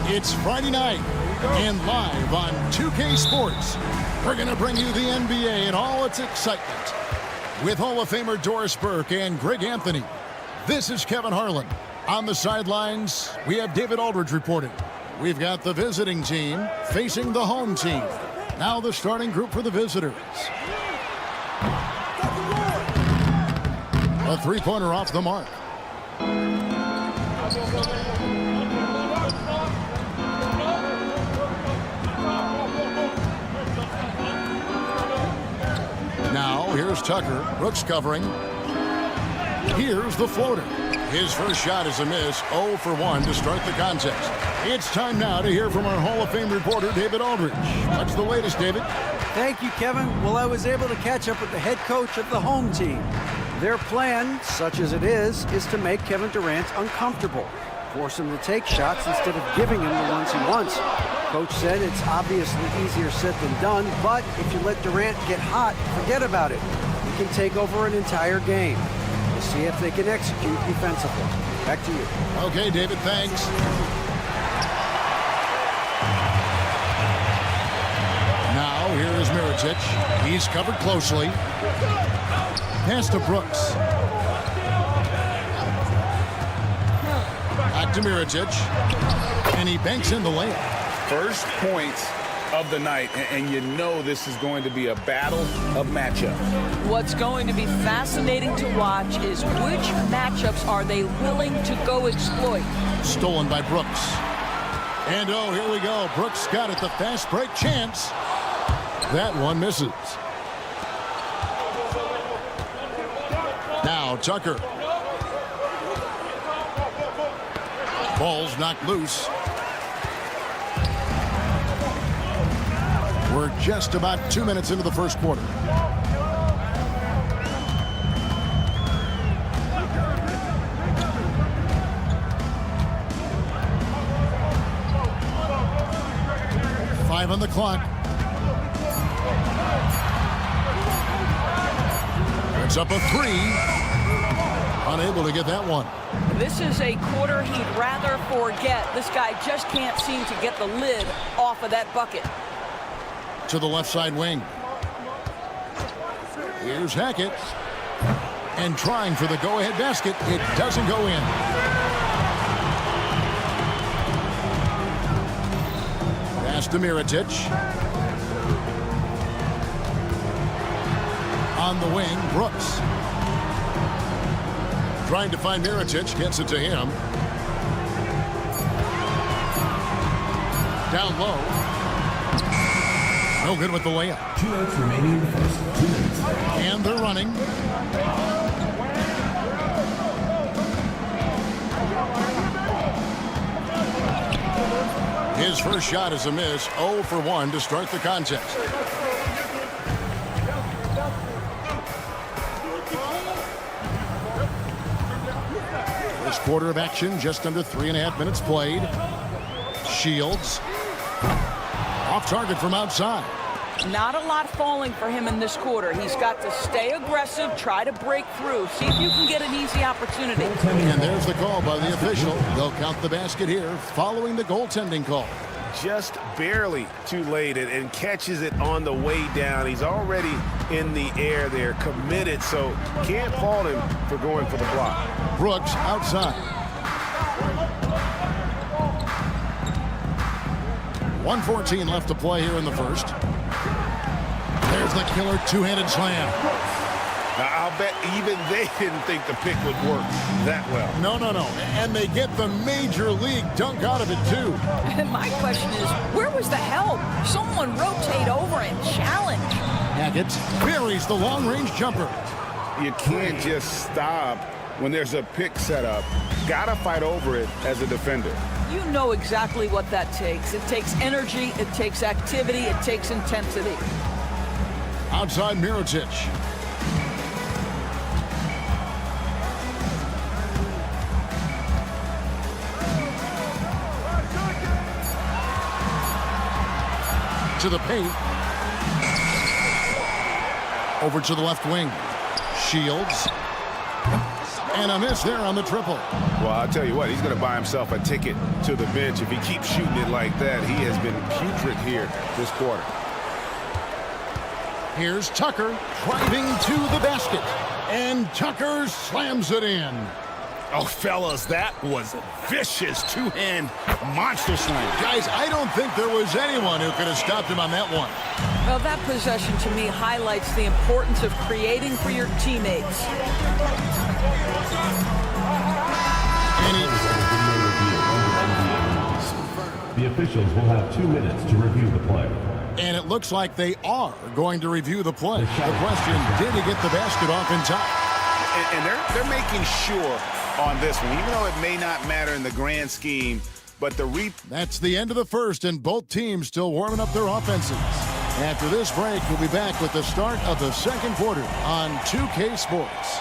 It's Friday night, and live on 2K Sports, we're going to bring you the NBA and all its excitement. With Hall of Famer Doris Burke and Greg Anthony, this is Kevin Harlan. On the sidelines, we have David Aldridge reporting. We've got the visiting team facing the home team. Now the starting group for the visitors. A three-pointer off the mark. Now, here's Tucker. Brooks covering. Here's the floater. His first shot is a miss. 0 for 1 to start the contest. It's time now to hear from our Hall of Fame reporter, David Aldridge. What's the latest, David? Thank you, Kevin. Well, I was able to catch up with the head coach of the home team. Their plan, such as it is to make Kevin Durant uncomfortable. Force him to take shots instead of giving him the ones he wants. Coach said it's obviously easier said than done, but if you let Durant get hot, forget about it. He can take over an entire game. We'll see if they can execute defensively. Back to you. Okay, David, thanks. Now, here is Mirotic. He's covered closely. Pass to Brooks. Back to Mirotic. And he banks in the layup. First points of the night, and you know this is going to be a battle of matchup. What's going to be fascinating to watch is which matchups are they willing to go exploit. Stolen by Brooks. And oh, here we go. Brooks got it. The fast break chance. That one misses. Now Tucker. Ball's knocked loose. We're just about 2 minutes into the first quarter. Five on the clock. It's up a three. Unable to get that one. This is a quarter he'd rather forget. This guy just can't seem to get the lid off of that bucket. To the left side wing. Here's Hackett. And trying for the go-ahead basket. It doesn't go in. Pass to Mirotic. On the wing, Brooks. Trying to find Mirotic, gets it to him. Down low. No good with the layup. 2 minutes remaining in the first. 2 minutes. And they're running. His first shot is a miss. 0 for 1 to start the contest. First quarter of action, just under 3.5 minutes played. Shields. Off target from outside. Not a lot falling for him in this quarter. He's got to stay aggressive, try to break through, see if you can get an easy opportunity. And there's the call by the official. They'll count the basket here following the goaltending call. Just barely too late and catches it on the way down. He's already in the air there, committed, so can't fault him for going for the block. Brooks outside. 1:14 left to play here in the first. There's the killer two-handed slam. Now, I'll bet even they didn't think the pick would work that well. No. And they get the major league dunk out of it, too. And my question is, where was the help? Someone rotate over and challenge. Hackett buries the long-range jumper. You can't just stop when there's a pick set up. Gotta fight over it as a defender. You know exactly what that takes. It takes energy, it takes activity, it takes intensity. Outside Mirotic. To the paint. Over to the left wing. Shields. And a miss there on the triple. Well, I'll tell you what, he's going to buy himself a ticket to the bench if he keeps shooting it like that. He has been putrid here this quarter. Here's Tucker driving to the basket. And Tucker slams it in. Oh, fellas, that was vicious two-hand monster slam. Guys, I don't think there was anyone who could have stopped him on that one. Well, that possession to me highlights the importance of creating for your teammates. The officials will have 2 minutes to review the play. And it looks like they are going to review the play. The question, did he get the basket off in time? And they're making sure on this one, even though it may not matter in the grand scheme, but That's the end of the first, and both teams still warming up their offenses. After this break, we'll be back with the start of the second quarter on 2K Sports.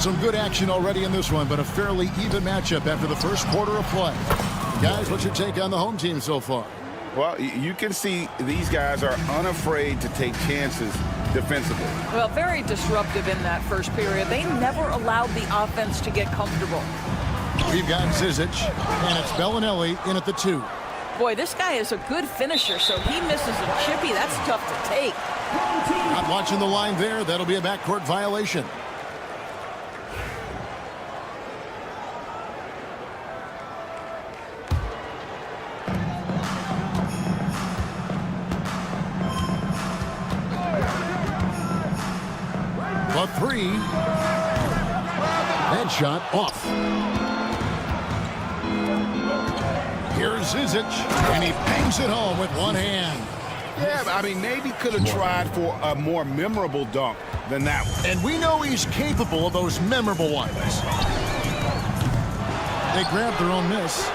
Some good action already in this one, but a fairly even matchup after the first quarter of play. Guys, what's your take on the home team so far? Well, you can see these guys are unafraid to take chances defensively. Well, very disruptive in that first period. They never allowed the offense to get comfortable. We've got Zizic, and it's Bellinelli in at the 2. Boy, this guy is a good finisher, so he misses a chippy. That's tough to take. Not watching the line there. That'll be a backcourt violation. A 3. That shot off. Here's Zizic, and he bangs it home with one hand. Yeah, I mean, maybe could have tried for a more memorable dunk than that one. And we know he's capable of those memorable ones. They grabbed their own miss.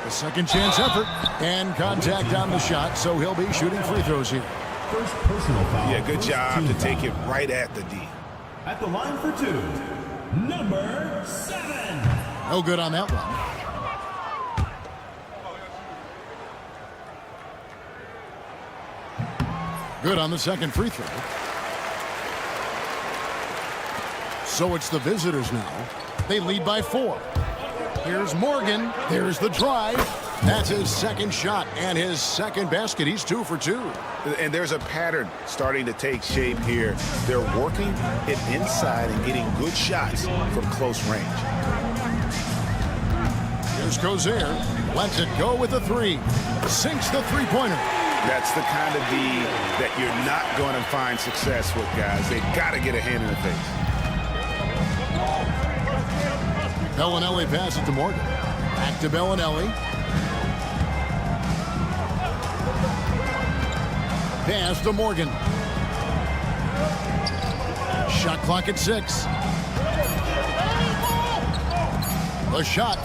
A second chance effort and contact on the shot, so he'll be shooting free throws here. First personal foul. Yeah, good job to take it right at the D. At the line for two, number 7. No good on that one. Good on the second free throw. So it's the visitors now. They lead by 4. Here's Morgan. There's the drive. That's his second shot and his second basket. He's 2 for 2. And there's a pattern starting to take shape here. They're working it inside and getting good shots from close range. Here's Gozer. Lets it go with the 3. Sinks the three-pointer. That's the kind of D that you're not going to find success with, guys. They've got to get a hand in the face. Bellinelli passes it to Morgan. Back to Bellinelli. Pass to Morgan. Shot clock at 6. The shot.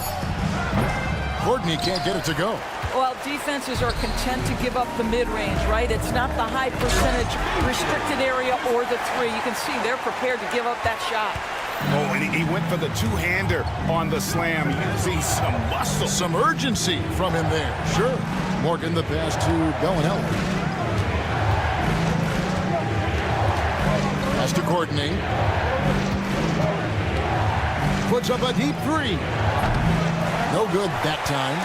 Courtney can't get it to go. Well, defenses are content to give up the mid-range, right? It's not the high percentage restricted area or the 3. You can see they're prepared to give up that shot. Oh, and he went for the two-hander on the slam. You see some muscle. Some urgency from him there. Sure. Morgan the pass to Bellinelli. Pass to Courtney. Puts up a deep 3. No good that time.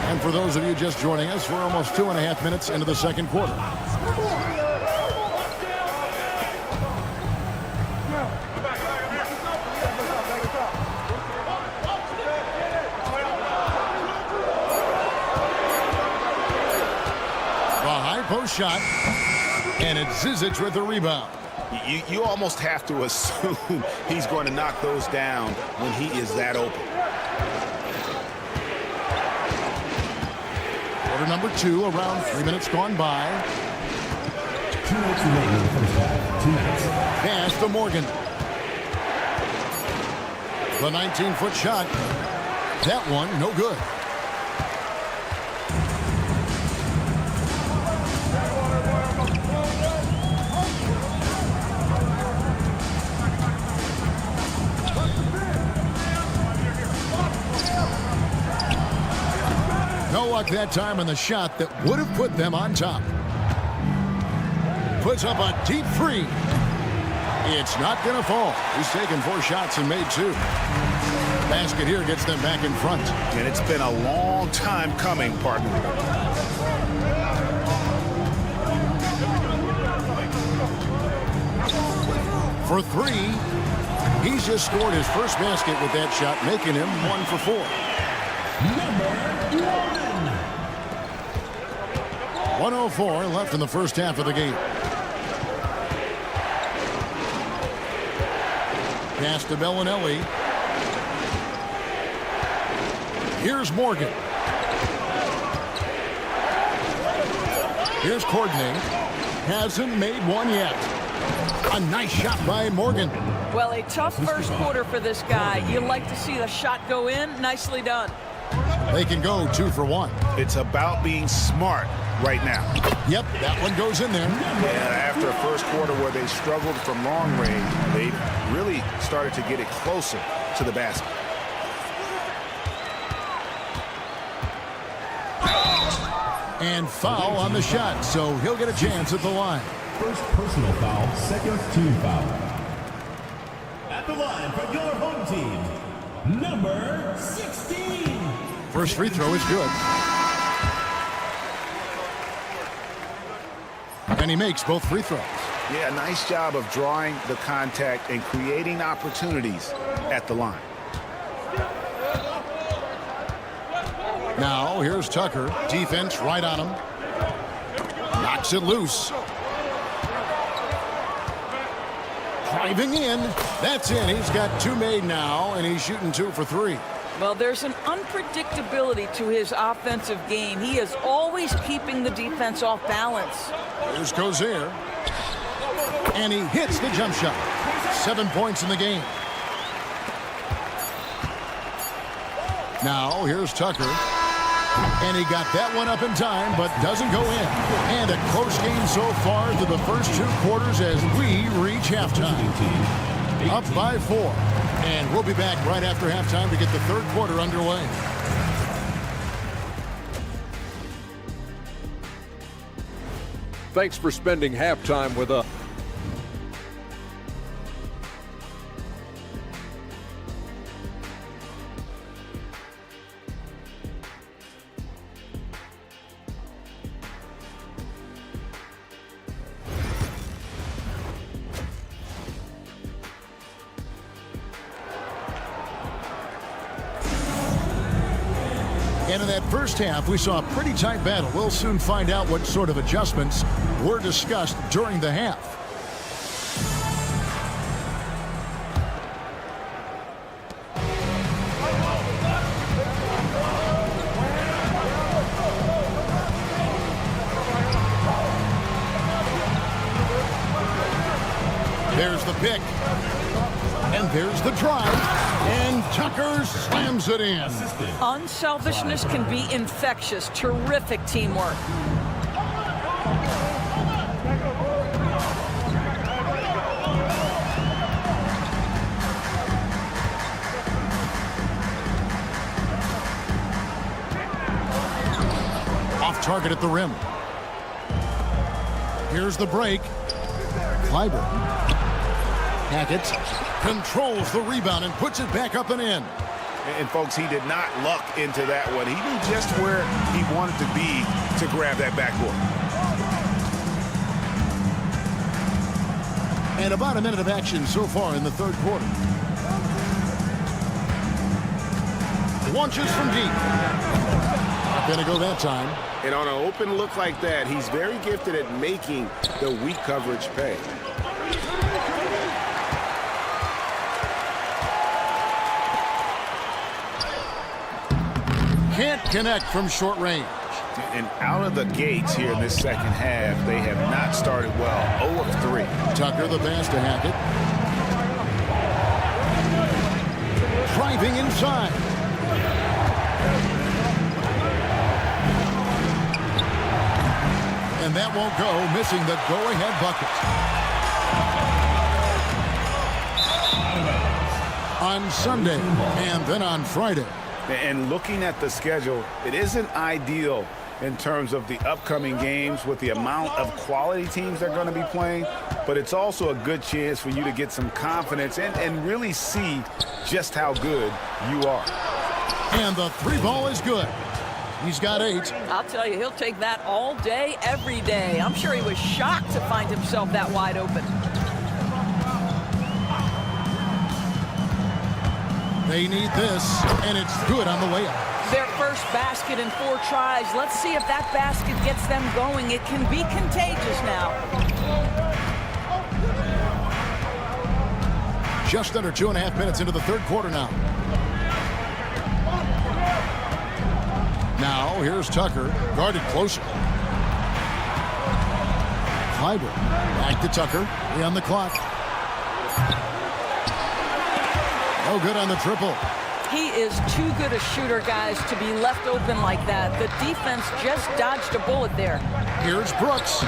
And for those of you just joining us, we're almost 2.5 minutes into the second quarter. Post shot, and it's Zizic with the rebound. You almost have to assume he's going to knock those down when he is that open. Quarter number 2, around 3 minutes gone by. 2 minutes remaining in the first half. 2 minutes. Pass to Morgan. The 19-foot shot. That one, no good. No luck that time on the shot that would have put them on top. Puts up a deep 3. It's not going to fall. He's taken 4 shots and made 2. Basket here gets them back in front. And it's been a long time coming, partner. For 3, he's just scored his first basket with that shot, making him 1 for 4. Number 11. 1:04 left in the first half of the game. Pass to Bellinelli. Here's Morgan. Here's Courtney. Hasn't made one yet. A nice shot by Morgan. Well, a tough first quarter for this guy. You like to see the shot go in. Nicely done. They can go 2 for 1. It's about being smart right now. Yep, that one goes in there. Yeah, after a first quarter where they struggled from long range, they really started to get it closer to the basket. And foul on the shot, so he'll get a chance at the line. First personal foul, second team foul. At the line for your home team, number 16. First free throw is good. And he makes both free throws. Yeah, nice job of drawing the contact and creating opportunities at the line. Now, here's Tucker. Defense right on him. Knocks it loose. Driving in. That's in. He's got 2 made now, and he's shooting 2 for 3. Well, there's an unpredictability to his offensive game. He is always keeping the defense off balance. Here's Gozier. And he hits the jump shot. 7 points in the game. Now, here's Tucker. And he got that one up in time, but doesn't go in. And a close game so far through the first 2 quarters as we reach halftime. Up by 4. And we'll be back right after halftime to get the third quarter underway. Thanks for spending halftime with us. And in that first half, we saw a pretty tight battle. We'll soon find out what sort of adjustments were discussed during the half. There's the pick. And there's the drive. And Tucker slams it in. Unselfishness can be infectious. Terrific teamwork. Off target at the rim. Here's the break. Clyburn. Hackett controls the rebound and puts it back up and in. And folks, he did not luck into that one. He knew just where he wanted to be to grab that backboard. And about a minute of action so far in the third quarter. Launches from deep. Not going to go that time. And on an open look like that, he's very gifted at making the weak coverage pay. Can't connect from short range. And out of the gates here in this second half, they have not started well. 0 of 3. Tucker the pass to Hackett. Driving inside. And that won't go, missing the go-ahead bucket. On Sunday and then on Friday. And looking at the schedule, it isn't ideal in terms of the upcoming games with the amount of quality teams they're going to be playing, but it's also a good chance for you to get some confidence and really see just how good you are. And the 3 ball is good. He's got 8. I'll tell you, he'll take that all day, every day. I'm sure he was shocked to find himself that wide open. They need this, and it's good on the way up. Their first basket in 4 tries. Let's see if that basket gets them going. It can be contagious now. Just under 2.5 minutes into the third quarter now. Now, here's Tucker, guarded closer. Clyburn, back to Tucker, on the clock. No good on the triple. He is too good a shooter, guys, to be left open like that. The defense just dodged a bullet there. Here's Brooks.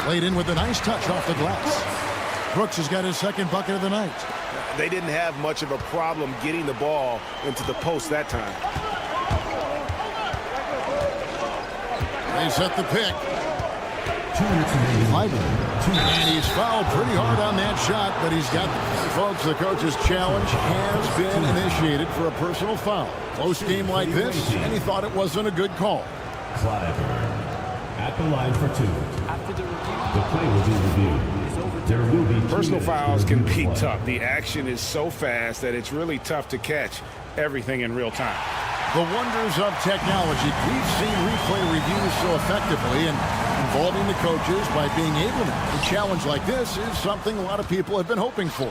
Laid in with a nice touch off the glass. Brooks has got his second bucket of the night. They didn't have much of a problem getting the ball into the post that time. They set the pick. And he's fouled pretty hard on that shot, but he's got, folks, the coach's challenge has been initiated for a personal foul. Close game like this, and he thought it wasn't a good call. At the line for 2. After the review, The play will be reviewed. There will be 2 Personal minutes fouls to can review be play. tough. The action is so fast that it's really tough to catch everything in real time. The wonders of technology. We've seen replay reviews so effectively, and involving the coaches by being able to. A challenge like this is something a lot of people have been hoping for.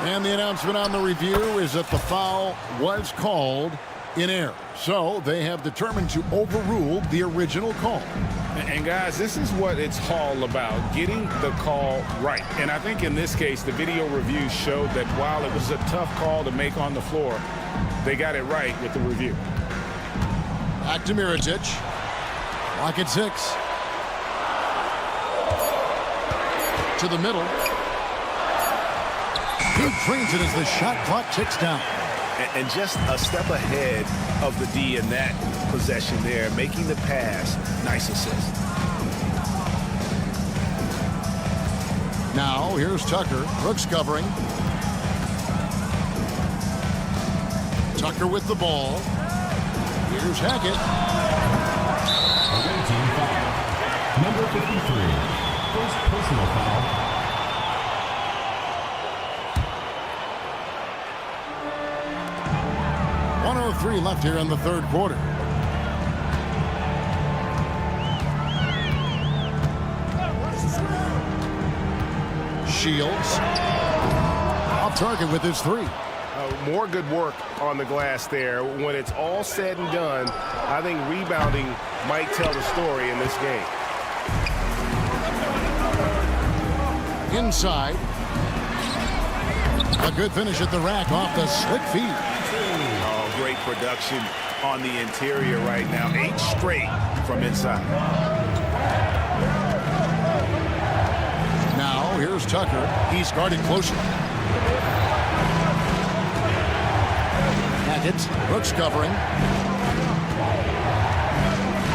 And the announcement on the review is that the foul was called in air. So they have determined to overrule the original call. And guys, this is what it's all about, getting the call right. And I think in this case, the video review showed that while it was a tough call to make on the floor, they got it right with the review. Back to Mirotic. Clock at 6. To the middle. He drains it as the shot clock ticks down. And just a step ahead of the D in that possession there, making the pass. Nice assist. Now, here's Tucker. Brooks covering. Tucker with the ball. Here's Hackett. Away team foul. Number 53. First personal foul. .103 left here in the third quarter. Shields off target with his 3. More good work on the glass there. When it's all said and done, I think rebounding might tell the story in this game. Inside. A good finish at the rack off the slick feed. Oh, great production on the interior right now. 8 straight from inside. Now, here's Tucker. He's guarded closer. Hackett. Brooks covering.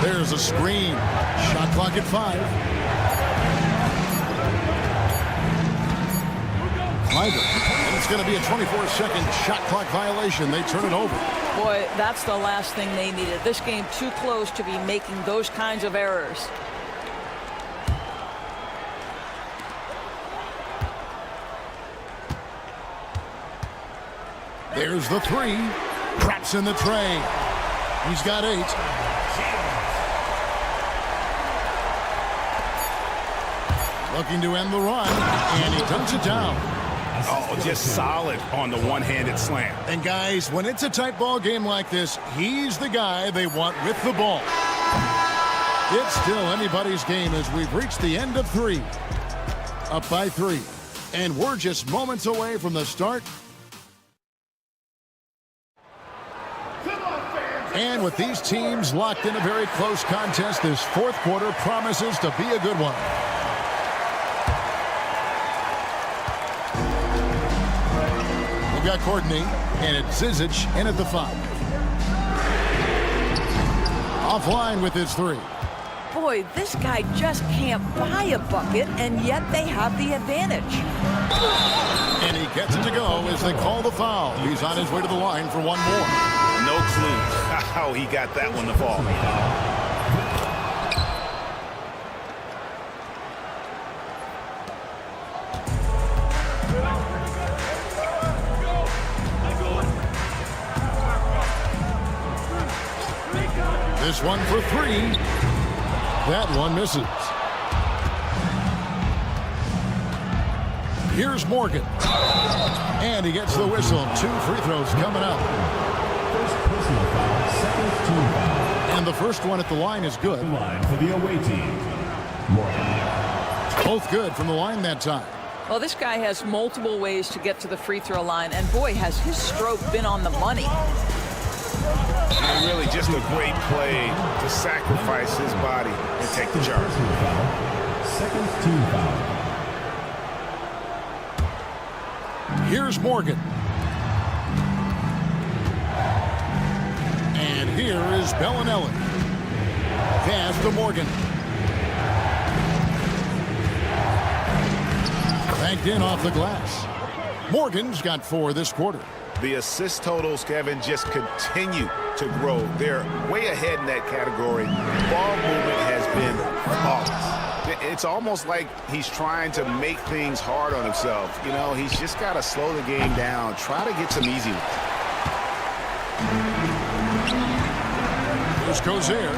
There's a screen. Shot clock at 5. And it's going to be a 24-second shot clock violation. They turn it over. Boy, that's the last thing they needed. This game too close to be making those kinds of errors. There's the 3. Traps in the tray. He's got 8. Looking to end the run, and he dunks it down. Oh, just solid on the one-handed slam. And guys, when it's a tight ball game like this, he's the guy they want with the ball. It's still anybody's game as we've reached the end of 3. Up by 3. And we're just moments away from the start. And with these teams locked in a very close contest, this fourth quarter promises to be a good one. We've got Courtney, and it's Zizic in at the 5. Offline with his 3. Boy, this guy just can't buy a bucket, and yet they have the advantage. And he gets it to go as they call the foul. He's on his way to the line for one more. No clue how he got that one to fall. This one for 3. That one misses. Here's Morgan. And he gets the whistle. 2 free throws coming up. First personal foul, second team foul. And the first one at the line is good. Line for the away team. Morgan. Both good from the line that time. Well, this guy has multiple ways to get to the free throw line, and boy, has his stroke been on the money. And really just a great play to sacrifice his body and take the charge. Second team foul. Here's Morgan. And here is Bellinelli. Pass to Morgan. Banked in off the glass. Morgan's got 4 this quarter. The assist totals, Kevin, just continue to grow. They're way ahead in that category. Ball movement has been flawless. It's almost like he's trying to make things hard on himself. You know, he's just got to slow the game down, try to get some easy ones. Here's Cozier.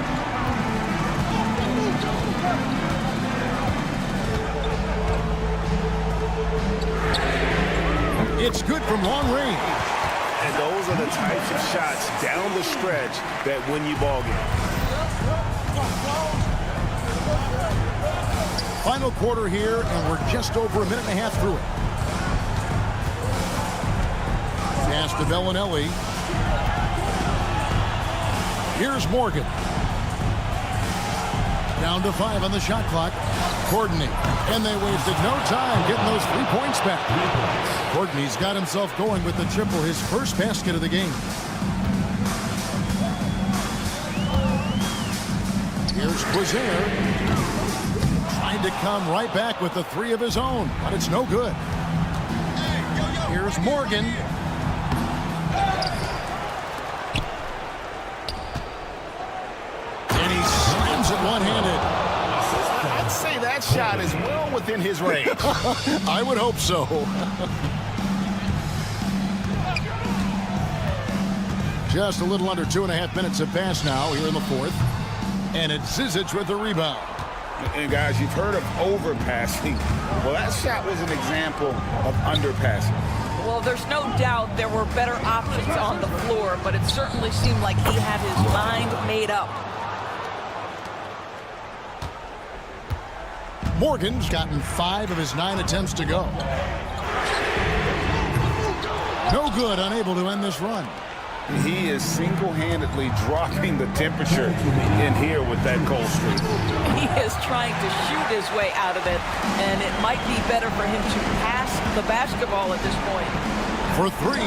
It's good from long range. And those are the types of shots down the stretch that win you ball games. Final quarter here, and we're just over a minute and a half through it. Pass to Bellinelli. Here's Morgan. Down to 5 on the shot clock. Courtney. And they wasted no time getting those 3 points back. Courtney's got himself going with the triple, his first basket of the game. Here's Quizier. Trying to come right back with the 3 of his own, but it's no good. Here's Morgan. And he slams it one-handed. I'd say that shot is well within his range. I would hope so. Just a little under 2.5 minutes have passed now here in the fourth. And it's Zizic with the rebound. And guys, you've heard of overpassing. Well, that shot was an example of underpassing. Well, there's no doubt there were better options on the floor, but it certainly seemed like he had his mind made up. Morgan's gotten 5 of his 9 attempts to go. No good, unable to end this run. He is single-handedly dropping the temperature in here with that cold streak. He is trying to shoot his way out of it, and it might be better for him to pass the basketball at this point. For 3.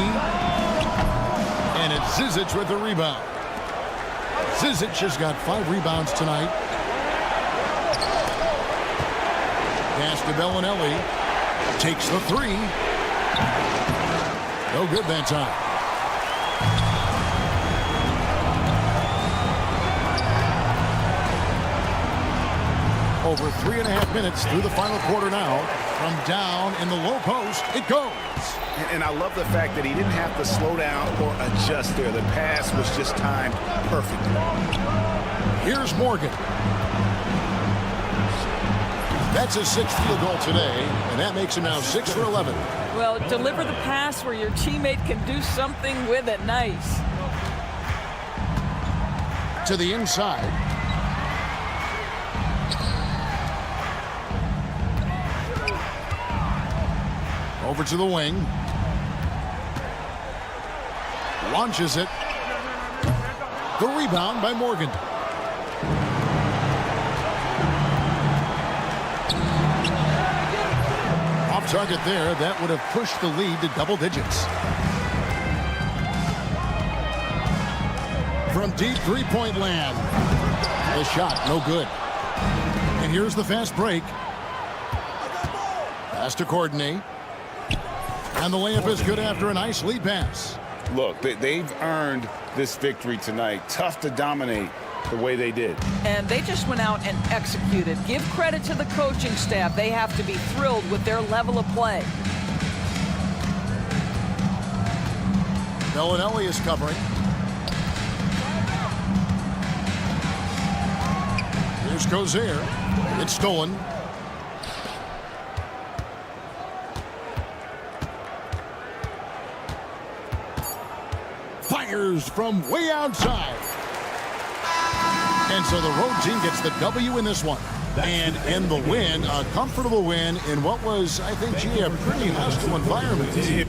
And it's Zizic with the rebound. Zizic has got 5 rebounds tonight. Pass to Bellinelli. Takes the 3. No good that time. Over 3.5 minutes through the final quarter now. From down in the low post, it goes. And I love the fact that he didn't have to slow down or adjust there. The pass was just timed perfectly. Here's Morgan. That's his 6th field goal today, and that makes him now 6 for 11. Well, deliver the pass where your teammate can do something with it. Nice. To the inside. Over to the wing. Launches it. The rebound by Morgan. Off target there. That would have pushed the lead to double digits. From deep three-point land. The shot, no good. And here's the fast break. Pass to Courtney. And the layup is good after a nice lead pass. Look, they've earned this victory tonight. Tough to dominate the way they did. And they just went out and executed. Give credit to the coaching staff. They have to be thrilled with their level of play. Bellinelli is covering. Here's Cozier. It's stolen. Fires from way outside. And so the road team gets the W in this one. And in the win, a comfortable win in what was, I think, a pretty hostile environment. It